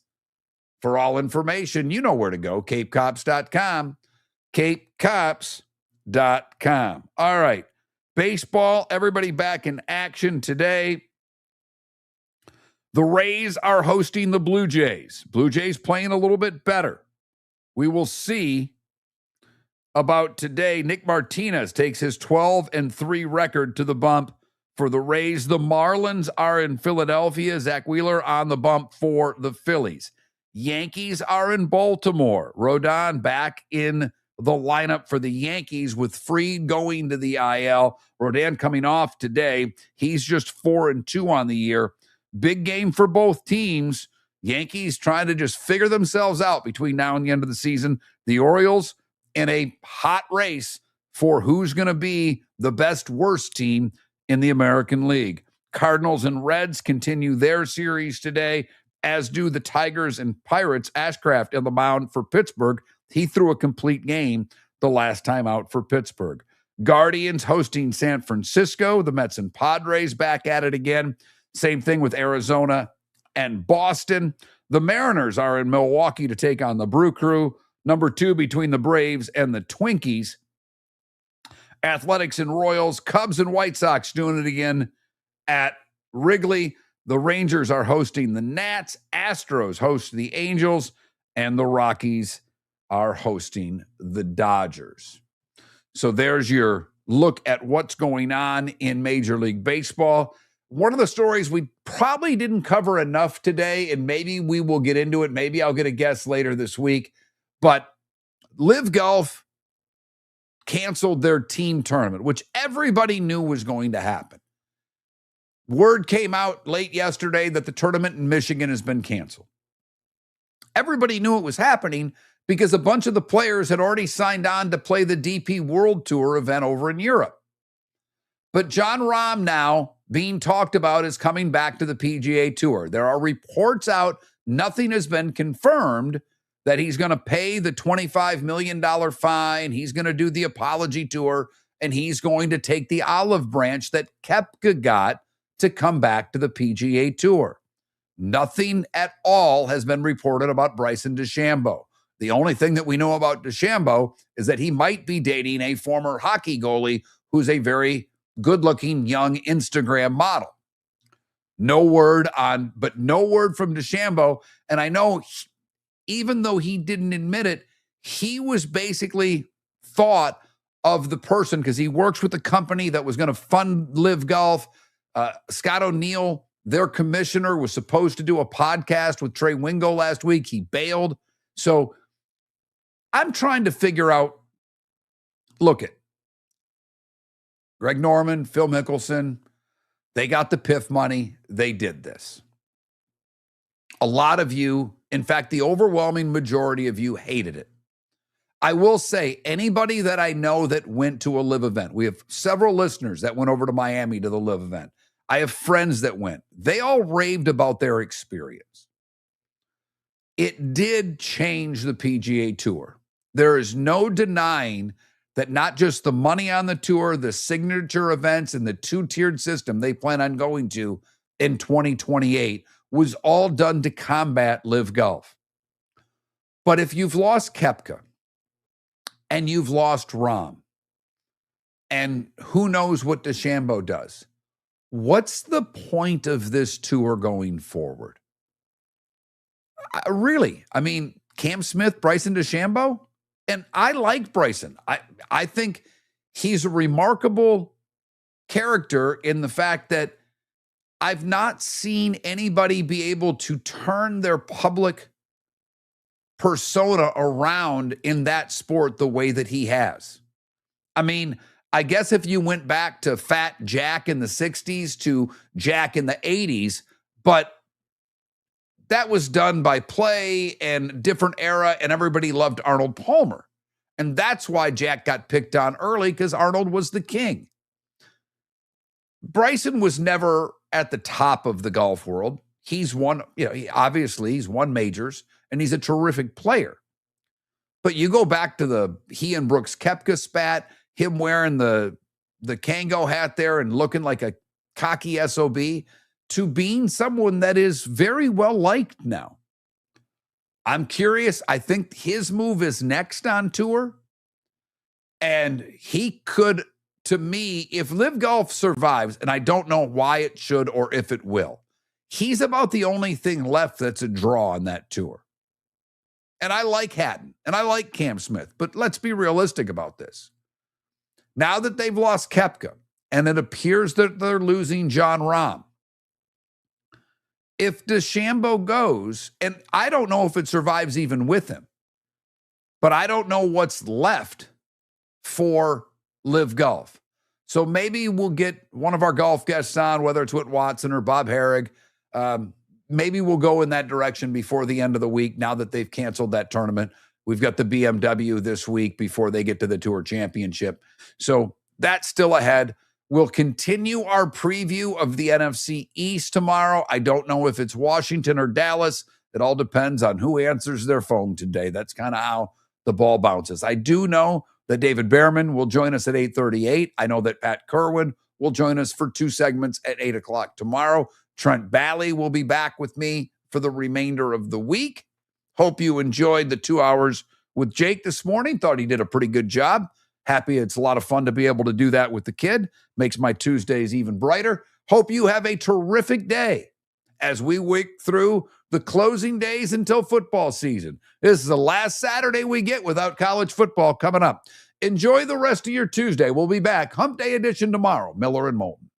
For all information, you know where to go, capecops.com, capecops.com. All right, baseball, everybody back in action today. The Rays are hosting the Blue Jays. Blue Jays playing a little bit better. We will see about today. Nick Martinez takes his 12-3 record to the bump for the Rays. The Marlins are in Philadelphia. Zach Wheeler on the bump for the Phillies. Yankees are in Baltimore. Rodon back in the lineup for the Yankees with Fried going to the IL. Rodon coming off today. He's just 4-2 on the year. Big game for both teams. Yankees trying to just figure themselves out between now and the end of the season. The Orioles in a hot race for who's going to be the best worst team in the American League. Cardinals and Reds continue their series today, as do the Tigers and Pirates. Ashcraft on the mound for Pittsburgh. He threw a complete game the last time out for Pittsburgh. Guardians hosting San Francisco. The Mets and Padres back at it again. Same thing with Arizona and Boston. The Mariners are in Milwaukee to take on the Brew Crew. Number 2 between the Braves and the Twinkies. Athletics and Royals. Cubs and White Sox doing it again at Wrigley. The Rangers are hosting the Nats. Astros host the Angels. And the Rockies are hosting the Dodgers. So there's your look at what's going on in Major League Baseball. One of the stories we probably didn't cover enough today, and maybe we will get into it. Maybe I'll get a guest later this week. But Live Golf canceled their team tournament, which everybody knew was going to happen. Word came out late yesterday that the tournament in Michigan has been canceled. Everybody knew it was happening because a bunch of the players had already signed on to play the DP World Tour event over in Europe. But Jon Rahm now being talked about is coming back to the PGA Tour. There are reports out, nothing has been confirmed, that he's going to pay the $25 million fine. He's going to do the apology tour, and he's going to take the olive branch that Koepka got to come back to the PGA Tour. Nothing at all has been reported about Bryson DeChambeau. The only thing that we know about DeChambeau is that he might be dating a former hockey goalie who's a very good-looking young Instagram model. No word from DeChambeau. And I know even though he didn't admit it, he was basically thought of the person because he works with the company that was going to fund Live Golf. Scott O'Neill, their commissioner, was supposed to do a podcast with Trey Wingo last week. He bailed. So I'm trying to figure out, look at Greg Norman, Phil Mickelson, they got the PIF money. They did this. A lot of you, in fact, the overwhelming majority of you hated it. I will say, anybody that I know that went to a Live event, we have several listeners that went over to Miami to the Live event. I have friends that went. They all raved about their experience. It did change the PGA Tour. There is no denying that not just the money on the tour, the signature events, and the two-tiered system they plan on going to in 2028 was all done to combat Live Golf. But if you've lost Koepka and you've lost Rahm, and who knows what DeChambeau does, what's the point of this tour going forward? Really? I mean, Cam Smith, Bryson DeChambeau? And I like Bryson. I think he's a remarkable character in the fact that I've not seen anybody be able to turn their public persona around in that sport the way that he has. I mean, I guess if you went back to Fat Jack in the 60s to Jack in the 80s, but that was done by play and different era, and everybody loved Arnold Palmer. And that's why Jack got picked on early, because Arnold was the king. Bryson was never at the top of the golf world. He's won, obviously he's won majors, and he's a terrific player. But you go back to he and Brooks Koepka spat, him wearing the Kango hat there and looking like a cocky SOB, to being someone that is very well liked now. I'm curious. I think his move is next on tour. And he could, to me, if Live Golf survives, and I don't know why it should or if it will, he's about the only thing left that's a draw on that tour. And I like Hatton and I like Cam Smith, but let's be realistic about this. Now that they've lost Koepka and it appears that they're losing Jon Rahm, if DeChambeau goes, and I don't know if it survives even with him, but I don't know what's left for Live Golf. So maybe we'll get one of our golf guests on, whether it's Whit Watson or Bob Herrig. Maybe we'll go in that direction before the end of the week now that they've canceled that tournament. We've got the BMW this week before they get to the Tour Championship. So that's still ahead. We'll continue our preview of the NFC East tomorrow. I don't know if it's Washington or Dallas. It all depends on who answers their phone today. That's kind of how the ball bounces. I do know that David Behrman will join us at 8:38. I know that Pat Kerwin will join us for 2 segments at 8 o'clock tomorrow. Trent Bally will be back with me for the remainder of the week. Hope you enjoyed the 2 hours with Jake this morning. Thought he did a pretty good job. Happy it's a lot of fun to be able to do that with the kid. Makes my Tuesdays even brighter. Hope you have a terrific day as we work through the closing days until football season. This is the last Saturday we get without college football coming up. Enjoy the rest of your Tuesday. We'll be back Hump Day edition tomorrow. Miller and Moulton.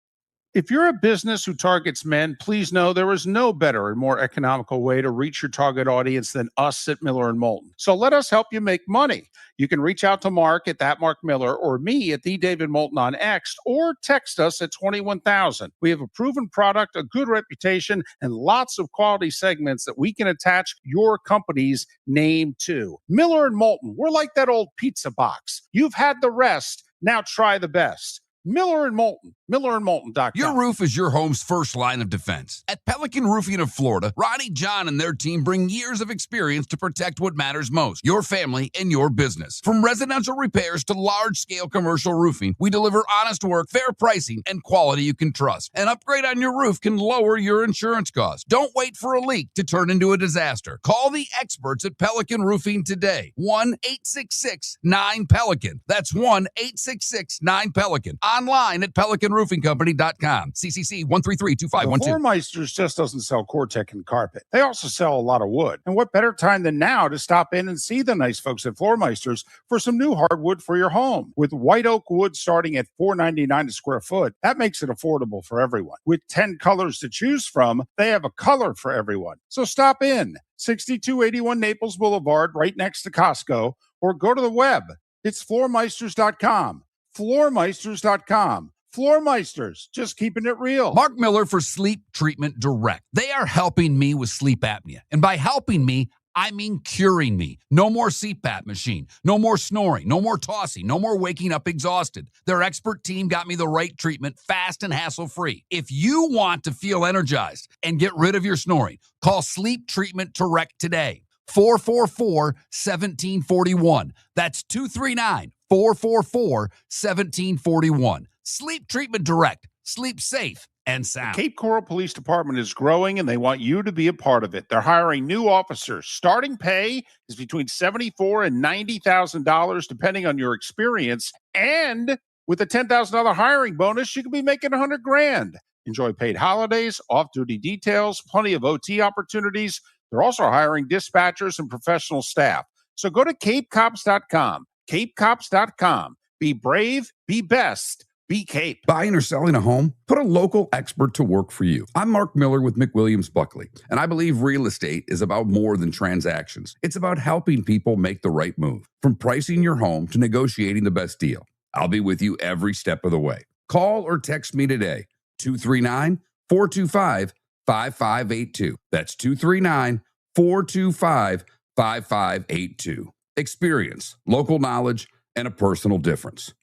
If you're a business who targets men, please know there is no better and more economical way to reach your target audience than us at Miller and Moulton. So let us help you make money. You can reach out to Mark at @MarkMiller or me at @DavidMoulton on X, or text us at 21,000. We have a proven product, a good reputation, and lots of quality segments that we can attach your company's name to. Miller and Moulton, we're like that old pizza box. You've had the rest. Now try the best. Miller and Moulton. MillerandMoulton.com. Your roof is your home's first line of defense. At Pelican Roofing of Florida, Ronnie, John, and their team bring years of experience to protect what matters most, your family and your business. From residential repairs to large-scale commercial roofing, we deliver honest work, fair pricing, and quality you can trust. An upgrade on your roof can lower your insurance costs. Don't wait for a leak to turn into a disaster. Call the experts at Pelican Roofing today. 1-866-9-PELICAN. That's 1-866-9-PELICAN. Online at PelicanRoofingCompany.com. CCC 1332512. The Floormeisters just doesn't sell Cortec and carpet. They also sell a lot of wood. And what better time than now to stop in and see the nice folks at Floormeisters for some new hardwood for your home. With white oak wood starting at $4.99 a square foot, that makes it affordable for everyone. With 10 colors to choose from, they have a color for everyone. So stop in. 6281 Naples Boulevard, right next to Costco, or go to the web. It's floormeisters.com. Floormeisters.com. Floormeisters, just keeping it real. Mark Miller for Sleep Treatment Direct. They are helping me with sleep apnea. And by helping me, I mean curing me. No more CPAP machine. No more snoring. No more tossing. No more waking up exhausted. Their expert team got me the right treatment fast and hassle-free. If you want to feel energized and get rid of your snoring, call Sleep Treatment Direct today. 444-1741. That's 239-444-1741. Sleep Treatment Direct. Sleep safe and sound. Cape Coral Police Department is growing, and they want you to be a part of it. They're hiring new officers. Starting pay is between $74,000 and $90,000, depending on your experience. And with a $10,000 hiring bonus, you could be making $100,000. Enjoy paid holidays, off-duty details, plenty of OT opportunities. They're also hiring dispatchers and professional staff. So go to CapeCops.com. CapeCops.com. Be brave, be best. Be Cape. Buying or selling a home? Put a local expert to work for you. I'm Mark Miller with McWilliams Buckley, and I believe real estate is about more than transactions. It's about helping people make the right move. From pricing your home to negotiating the best deal, I'll be with you every step of the way. Call or text me today, 239-425-5582. That's 239-425-5582. Experience, local knowledge, and a personal difference.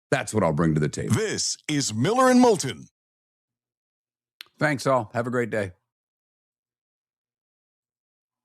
That's what I'll bring to the table. This is Miller and Moulton. Thanks all. Have a great day.